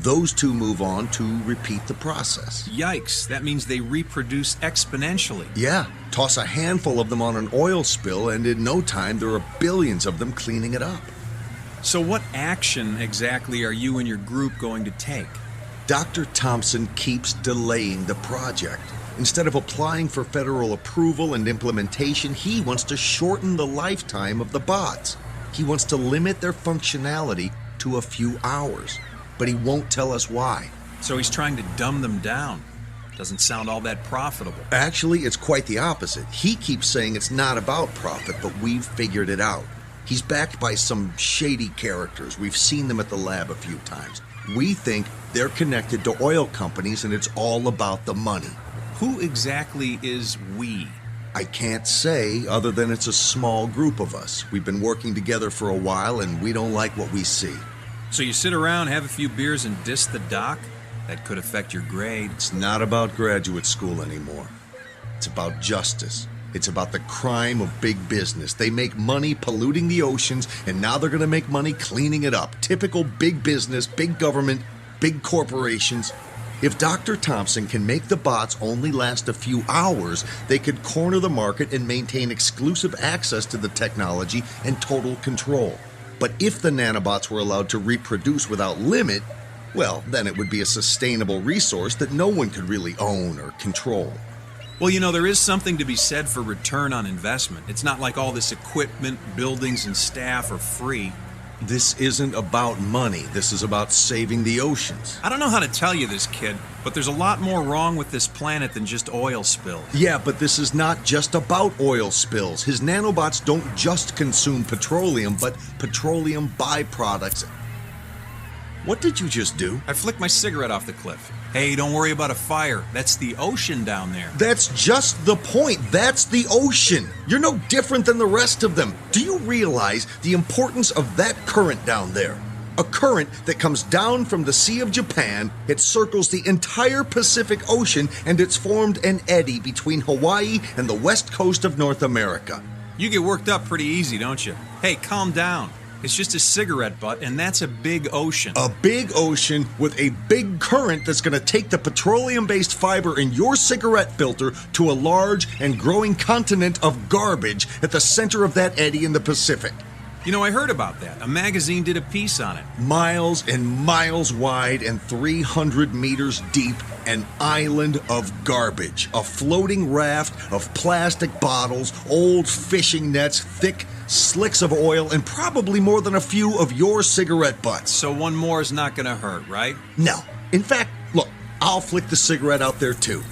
those two move on to repeat the process. Yikes, that means they reproduce exponentially. Yeah, toss a handful of them on an oil spill, and in no time there are billions of them cleaning it up. So what action exactly are you and your group going to take? Dr. Thompson keeps delaying the project. Instead of applying for federal approval and implementation, he wants to shorten the lifetime of the bots. He wants to limit their functionality to a few hours, but he won't tell us why. So he's trying to dumb them down. Doesn't sound all that profitable. Actually, it's quite the opposite. He keeps saying it's not about profit, but we've figured it out. He's backed by some shady characters. We've seen them at the lab a few times. We think they're connected to oil companies, and it's all about the money. Who exactly is we? I can't say, other than it's a small group of us. We've been working together for a while, and we don't like what we see. So you sit around, have a few beers, and diss the doc? That could affect your grade. It's not about graduate school anymore. It's about justice. It's about the crime of big business. They make money polluting the oceans, and now they're going to make money cleaning it up. Typical big business, big government, big corporations. If Dr. Thompson can make the bots only last a few hours, they could corner the market and maintain exclusive access to the technology and total control. But if the nanobots were allowed to reproduce without limit, well, then it would be a sustainable resource that no one could really own or control. Well, you know, there is something to be said for return on investment. It's not like all this equipment, buildings, and staff are free. This isn't about money. This is about saving the oceans. I don't know how to tell you this, kid, but there's a lot more wrong with this planet than just oil spills. Yeah, but this is not just about oil spills. His nanobots don't just consume petroleum, but petroleum byproducts. What did you just do? I flicked my cigarette off the cliff. Hey, don't worry about a fire. That's the ocean down there. That's just the point. That's the ocean. You're no different than the rest of them. Do you realize the importance of that current down there? A current that comes down from the Sea of Japan, it circles the entire Pacific Ocean, and it's formed an eddy between Hawaii and the west coast of North America. You get worked up pretty easy, don't you? Hey, calm down. It's just a cigarette butt, and that's a big ocean. A big ocean with a big current that's going to take the petroleum-based fiber in your cigarette filter to a large and growing continent of garbage at the center of that eddy in the Pacific. You know, I heard about that. A magazine did a piece on it. Miles and miles wide and 300 meters deep, an island of garbage. A floating raft of plastic bottles, old fishing nets, thick slicks of oil, and probably more than a few of your cigarette butts. So one more is not going to hurt, right? No. In fact, look, I'll flick the cigarette out there too.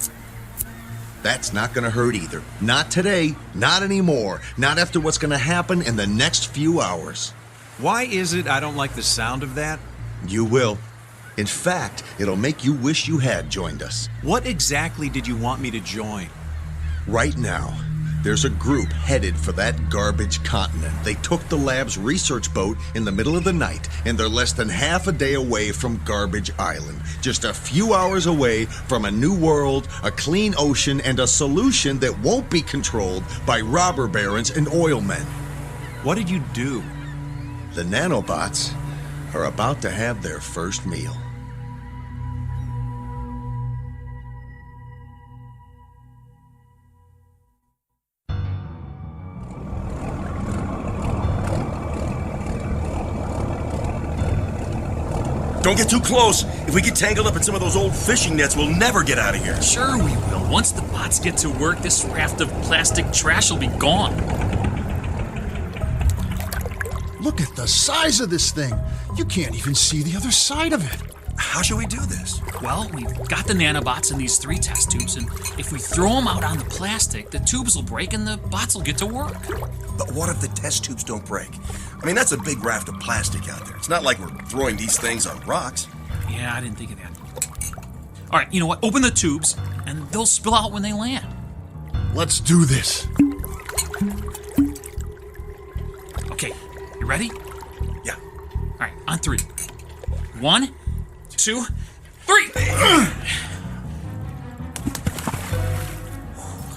That's not going to hurt either. Not today, not anymore, not after what's going to happen in the next few hours. Why is it I don't like the sound of that? You will. In fact, it'll make you wish you had joined us. What exactly did you want me to join? Right now, there's a group headed for that garbage continent. They took the lab's research boat in the middle of the night, and they're less than half a day away from Garbage Island. Just a few hours away from a new world, a clean ocean, and a solution that won't be controlled by robber barons and oil men. What did you do? The nanobots are about to have their first meal. Don't get too close. If we get tangled up in some of those old fishing nets, we'll never get out of here. Sure we will. Once the bots get to work, this raft of plastic trash will be gone. Look at the size of this thing. You can't even see the other side of it. How should we do this? Well, we've got the nanobots in these 3 test tubes, and if we throw them out on the plastic, the tubes will break and the bots will get to work. But what if the test tubes don't break? I mean, that's a big raft of plastic out there. It's not like we're throwing these things on rocks. Yeah, I didn't think of that. All right, you know what? Open the tubes, and they'll spill out when they land. Let's do this. Okay, you ready? Yeah. All right, on 3. 1, 2, 3!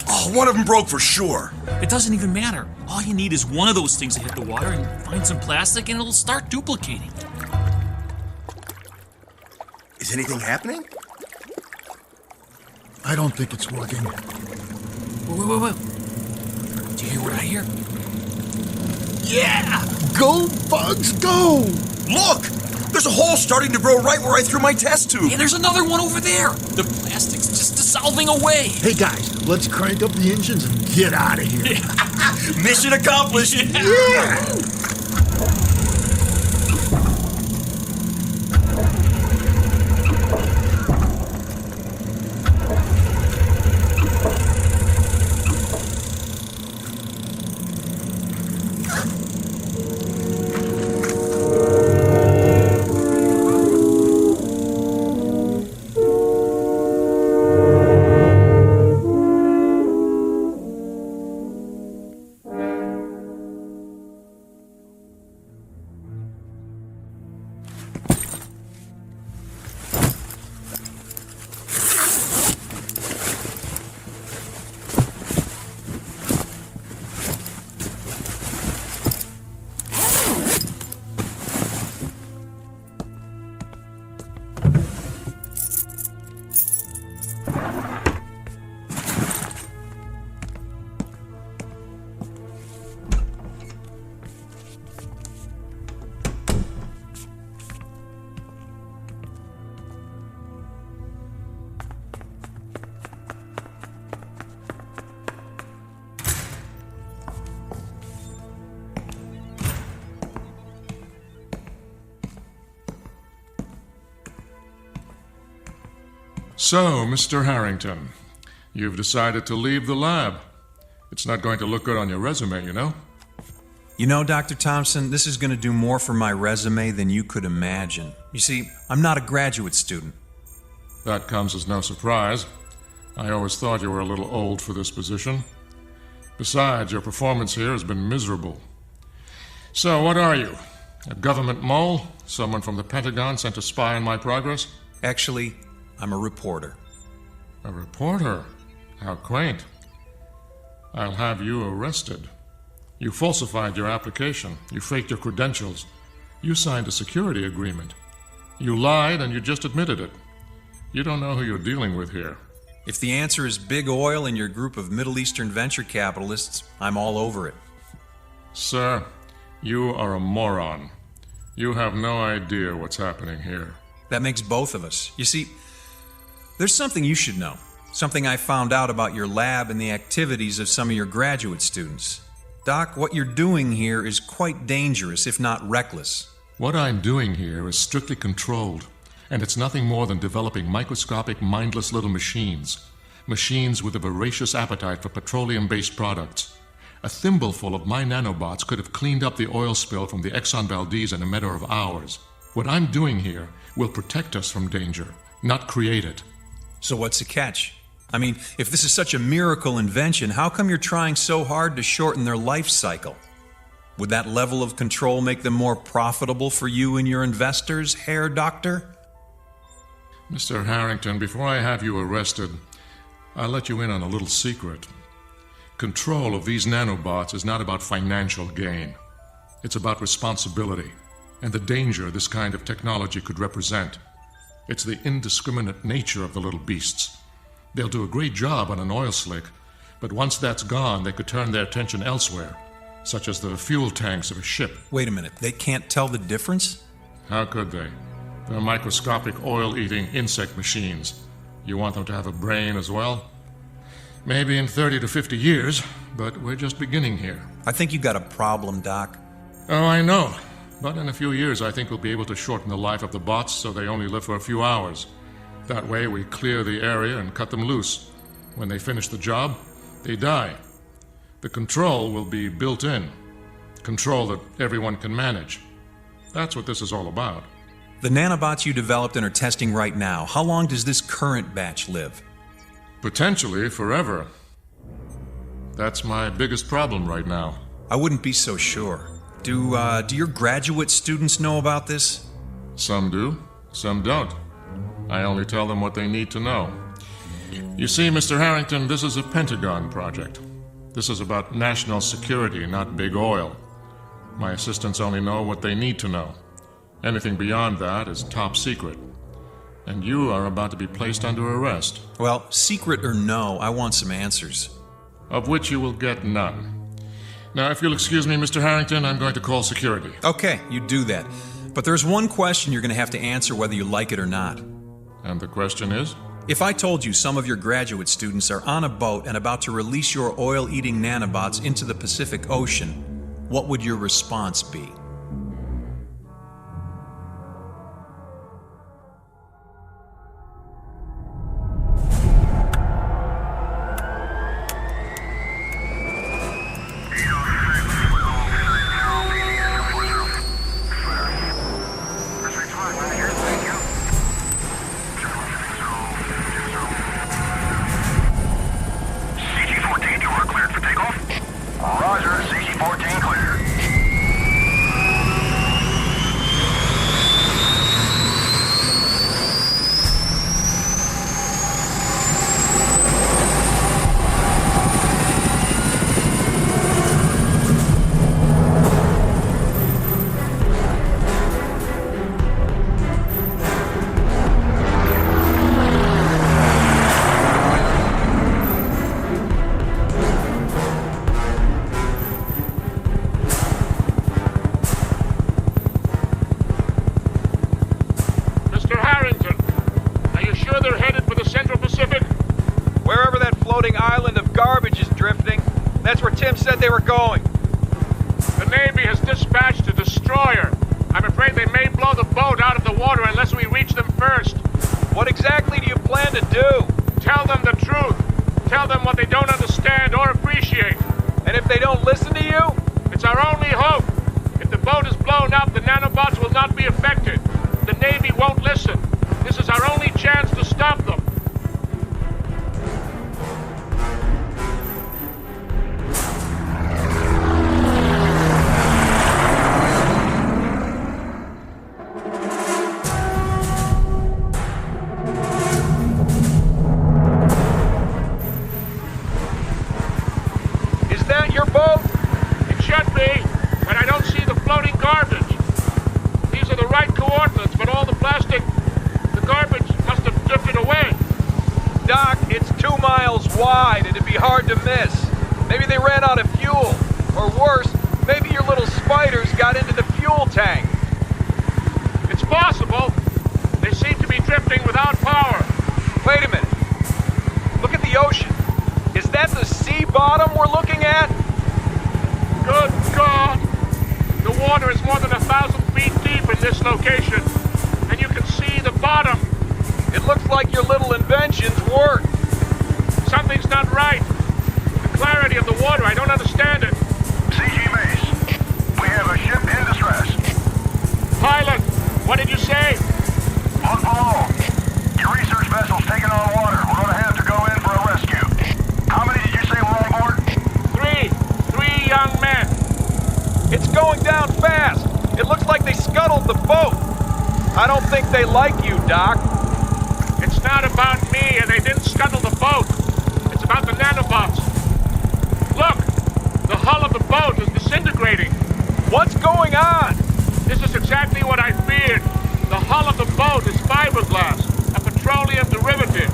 Oh, one of them broke for sure. It doesn't even matter. All you need is one of those things to hit the water and find some plastic, and it'll start duplicating. Is anything happening? I don't think it's working. Wait. Do you hear what I hear? Yeah! Go, bugs, go! Look! There's a hole starting to grow right where I threw my test tube. Yeah, there's another one over there. The plastic's just dissolving away. Hey, guys, let's crank up the engines and get out of here. Mission accomplished. Yeah! So, Mr. Harrington, you've decided to leave the lab. It's not going to look good on your resume, you know? You know, Dr. Thompson, this is going to do more for my resume than you could imagine. You see, I'm not a graduate student. That comes as no surprise. I always thought you were a little old for this position. Besides, your performance here has been miserable. So, what are you? A government mole? Someone from the Pentagon sent a spy on my progress? Actually, I'm a reporter. A reporter? How quaint. I'll have you arrested. You falsified your application. You faked your credentials. You signed a security agreement. You lied and you just admitted it. You don't know who you're dealing with here. If the answer is big oil and your group of Middle Eastern venture capitalists, I'm all over it. Sir, you are a moron. You have no idea what's happening here. That makes both of us. You see, there's something you should know. Something I found out about your lab and the activities of some of your graduate students. Doc, what you're doing here is quite dangerous, if not reckless. What I'm doing here is strictly controlled, and it's nothing more than developing microscopic, mindless little machines. Machines with a voracious appetite for petroleum-based products. A thimbleful of my nanobots could have cleaned up the oil spill from the Exxon Valdez in a matter of hours. What I'm doing here will protect us from danger, not create it. So what's the catch? I mean, if this is such a miracle invention, how come you're trying so hard to shorten their life cycle? Would that level of control make them more profitable for you and your investors, Herr Doctor? Mr. Harrington, before I have you arrested, I'll let you in on a little secret. Control of these nanobots is not about financial gain. It's about responsibility and the danger this kind of technology could represent. It's the indiscriminate nature of the little beasts. They'll do a great job on an oil slick, but once that's gone, they could turn their attention elsewhere, such as the fuel tanks of a ship. Wait a minute, they can't tell the difference? How could they? They're microscopic oil-eating insect machines. You want them to have a brain as well? Maybe in 30 to 50 years, but we're just beginning here. I think you got a problem, Doc. Oh, I know. But in a few years, I think we'll be able to shorten the life of the bots so they only live for a few hours. That way, we clear the area and cut them loose. When they finish the job, they die. The control will be built in. Control that everyone can manage. That's what this is all about. The nanobots you developed and are testing right now, how long does this current batch live? Potentially forever. That's my biggest problem right now. I wouldn't be so sure. Do your graduate students know about this? Some do, some don't. I only tell them what they need to know. You see, Mr. Harrington, this is a Pentagon project. This is about national security, not big oil. My assistants only know what they need to know. Anything beyond that is top secret. And you are about to be placed under arrest. Well, secret or no, I want some answers. Of which you will get none. Now, if you'll excuse me, Mr. Harrington, I'm going to call security. Okay, you do that. But there's one question you're going to have to answer whether you like it or not. And the question is? If I told you some of your graduate students are on a boat and about to release your oil-eating nanobots into the Pacific Ocean, what would your response be? Island of garbage is drifting. That's where Tim said they were going. The Navy has dispatched a destroyer. I'm afraid they may blow the boat out of the water unless we reach them first. What exactly do you plan to do? Tell them the truth. Tell them what they don't understand or appreciate. And if they don't listen to you? It's our only hope. be affected. The Navy won't listen. This is our only chance to stop them. Is that your boat? It should be, but I don't see the floating garbage. These are the right coordinates, but all the plastic, the garbage must have drifted away. Doc, it's 2 miles wide. It'd be hard to miss. Maybe they ran out of fuel. Or worse, maybe your little spiders got into the fuel tank. It's possible. They seem to be drifting without power. Wait a minute. Look at the ocean. Is that the sea bottom we're looking at? Good God! The water is more than 1,000 feet deep in this location, and you can see the bottom. It looks like your little inventions work. Something's not right. The clarity of the water, I don't understand it. CG Base, we have a ship in distress. Pilot, what did you say? Look below. Your research vessel's taking on water. We're going to have to go in for a rescue. How many did you say were on board? 3 young men. It's going down fast. It looks like they scuttled the boat. I don't think they like you, Doc. It's not about me, and they didn't scuttle the boat. It's about the nanobots. Look, the hull of the boat is disintegrating. What's going on? This is exactly what I feared. The hull of the boat is fiberglass, a petroleum derivative.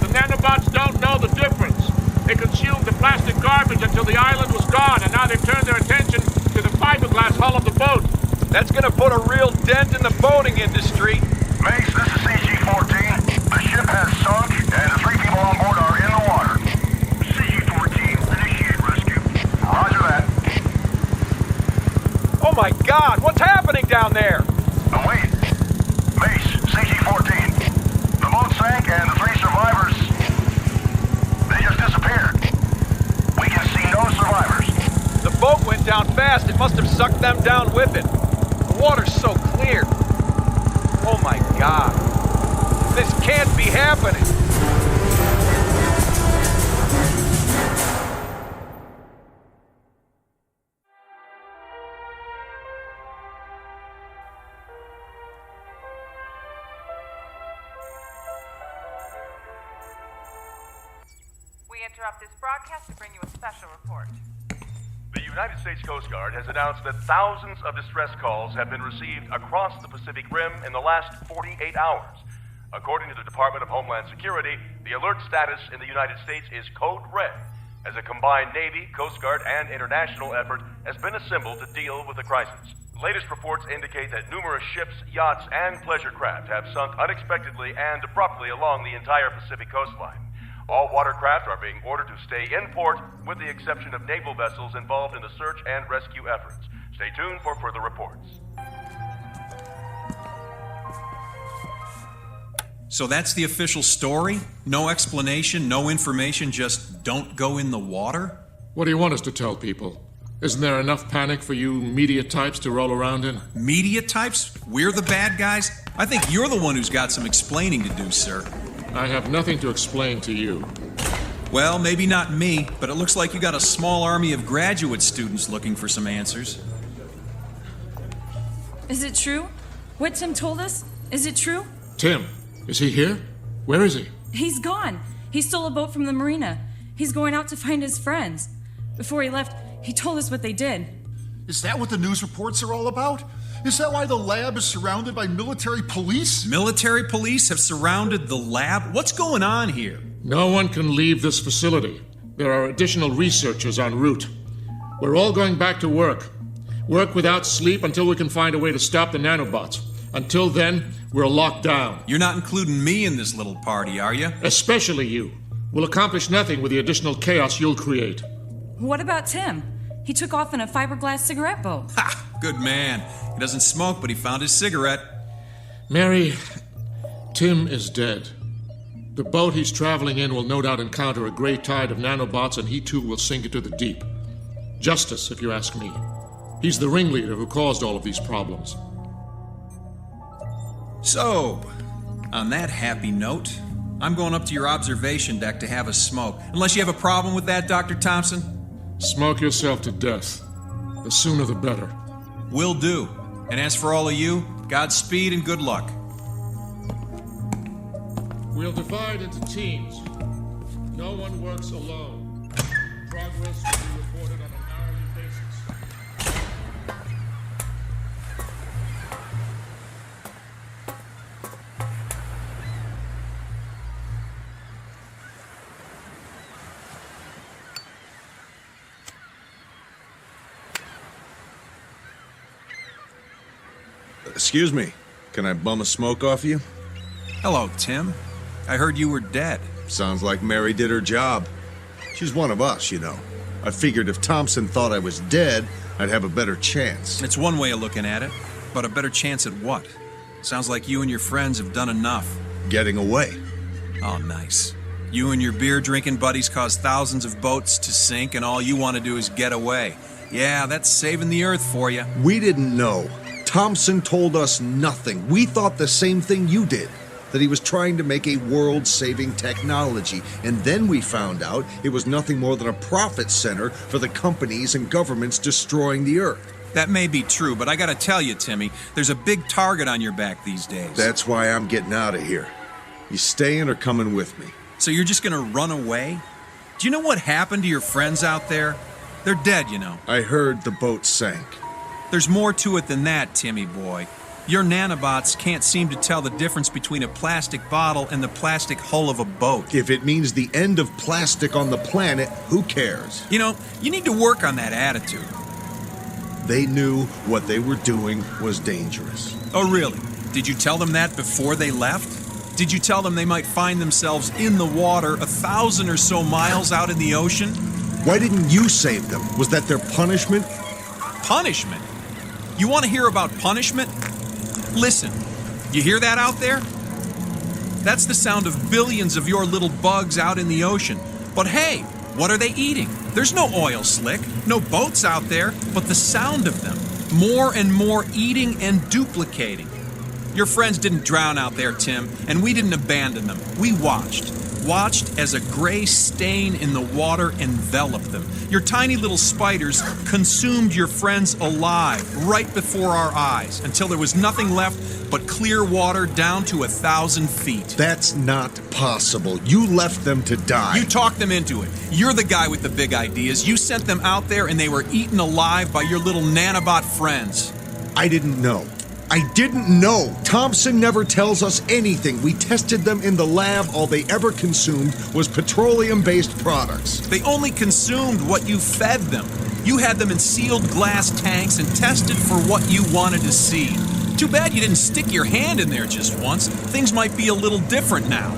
The nanobots don't know the difference. They consumed the plastic garbage until the island was gone, and now they've turned their attention to the fiberglass hull of the boat. That's gonna put a real dent in the boating industry. Mace, this is CG-14. The ship has sunk, and the 3 people on board are in the water. CG-14, initiate rescue. Roger that. Oh my God, what's happening down there? Now wait. Mace, CG-14. The boat sank and the 3 survivors, they just disappeared. We can see no survivors. The boat went down fast. It must have sucked them down with it. The water's so clear. Oh my God. This can't be happening. We interrupt this broadcast to bring you a special report. The United States Coast Guard has announced that thousands of distress calls have been received across the Pacific Rim in the last 48 hours. According to the Department of Homeland Security, the alert status in the United States is code red, as a combined Navy, Coast Guard, and international effort has been assembled to deal with the crisis. Latest reports indicate that numerous ships, yachts, and pleasure craft have sunk unexpectedly and abruptly along the entire Pacific coastline. All watercraft are being ordered to stay in port, with the exception of naval vessels involved in the search and rescue efforts. Stay tuned for further reports. So that's the official story? No explanation, no information, just don't go in the water? What do you want us to tell people? Isn't there enough panic for you media types to roll around in? Media types? We're the bad guys? I think you're the one who's got some explaining to do, sir. I have nothing to explain to you. Well, maybe not me, but it looks like you got a small army of graduate students looking for some answers. Is it true? What Tim told us? Is it true? Tim, is he here? Where is he? He's gone. He stole a boat from the marina. He's going out to find his friends. Before he left, he told us what they did. Is that what the news reports are all about? Is that why the lab is surrounded by military police? Military police have surrounded the lab? What's going on here? No one can leave this facility. There are additional researchers en route. We're all going back to work. Work without sleep until we can find a way to stop the nanobots. Until then, we're locked down. You're not including me in this little party, are you? Especially you. We'll accomplish nothing with the additional chaos you'll create. What about Tim? He took off in a fiberglass cigarette boat. Ha! Good man. He doesn't smoke, but he found his cigarette. Mary, Tim is dead. The boat he's traveling in will no doubt encounter a great tide of nanobots, and he too will sink into the deep. Justice, if you ask me. He's the ringleader who caused all of these problems. So, on that happy note, I'm going up to your observation deck to have a smoke. Unless you have a problem with that, Dr. Thompson? Smoke yourself to death. The sooner the better. Will do. And as for all of you, Godspeed and good luck. We'll divide into teams. No one works alone. Progress will be reported on an hourly basis. Excuse me, can I bum a smoke off you? Hello, Tim. I heard you were dead. Sounds like Mary did her job. She's one of us, you know. I figured if Thompson thought I was dead, I'd have a better chance. It's one way of looking at it, but a better chance at what? Sounds like you and your friends have done enough. Getting away. Oh, nice. You and your beer-drinking buddies caused thousands of boats to sink, and all you want to do is get away. Yeah, that's saving the Earth for you. We didn't know. Thompson told us nothing. We thought the same thing you did, that he was trying to make a world-saving technology. And then we found out it was nothing more than a profit center for the companies and governments destroying the Earth. That may be true, but I gotta tell you, Timmy, there's a big target on your back these days. That's why I'm getting out of here. You staying or coming with me? So you're just gonna run away? Do you know what happened to your friends out there? They're dead, you know. I heard the boat sank. There's more to it than that, Timmy boy. Your nanobots can't seem to tell the difference between a plastic bottle and the plastic hull of a boat. If it means the end of plastic on the planet, who cares? You know, you need to work on that attitude. They knew what they were doing was dangerous. Oh, really? Did you tell them that before they left? Did you tell them they might find themselves in the water 1,000 or so miles out in the ocean? Why didn't you save them? Was that their punishment? Punishment? You want to hear about punishment? Listen, you hear that out there? That's the sound of billions of your little bugs out in the ocean. But hey, what are they eating? There's no oil slick, no boats out there, but the sound of them. More and more eating and duplicating. Your friends didn't drown out there, Tim, and we didn't abandon them. We watched as a gray stain in the water enveloped them. Your tiny little spiders consumed your friends alive right before our eyes until there was nothing left but clear water down to 1,000 feet. That's not possible. You left them to die. You talked them into it. You're the guy with the big ideas. You sent them out there and they were eaten alive by your little nanobot friends. I didn't know. I didn't know. Thompson never tells us anything. We tested them in the lab. All they ever consumed was petroleum-based products. They only consumed what you fed them. You had them in sealed glass tanks and tested for what you wanted to see. Too bad you didn't stick your hand in there just once. Things might be a little different now.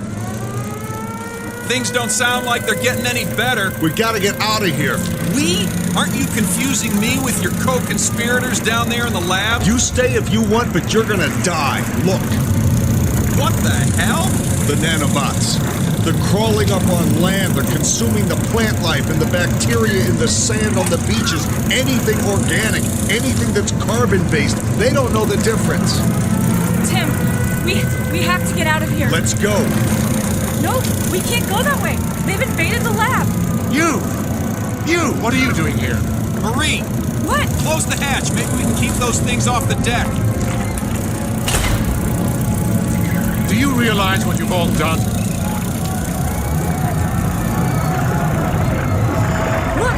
Things don't sound like they're getting any better. We gotta get out of here. We? Aren't you confusing me with your co-conspirators down there in the lab? You stay if you want, but you're gonna die. Look. What the hell? The nanobots. They're crawling up on land. They're consuming the plant life and the bacteria in the sand on the beaches. Anything organic, anything that's carbon-based. They don't know the difference. Tim, we have to get out of here. Let's go. No, we can't go that way. They've invaded the lab. You! What are you doing here? Marine! What? Close the hatch. Maybe we can keep those things off the deck. Do you realize what you've all done? Look!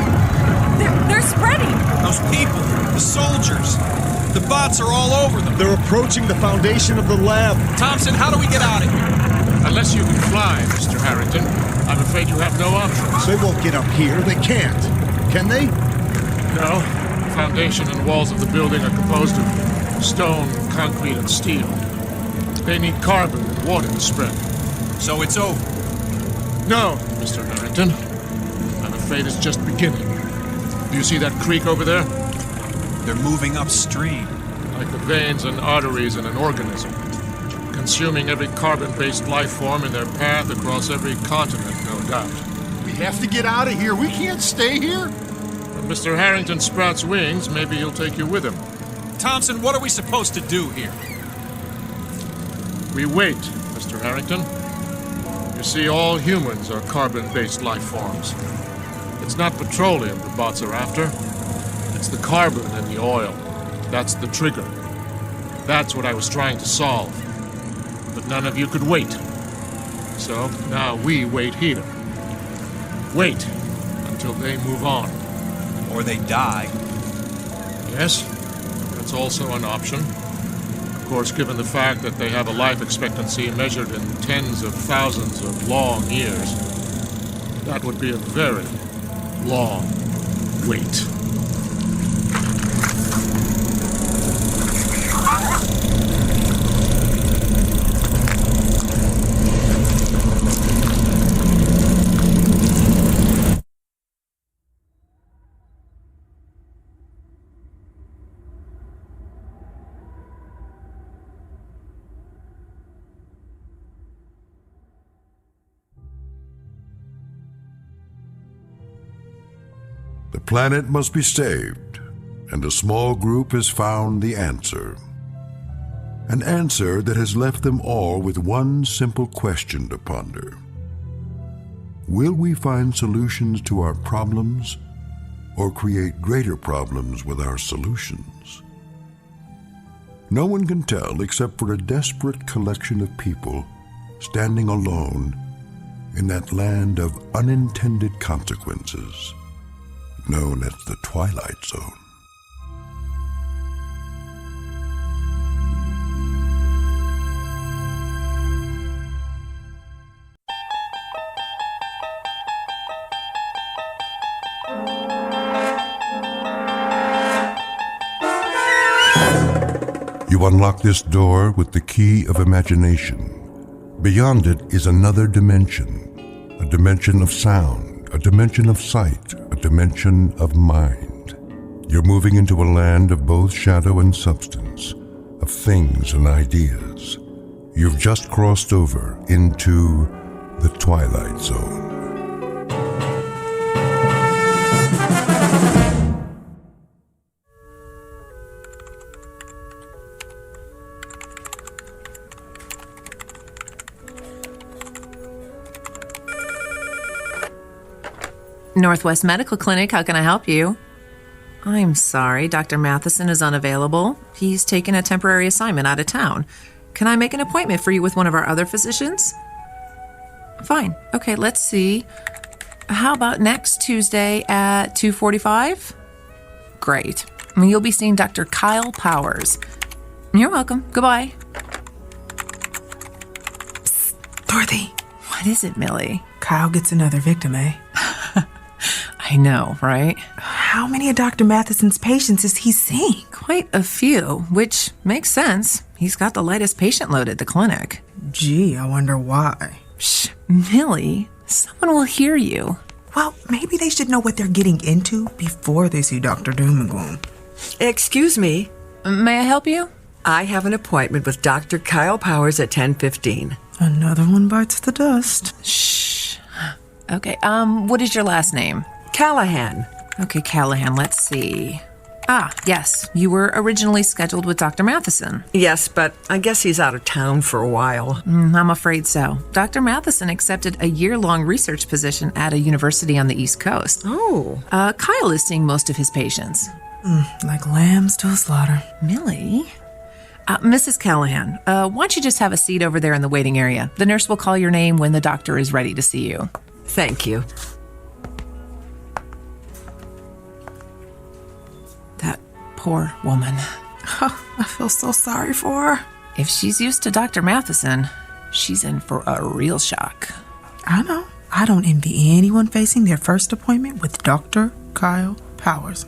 They're spreading! Those people, the soldiers, the bots are all over them. They're approaching the foundation of the lab. Thompson, how do we get out of here? Unless you can fly, Mr. Harrington, I'm afraid you have no options. They won't get up here. They can't. Can they? No. The foundation and walls of the building are composed of stone, concrete, and steel. They need carbon and water to spread. So it's over? No, Mr. Harrington. I'm afraid it's just beginning. Do you see that creek over there? They're moving upstream. Like the veins and arteries in an organism. Consuming every carbon-based life form in their path across every continent, no doubt. We have to get out of here. We can't stay here. When Mr. Harrington sprouts wings, maybe he'll take you with him. Thompson, what are we supposed to do here? We wait, Mr. Harrington. You see, all humans are carbon-based life forms. It's not petroleum the bots are after. It's the carbon in the oil. That's the trigger. That's what I was trying to solve. But none of you could wait. So now we wait here. Wait until they move on. Or they die. Yes, that's also an option. Of course, given the fact that they have a life expectancy measured in tens of thousands of long years, that would be a very long wait. The planet must be saved, and a small group has found the answer. An answer that has left them all with one simple question to ponder. Will we find solutions to our problems, or create greater problems with our solutions? No one can tell except for a desperate collection of people standing alone in that land of unintended consequences, known as the Twilight Zone. You unlock this door with the key of imagination. Beyond it is another dimension, a dimension of sound, a dimension of sight, a dimension of mind. You're moving into a land of both shadow and substance, of things and ideas. You've just crossed over into the Twilight Zone. Northwest Medical Clinic, how can I help you? I'm sorry, Dr. Matheson is unavailable. He's taken a temporary assignment out of town. Can I make an appointment for you with one of our other physicians? Fine. Okay, let's see. How about next Tuesday at 2:45? Great. You'll be seeing Dr. Kyle Powers. You're welcome. Goodbye. Psst, Dorothy. What is it, Millie? Kyle gets another victim, eh? I know, right? How many of Dr. Matheson's patients is he seeing? Quite a few, which makes sense. He's got the lightest patient load at the clinic. Gee, I wonder why. Shh, Millie, someone will hear you. Well, maybe they should know what they're getting into before they see Dr. Doom and Gloom. Excuse me. May I help you? I have an appointment with Dr. Kyle Powers at 10:15. Another one bites the dust. Shh. Okay, what is your last name? Callahan. Okay, Callahan, let's see. Ah, yes, you were originally scheduled with Dr. Matheson. Yes, but I guess he's out of town for a while. I'm afraid so. Dr. Matheson accepted a year-long research position at a university on the East Coast. Oh. Kyle is seeing most of his patients. Like lambs to a slaughter. Millie? Mrs. Callahan, why don't you just have a seat over there in the waiting area? The nurse will call your name when the doctor is ready to see you. Thank you. Poor woman. Oh, I feel so sorry for her. If she's used to Dr. Matheson, she's in for a real shock. I know. I don't envy anyone facing their first appointment with Dr. Kyle Powers.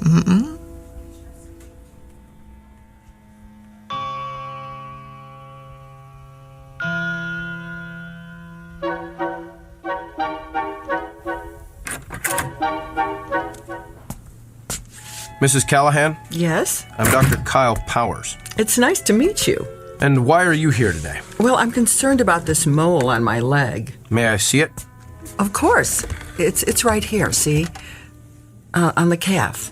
Mrs. Callahan? Yes? I'm Dr. Kyle Powers. It's nice to meet you. And why are you here today? Well, I'm concerned about this mole on my leg. May I see it? Of course. It's right here, see? On the calf.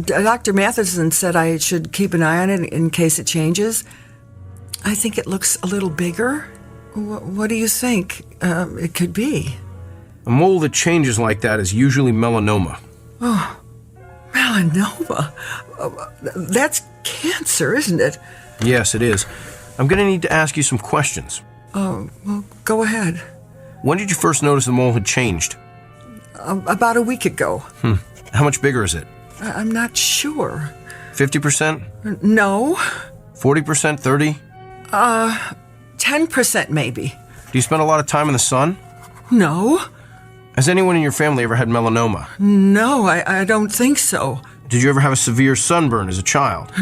Dr. Matheson said I should keep an eye on it in case it changes. I think it looks a little bigger. What do you think it could be? A mole that changes like that is usually melanoma. Oh, melanoma? That's cancer, isn't it? Yes, it is. I'm going to need to ask you some questions. Oh, well, go ahead. When did you first notice the mole had changed? About a week ago. How much bigger is it? I'm not sure. 50%? No. 40%? 30? 10% maybe. Do you spend a lot of time in the sun? No. Has anyone in your family ever had melanoma? No, I don't think so. Did you ever have a severe sunburn as a child?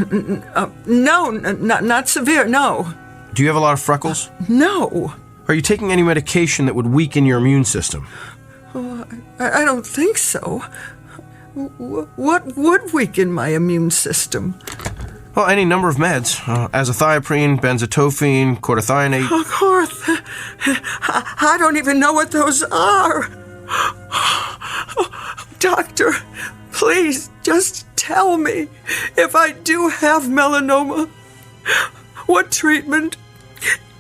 No, not severe, no. Do you have a lot of freckles? No. Are you taking any medication that would weaken your immune system? Oh, I don't think so. What would weaken my immune system? Well, any number of meds. Azathioprine, benzotophine, cortithionate. I don't even know what those are. Doctor, please just tell me if I do have melanoma, what treatment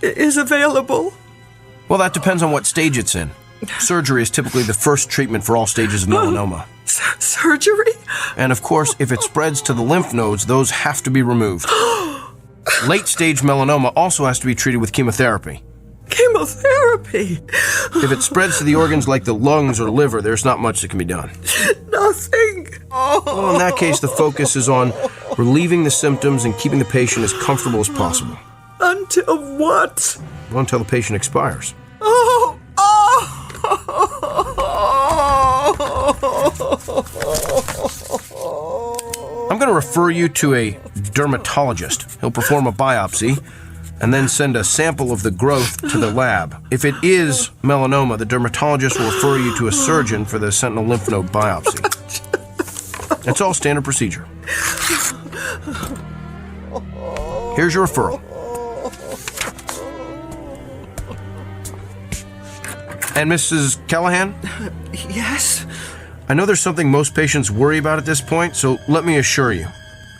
is available? Well, that depends on what stage it's in. Surgery is typically the first treatment for all stages of melanoma. Surgery? And of course, if it spreads to the lymph nodes, those have to be removed. Late-stage melanoma also has to be treated with chemotherapy. Chemotherapy? If it spreads to the organs like the lungs or liver, there's not much that can be done. Nothing. Well, in that case, the focus is on relieving the symptoms and keeping the patient as comfortable as possible. Until what? Well, until the patient expires. I'm going to refer you to a dermatologist. He'll perform a biopsy and then send a sample of the growth to the lab. If it is melanoma, the dermatologist will refer you to a surgeon for the sentinel lymph node biopsy. It's all standard procedure. Here's your referral. And Mrs. Callahan? Yes? I know there's something most patients worry about at this point, so let me assure you.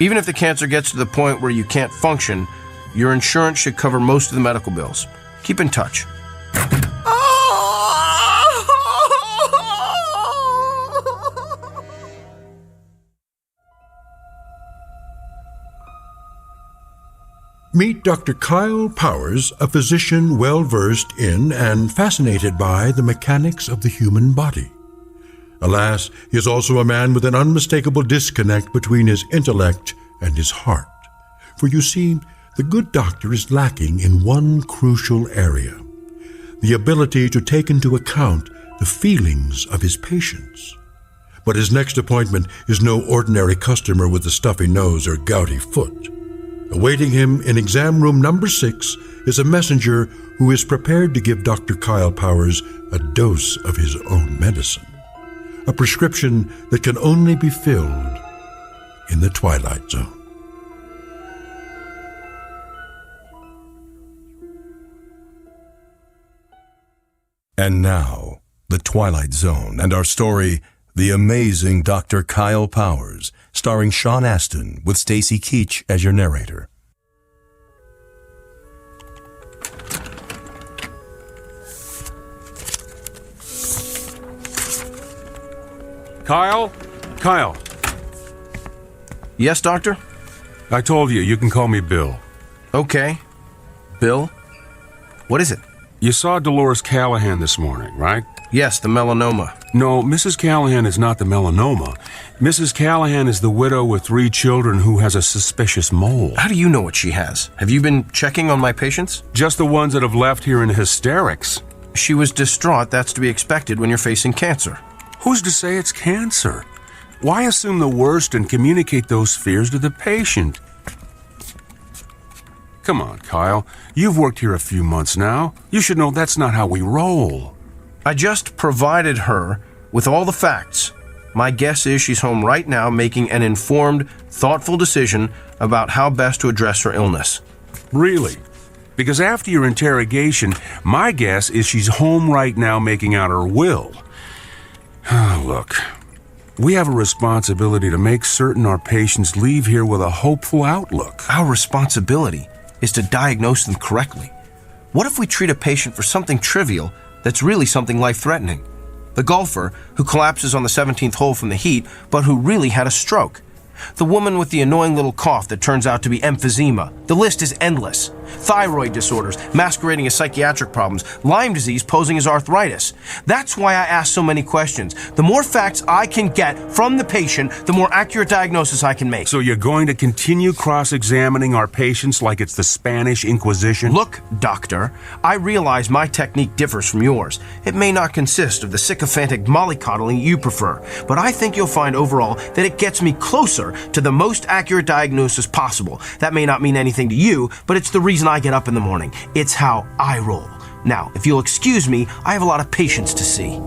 Even if the cancer gets to the point where you can't function, your insurance should cover most of the medical bills. Keep in touch. Meet Dr. Kyle Powers, a physician well-versed in and fascinated by the mechanics of the human body. Alas, he is also a man with an unmistakable disconnect between his intellect and his heart. For you see, the good doctor is lacking in one crucial area: the ability to take into account the feelings of his patients. But his next appointment is no ordinary customer with a stuffy nose or gouty foot. Awaiting him in exam room number 6 is a messenger who is prepared to give Dr. Kyle Powers a dose of his own medicine. A prescription that can only be filled in the Twilight Zone. And now, The Twilight Zone and our story, The Amazing Dr. Kyle Powers, starring Sean Astin with Stacy Keach as your narrator. Kyle? Kyle. Yes, Doctor? I told you, you can call me Bill. Okay. Bill? What is it? You saw Dolores Callahan this morning, right? Yes, the melanoma. No, Mrs. Callahan is not the melanoma. Mrs. Callahan is the widow with 3 children who has a suspicious mole. How do you know what she has? Have you been checking on my patients? Just the ones that have left here in hysterics. She was distraught. That's to be expected when you're facing cancer. Who's to say it's cancer? Why assume the worst and communicate those fears to the patient? Come on, Kyle. You've worked here a few months now. You should know that's not how we roll. I just provided her with all the facts. My guess is she's home right now making an informed, thoughtful decision about how best to address her illness. Really? Because after your interrogation, my guess is she's home right now making out her will. Look, we have a responsibility to make certain our patients leave here with a hopeful outlook. Our responsibility? is to diagnose them correctly. What if we treat a patient for something trivial that's really something life-threatening? The golfer who collapses on the 17th hole from the heat, but who really had a stroke. The woman with the annoying little cough that turns out to be emphysema. The list is endless. Thyroid disorders masquerading as psychiatric problems. Lyme disease posing as arthritis. That's why I ask so many questions. The more facts I can get from the patient, the more accurate diagnosis I can make. So you're going to continue cross-examining our patients like it's the Spanish Inquisition? Look, doctor, I realize my technique differs from yours. It may not consist of the sycophantic mollycoddling you prefer, but I think you'll find overall that it gets me closer to the most accurate diagnosis possible. That may not mean anything to you, but it's the reason I get up in the morning. It's how I roll. Now, if you'll excuse me, I have a lot of patients to see.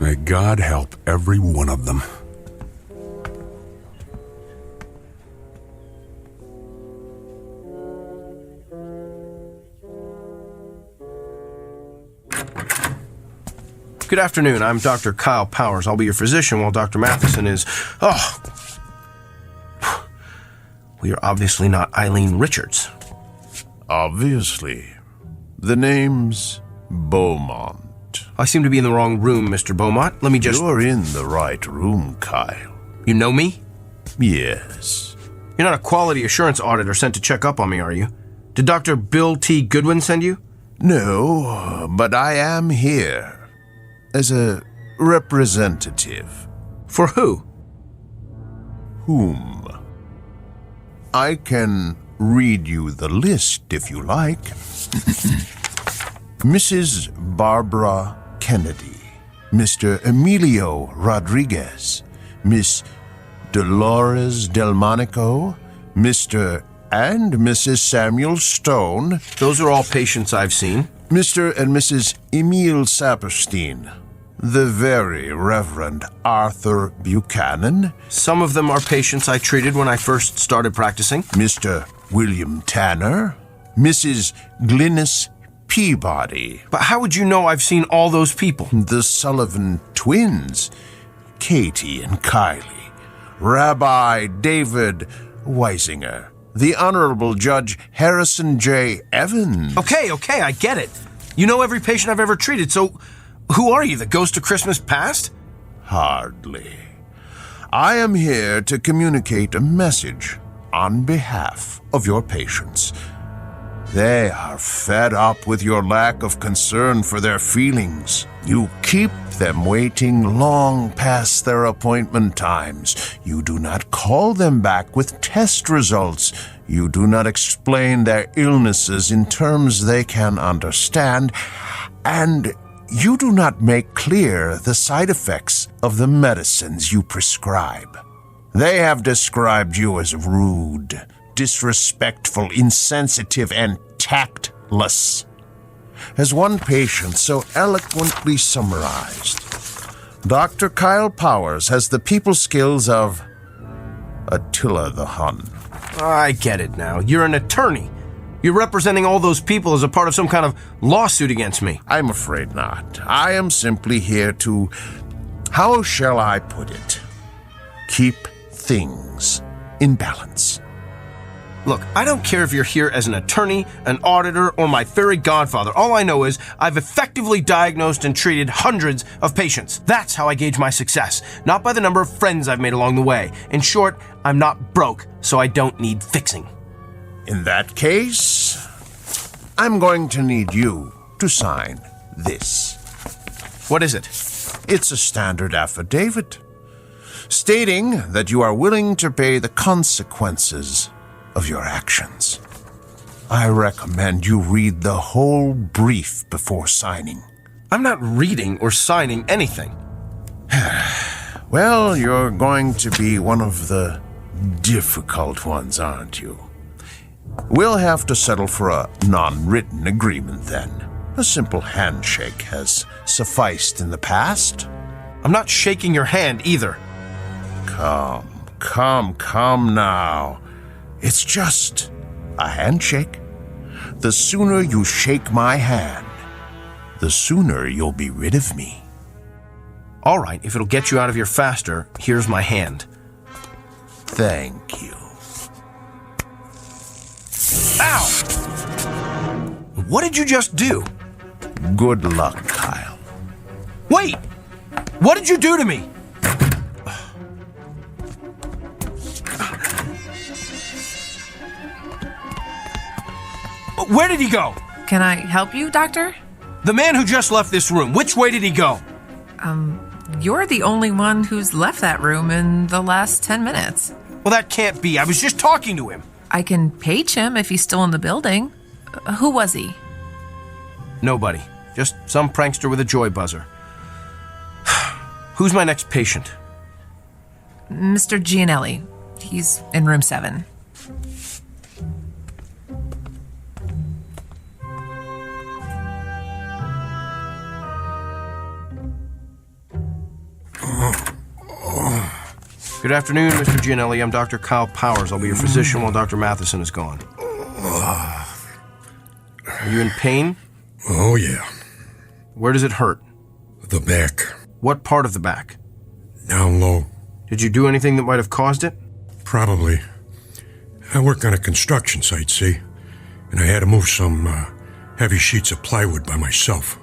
May God help every one of them. Good afternoon. I'm Dr. Kyle Powers. I'll be your physician while Dr. Matheson is... Oh! We are obviously not Eileen Richards. Obviously. The name's Beaumont. I seem to be in the wrong room, Mr. Beaumont. Let me just... You're in the right room, Kyle. You know me? Yes. You're not a quality assurance auditor sent to check up on me, are you? Did Dr. Bill T. Goodwin send you? No, but I am here. As a representative. For who? Whom? I can read you the list if you like. Mrs. Barbara Kennedy, Mr. Emilio Rodriguez, Miss Dolores Delmonico, Mr. and Mrs. Samuel Stone. Those are all patients I've seen. Mr. and Mrs. Emil Saperstein, the very Reverend Arthur Buchanan. Some of them are patients I treated when I first started practicing. Mr. William Tanner, Mrs. Glynis Peabody. But how would you know I've seen all those people? The Sullivan twins, Katie and Kylie, Rabbi David Weisinger, the Honorable Judge Harrison J. Evans. Okay, I get it. You know every patient I've ever treated, so who are you, the ghost of Christmas past? Hardly. I am here to communicate a message on behalf of your patients. They are fed up with your lack of concern for their feelings. You keep them waiting long past their appointment times. You do not call them back with test results. You do not explain their illnesses in terms they can understand. And you do not make clear the side effects of the medicines you prescribe. They have described you as rude, disrespectful, insensitive, and tactless. As one patient so eloquently summarized, Dr. Kyle Powers has the people skills of Attila the Hun. I get it now. You're an attorney. You're representing all those people as a part of some kind of lawsuit against me. I'm afraid not. I am simply here to, how shall I put it, keep things in balance. Look, I don't care if you're here as an attorney, an auditor, or my fairy godfather. All I know is I've effectively diagnosed and treated hundreds of patients. That's how I gauge my success, not by the number of friends I've made along the way. In short, I'm not broke, so I don't need fixing. In that case, I'm going to need you to sign this. What is it? It's a standard affidavit, stating that you are willing to pay the consequences of your actions. I recommend you read the whole brief before signing. I'm not reading or signing anything. Well, you're going to be one of the difficult ones, aren't you? We'll have to settle for a non-written agreement then. A simple handshake has sufficed in the past. I'm not shaking your hand either. Come now. It's just a handshake. The sooner you shake my hand, the sooner you'll be rid of me. All right, if it'll get you out of here faster, here's my hand. Thank you. Ow! What did you just do? Good luck, Kyle. Wait! What did you do to me? Where did he go? Can I help you, Doctor? The man who just left this room, which way did he go? You're the only one who's left that room in the last 10 minutes. Well, that can't be. I was just talking to him. I can page him if he's still in the building. Who was he? Nobody. Just some prankster with a joy buzzer. Who's my next patient? Mr. Gianelli. He's in room 7. Good afternoon, Mr. Gianelli. I'm Dr. Kyle Powers. I'll be your physician while Dr. Matheson is gone. Are you in pain? Oh, yeah. Where does it hurt? The back. What part of the back? Down low. Did you do anything that might have caused it? Probably. I work on a construction site, see? And I had to move some heavy sheets of plywood by myself.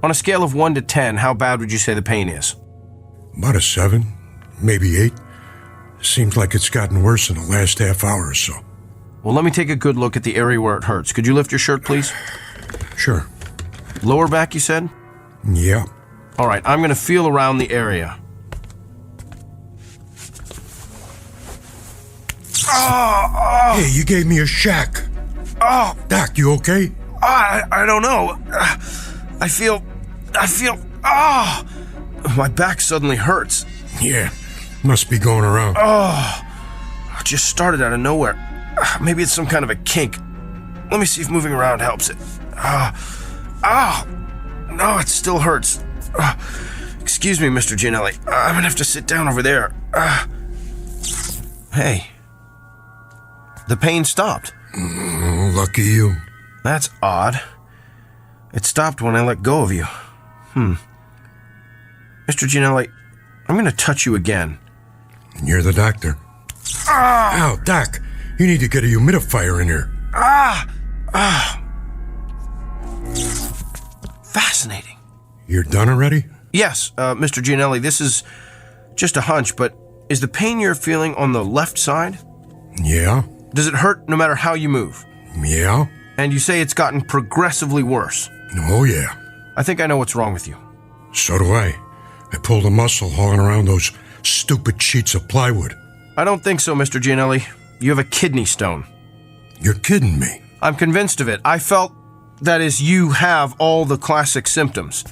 On a scale of 1 to 10, how bad would you say the pain is? About a 7, maybe 8. Seems like it's gotten worse in the last half hour or so. Well, let me take a good look at the area where it hurts. Could you lift your shirt, please? Sure. Lower back, you said? Yeah. All right, I'm going to feel around the area. Hey, you gave me a shack. Oh, Doc, you okay? I don't know. I feel, my back suddenly hurts. Yeah, must be going around. It just started out of nowhere. Maybe it's some kind of a kink. Let me see if moving around helps it. No, it still hurts. Excuse me, Mr. Gianelli. I'm gonna have to sit down over there. Hey. The pain stopped. Lucky you. That's odd. It stopped when I let go of you. Mr. Gianelli, I'm gonna touch you again. You're the doctor. Ow, Doc. You need to get a humidifier in here. Fascinating. You're done already? Yes, Mr. Gianelli, this is just a hunch, but is the pain you're feeling on the left side? Yeah. Does it hurt no matter how you move? Yeah. And you say it's gotten progressively worse? Oh, yeah. I think I know what's wrong with you. So do I. I pulled a muscle hauling around those stupid sheets of plywood. I don't think so, Mr. Gianelli. You have a kidney stone. You're kidding me. I'm convinced of it. I felt, that is, you have all the classic symptoms.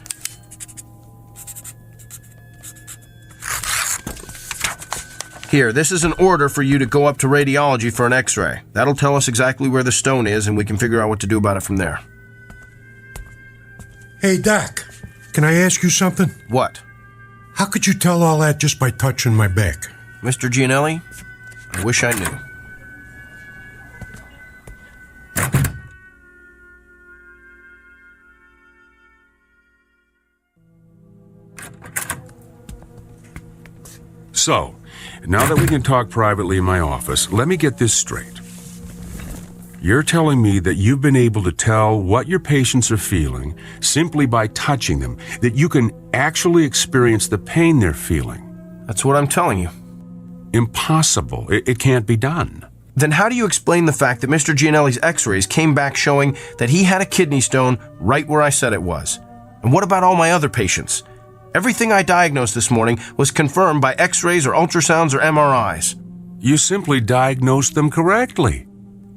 Here, this is an order for you to go up to radiology for an x-ray. That'll tell us exactly where the stone is, and we can figure out what to do about it from there. Hey, Doc, can I ask you something? What? How could you tell all that just by touching my back? Mr. Gianelli, I wish I knew. So, now that we can talk privately in my office, let me get this straight. You're telling me that you've been able to tell what your patients are feeling simply by touching them, that you can actually experience the pain they're feeling. That's what I'm telling you. Impossible. It can't be done. Then how do you explain the fact that Mr. Gianelli's x-rays came back showing that he had a kidney stone right where I said it was? And what about all my other patients? Everything I diagnosed this morning was confirmed by x-rays or ultrasounds or MRIs. You simply diagnosed them correctly.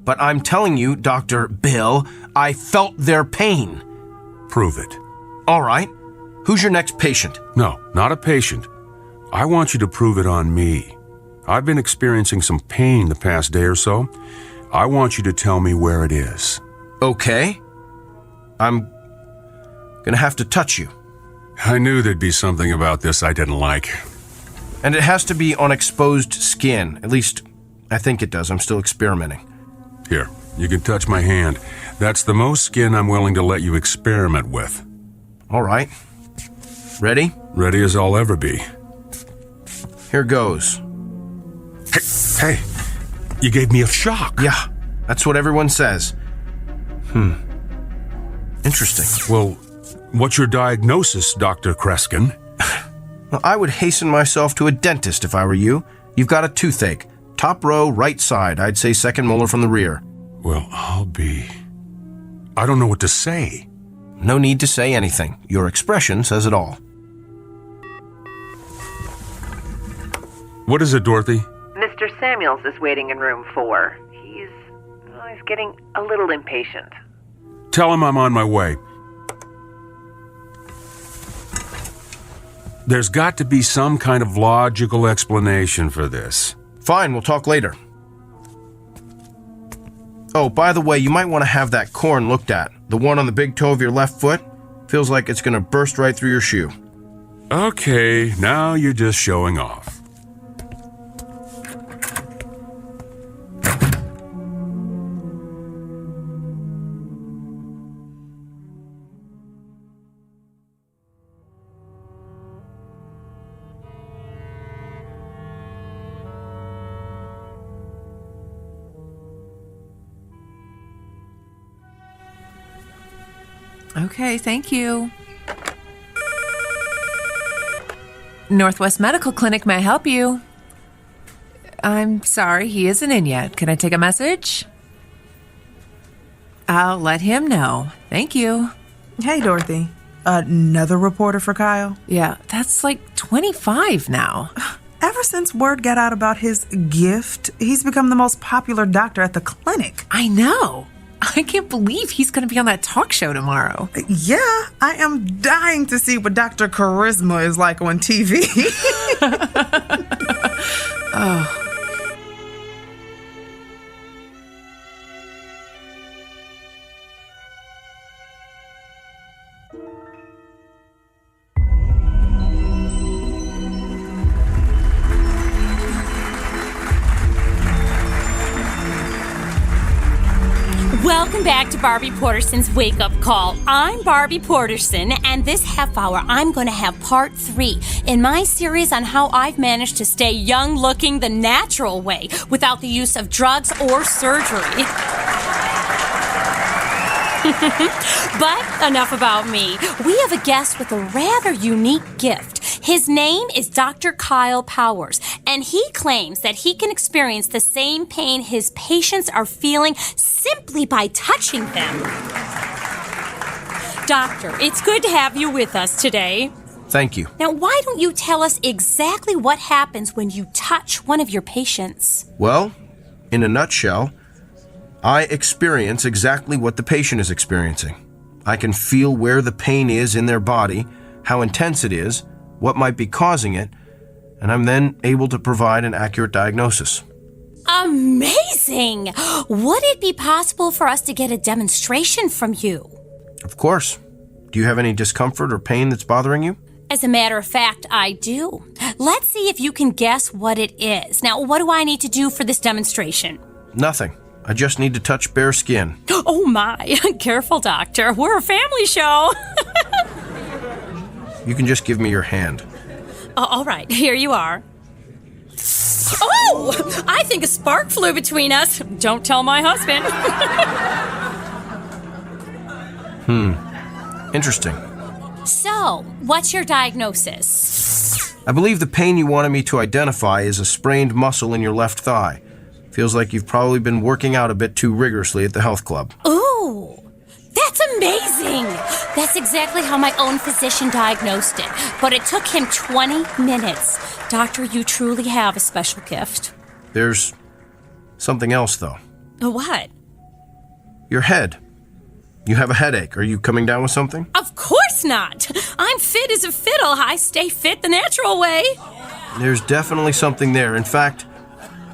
But I'm telling you, Dr. Bill, I felt their pain. Prove it. All right. Who's your next patient? No, not a patient. I want you to prove it on me. I've been experiencing some pain the past day or so. I want you to tell me where it is. Okay. I'm gonna have to touch you. I knew there'd be something about this I didn't like. And it has to be on exposed skin. At least, I think it does. I'm still experimenting. Here, you can touch my hand. That's the most skin I'm willing to let you experiment with. All right. Ready? Ready as I'll ever be. Here goes. Hey, you gave me a shock. Yeah, That's what everyone says. Interesting. Well, what's your diagnosis, Dr. Kreskin? Well, I would hasten myself to a dentist if I were you. You've got a toothache. Top row, right side. I'd say second molar from the rear. Well, I don't know what to say. No need to say anything. Your expression says it all. What is it, Dorothy? Mr. Samuels is waiting in room 4. He's getting a little impatient. Tell him I'm on my way. There's got to be some kind of logical explanation for this. Fine, we'll talk later. Oh, by the way, you might want to have that corn looked at. The one on the big toe of your left foot feels like it's going to burst right through your shoe. Okay, now you're just showing off. Okay, thank you. Northwest Medical Clinic, may I help you? I'm sorry, he isn't in yet. Can I take a message? I'll let him know. Thank you. Hey, Dorothy. Another reporter for Kyle? Yeah, that's like 25 now. Ever since word got out about his gift, he's become the most popular doctor at the clinic. I know. I can't believe he's going to be on that talk show tomorrow. Yeah, I am dying to see what Dr. Charisma is like on TV. Oh. Welcome back to Barbie Porterson's Wake Up Call. I'm Barbie Porterson, and this half hour I'm going to have part 3 in my series on how I've managed to stay young looking the natural way without the use of drugs or surgery. But enough about me. We have a guest with a rather unique gift. His name is Dr. Kyle Powers, and he claims that he can experience the same pain his patients are feeling simply by touching them. Doctor, it's good to have you with us today. Thank you. Now, why don't you tell us exactly what happens when you touch one of your patients? Well, in a nutshell, I experience exactly what the patient is experiencing. I can feel where the pain is in their body, how intense it is, what might be causing it, and I'm then able to provide an accurate diagnosis. Amazing! Would it be possible for us to get a demonstration from you? Of course. Do you have any discomfort or pain that's bothering you? As a matter of fact, I do. Let's see if you can guess what it is. Now, what do I need to do for this demonstration? Nothing. I just need to touch bare skin. Oh my, careful, doctor. We're a family show. You can just give me your hand. All right, here you are. Oh, I think a spark flew between us. Don't tell my husband. Interesting. So, what's your diagnosis? I believe the pain you wanted me to identify is a sprained muscle in your left thigh. Feels like you've probably been working out a bit too rigorously at the health club. Ooh, that's amazing. That's exactly how my own physician diagnosed it. But it took him 20 minutes. Doctor, you truly have a special gift. There's something else, though. What? Your head. You have a headache. Are you coming down with something? Of course not. I'm fit as a fiddle. I stay fit the natural way. There's definitely something there. In fact,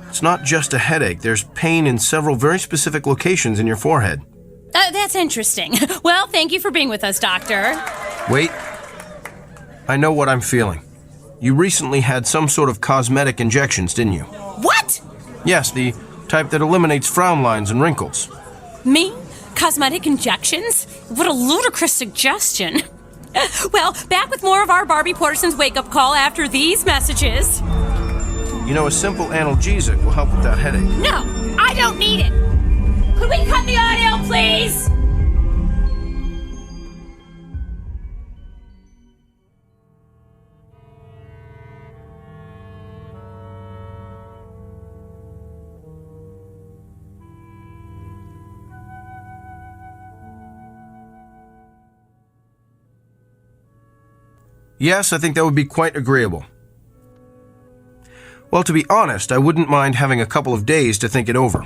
it's not just a headache. There's pain in several very specific locations in your forehead. That's interesting. Well, thank you for being with us, Doctor. Wait. I know what I'm feeling. You recently had some sort of cosmetic injections, didn't you? What? Yes, the type that eliminates frown lines and wrinkles. Me? Cosmetic injections? What a ludicrous suggestion. Well, back with more of our Barbie Porterson's wake-up call after these messages. You know, a simple analgesic will help with that headache. No, I don't need it. Could we cut the audio, please? Yes, I think that would be quite agreeable. Well, to be honest, I wouldn't mind having a couple of days to think it over.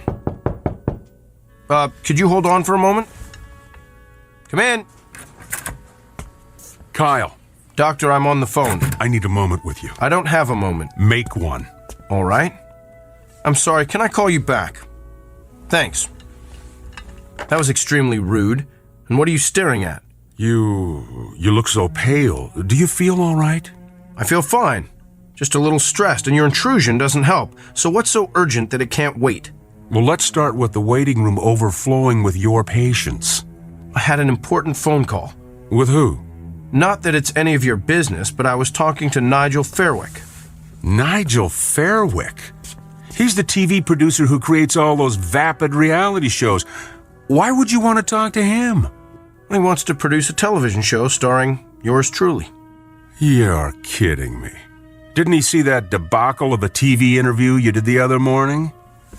Could you hold on for a moment? Come in. Kyle. Doctor, I'm on the phone. I need a moment with you. I don't have a moment. Make one. All right. I'm sorry, can I call you back? Thanks. That was extremely rude. And what are you staring at? You look so pale. Do you feel all right? I feel fine. Just a little stressed, and your intrusion doesn't help. So what's so urgent that it can't wait? Well, let's start with the waiting room overflowing with your patients. I had an important phone call. With who? Not that it's any of your business, but I was talking to Nigel Fairwick. Nigel Fairwick? He's the TV producer who creates all those vapid reality shows. Why would you want to talk to him? He wants to produce a television show starring yours truly. You're kidding me. Didn't he see that debacle of a TV interview you did the other morning?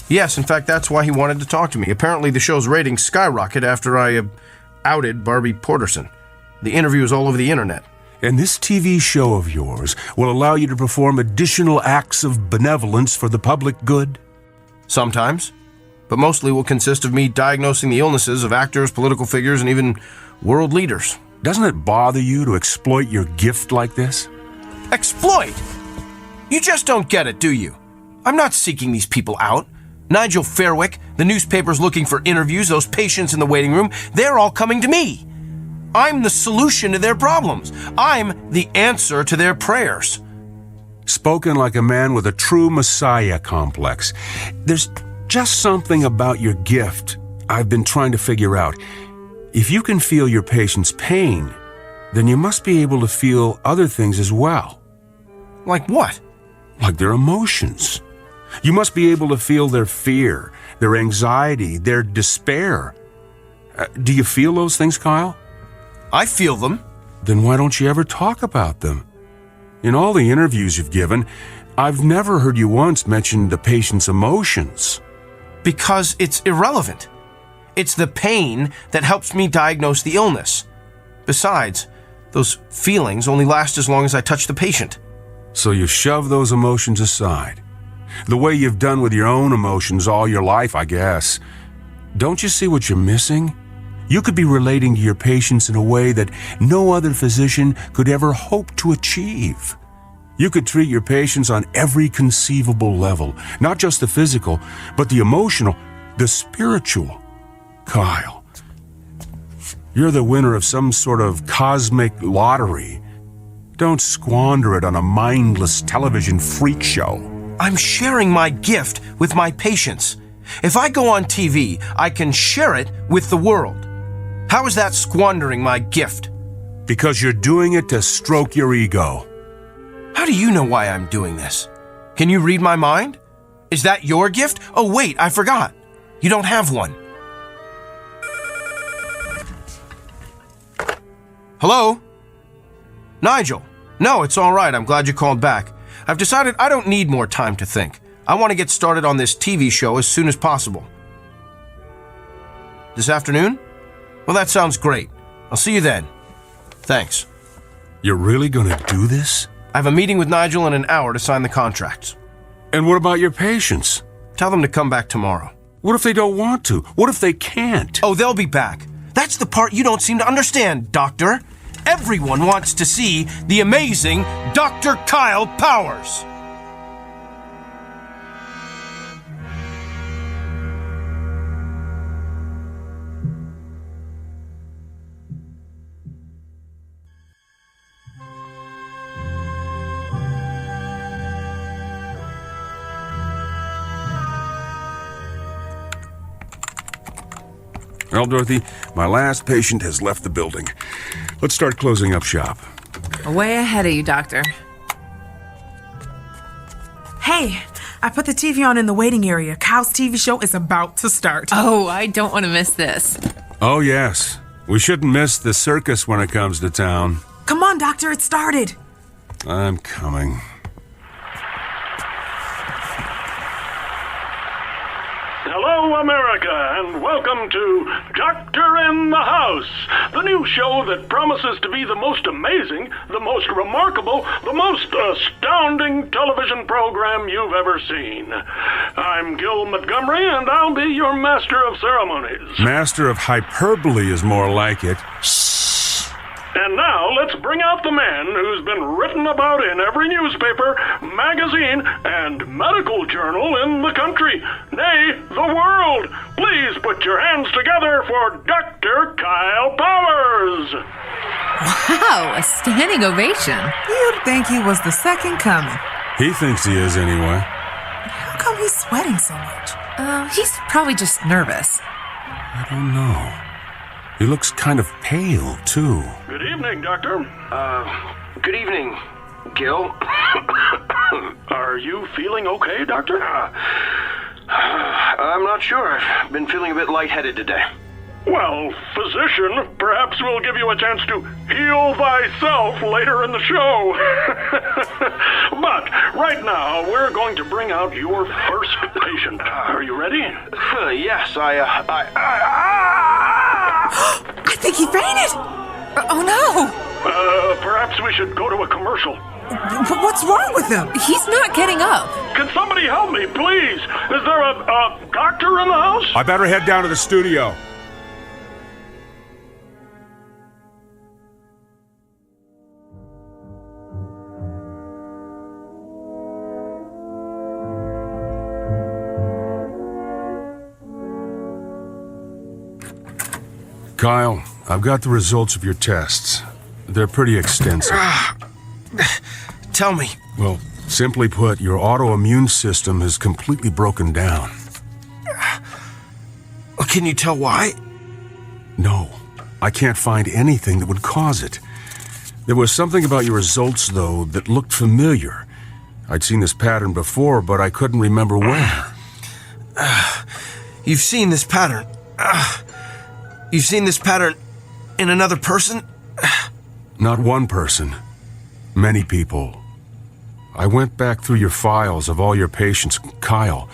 Yes, in fact, that's why he wanted to talk to me. Apparently the show's ratings skyrocketed after I outed Barbie Porterson. The interview is all over the internet. And this TV show of yours will allow you to perform additional acts of benevolence for the public good? Sometimes. But mostly will consist of me diagnosing the illnesses of actors, political figures, and even world leaders. Doesn't it bother you to exploit your gift like this? Exploit? You just don't get it, do you? I'm not seeking these people out. Nigel Fairwick, the newspaper's looking for interviews, those patients in the waiting room, they're all coming to me. I'm the solution to their problems. I'm the answer to their prayers. Spoken like a man with a true messiah complex. There's just something about your gift I've been trying to figure out. If you can feel your patient's pain, then you must be able to feel other things as well. Like what? Like their emotions. You must be able to feel their fear, their anxiety, their despair. Do you feel those things, Kyle? I feel them. Then why don't you ever talk about them? In all the interviews you've given, I've never heard you once mention the patient's emotions. Because it's irrelevant. It's the pain that helps me diagnose the illness. Besides, those feelings only last as long as I touch the patient. So you shove those emotions aside. The way you've done with your own emotions all your life, I guess. Don't you see what you're missing? You could be relating to your patients in a way that no other physician could ever hope to achieve. You could treat your patients on every conceivable level, not just the physical, but the emotional, the spiritual. Kyle, you're the winner of some sort of cosmic lottery. Don't squander it on a mindless television freak show. I'm sharing my gift with my patients. If I go on TV, I can share it with the world. How is that squandering my gift? Because you're doing it to stroke your ego. How do you know why I'm doing this? Can you read my mind? Is that your gift? Oh, wait, I forgot. You don't have one. Hello? Nigel? No, it's all right. I'm glad you called back. I've decided I don't need more time to think. I want to get started on this TV show as soon as possible. This afternoon? Well, that sounds great. I'll see you then. Thanks. You're really going to do this? I have a meeting with Nigel in an hour to sign the contracts. And what about your patients? Tell them to come back tomorrow. What if they don't want to? What if they can't? Oh, they'll be back. That's the part you don't seem to understand, Doctor. Everyone wants to see the amazing Dr. Kyle Powers. Well, Dorothy, my last patient has left the building. Let's start closing up shop. Way ahead of you, Doctor. Hey, I put the TV on in the waiting area. Kyle's TV show is about to start. Oh, I don't want to miss this. Oh, yes. We shouldn't miss the circus when it comes to town. Come on, Doctor, it started. I'm coming. Hello, America, and welcome to Doctor in the House, the new show that promises to be the most amazing, the most remarkable, the most astounding television program you've ever seen. I'm Gil Montgomery, and I'll be your master of ceremonies. Master of hyperbole is more like it. And now, let's bring out the man who's been written about in every newspaper, magazine, and medical journal in the country, nay, the world. Please put your hands together for Dr. Kyle Powers. Wow, a standing ovation. You'd think he was the second coming. He thinks he is anyway. How come he's sweating so much? He's probably just nervous. I don't know. He looks kind of pale, too. Good evening, Doctor. Good evening, Gil. Are you feeling okay, Doctor? I'm not sure. I've been feeling a bit lightheaded today. Well, physician, perhaps we'll give you a chance to heal thyself later in the show. But right now, we're going to bring out your first patient. Are you ready? Yes, I think he fainted. Oh, no. Perhaps we should go to a commercial. But what's wrong with him? He's not getting up. Can somebody help me, please? Is there a doctor in the house? I better head down to the studio. Kyle, I've got the results of your tests. They're pretty extensive. Tell me. Well, simply put, your autoimmune system has completely broken down. Can you tell why? No, I can't find anything that would cause it. There was something about your results, though, that looked familiar. I'd seen this pattern before, but I couldn't remember where. You've seen this pattern. You've seen this pattern in another person? Not one person. Many people. I went back through your files of all your patients. Kyle,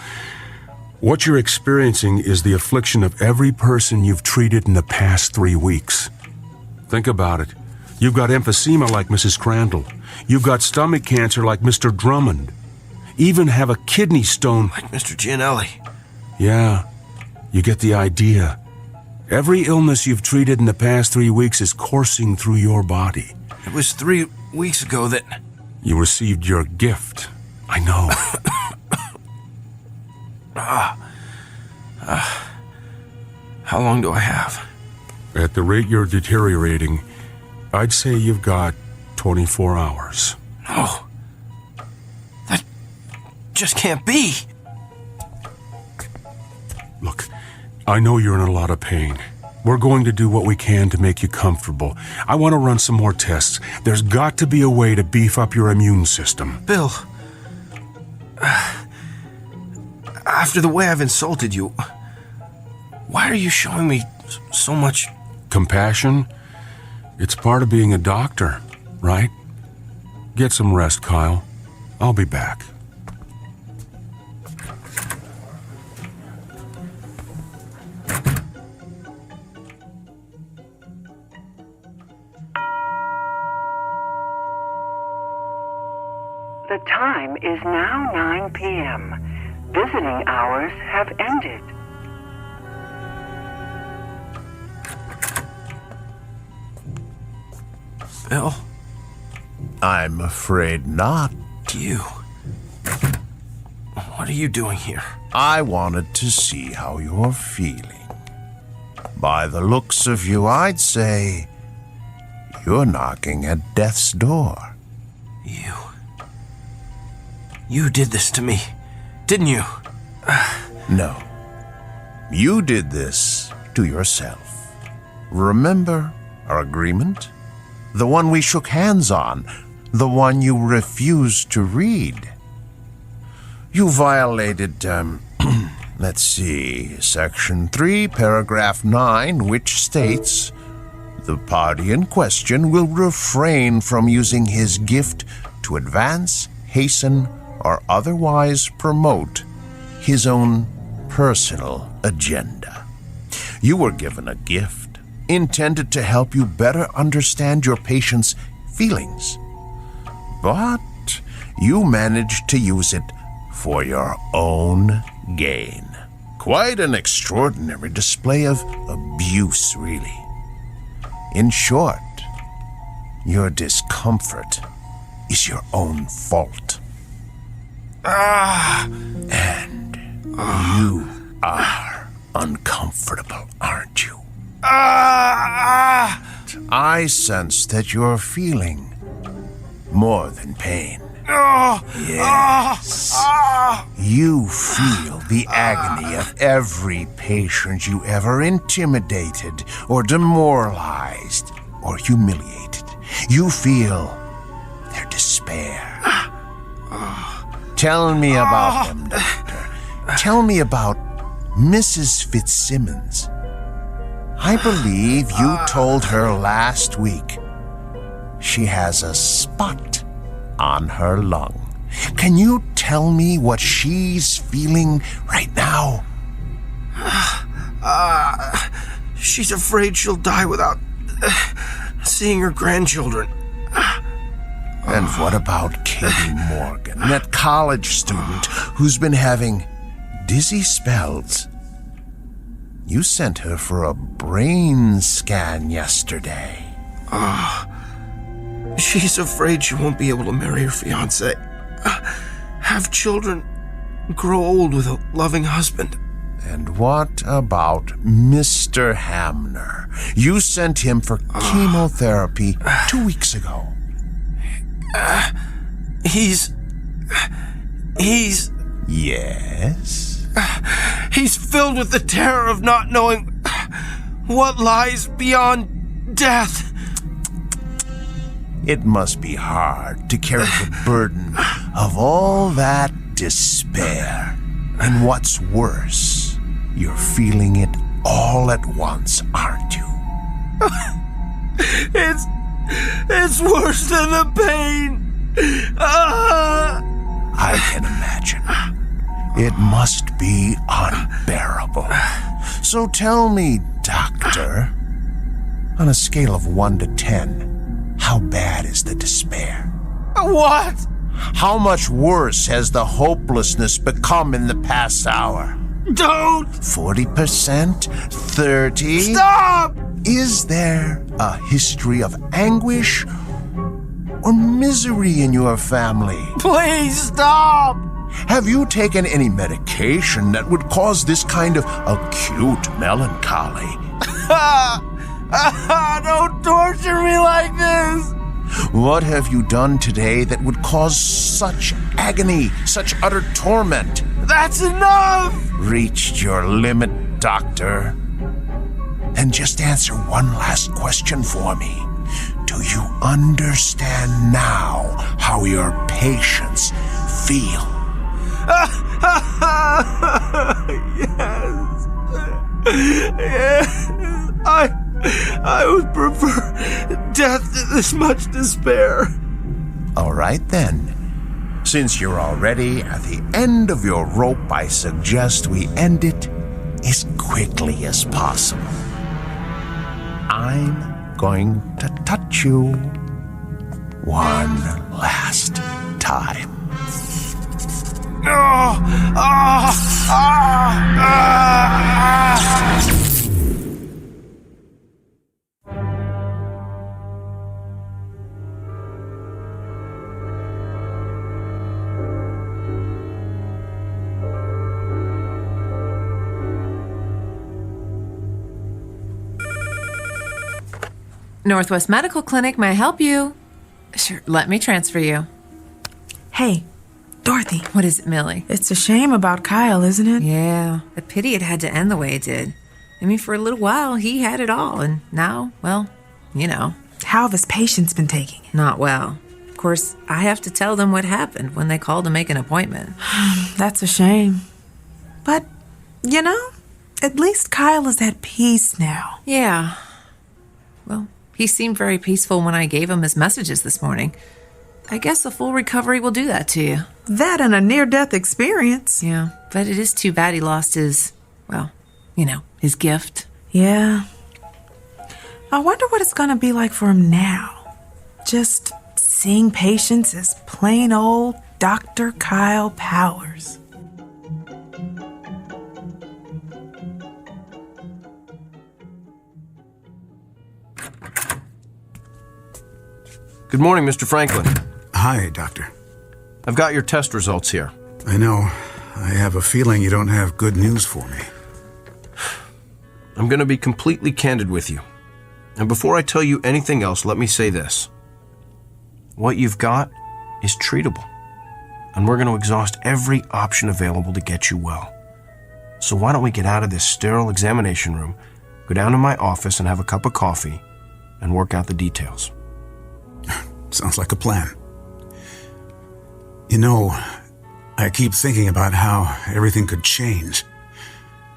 what you're experiencing is the affliction of every person you've treated in the past 3 weeks. Think about it. You've got emphysema like Mrs. Crandall. You've got stomach cancer like Mr. Drummond. Even have a kidney stone like Mr. Gianelli. Yeah, you get the idea. Every illness you've treated in the past 3 weeks is coursing through your body. It was 3 weeks ago that... You received your gift. I know. How long do I have? At the rate you're deteriorating, I'd say you've got 24 hours. No. That just can't be. Look, I know you're in a lot of pain. We're going to do what we can to make you comfortable. I want to run some more tests. There's got to be a way to beef up your immune system. Bill, after the way I've insulted you, why are you showing me so much... Compassion? It's part of being a doctor, right? Get some rest, Kyle. I'll be back. The time is now 9 p.m. Visiting hours have ended. Bill? I'm afraid not. You? What are you doing here? I wanted to see how you're feeling. By the looks of you, I'd say you're knocking at death's door. You did this to me, didn't you? No. You did this to yourself. Remember our agreement? The one we shook hands on. The one you refused to read. You violated, let's see, Section 3, Paragraph 9, which states, the party in question will refrain from using his gift to advance, hasten, or otherwise promote his own personal agenda. You were given a gift intended to help you better understand your patient's feelings, but you managed to use it for your own gain. Quite an extraordinary display of abuse, really. In short, your discomfort is your own fault. And you are uncomfortable, aren't you? I sense that you're feeling more than pain. Yes. You feel the agony of every patient you ever intimidated or demoralized or humiliated. You feel their despair. Tell me about them, Doctor. Tell me about Mrs. Fitzsimmons. I believe you told her last week she has a spot on her lung. Can you tell me what she's feeling right now? She's afraid she'll die without seeing her grandchildren. And what about Katie Morgan, that college student who's been having dizzy spells? You sent her for a brain scan yesterday. She's afraid she won't be able to marry her fiancé, have children, grow old with a loving husband. And what about Mr. Hamner? You sent him for chemotherapy 2 weeks ago. He's... Yes? He's filled with the terror of not knowing what lies beyond death. It must be hard to carry the burden of all that despair. And what's worse, you're feeling it all at once, aren't you? It's worse than the pain. I can imagine. It must be unbearable. So tell me, Doctor, on a scale of 1 to 10, how bad is the despair? What? How much worse has the hopelessness become in the past hour? Don't! 40%? 30%? Stop! Is there a history of anguish or misery in your family? Please stop! Have you taken any medication that would cause this kind of acute melancholy? Don't torture me like this! What have you done today that would cause such agony, such utter torment? That's enough! Reached your limit, Doctor. Then just answer one last question for me. Do you understand now how your patients feel? Yes. I would prefer death to this much despair. All right, then. Since you're already at the end of your rope, I suggest we end it as quickly as possible. I'm going to touch you one last time. Northwest Medical Clinic, may I help you? Sure, let me transfer you. Hey, Dorothy. What is it, Millie? It's a shame about Kyle, isn't it? Yeah, a pity it had to end the way it did. I mean, for a little while, he had it all, and now, well, you know. How have his patients been taking it? Not well. Of course, I have to tell them what happened when they call to make an appointment. That's a shame. But, you know, at least Kyle is at peace now. Yeah. Well, he seemed very peaceful when I gave him his messages this morning. I guess a full recovery will do that to you. That and a near-death experience. Yeah, but it is too bad he lost his, well, you know, his gift. Yeah. I wonder what it's going to be like for him now. Just seeing patients as plain old Dr. Kyle Powers. Good morning, Mr. Franklin. Hi, Doctor. I've got your test results here. I know. I have a feeling you don't have good news for me. I'm going to be completely candid with you. And before I tell you anything else, let me say this. What you've got is treatable. And we're going to exhaust every option available to get you well. So why don't we get out of this sterile examination room, go down to my office and have a cup of coffee, and work out the details. Sounds like a plan. You know, I keep thinking about how everything could change.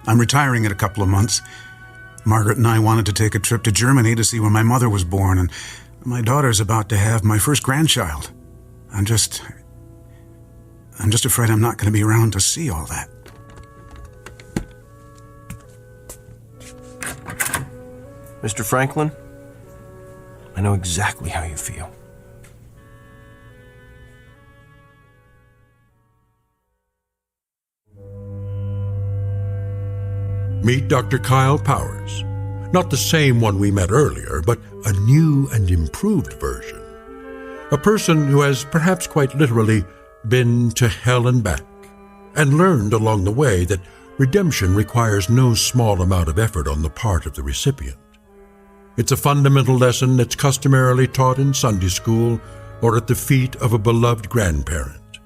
I'm retiring in a couple of months. Margaret and I wanted to take a trip to Germany to see where my mother was born, and my daughter's about to have my first grandchild. I'm just afraid I'm not going to be around to see all that. Mr. Franklin, I know exactly how you feel. Meet Dr. Kyle Powers. Not the same one we met earlier, but a new and improved version. A person who has perhaps quite literally been to hell and back, and learned along the way that redemption requires no small amount of effort on the part of the recipient. It's a fundamental lesson that's customarily taught in Sunday school or at the feet of a beloved grandparent.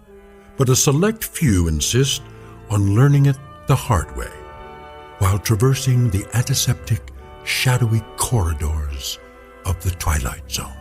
But a select few insist on learning it the hard way, while traversing the antiseptic, shadowy corridors of the Twilight Zone.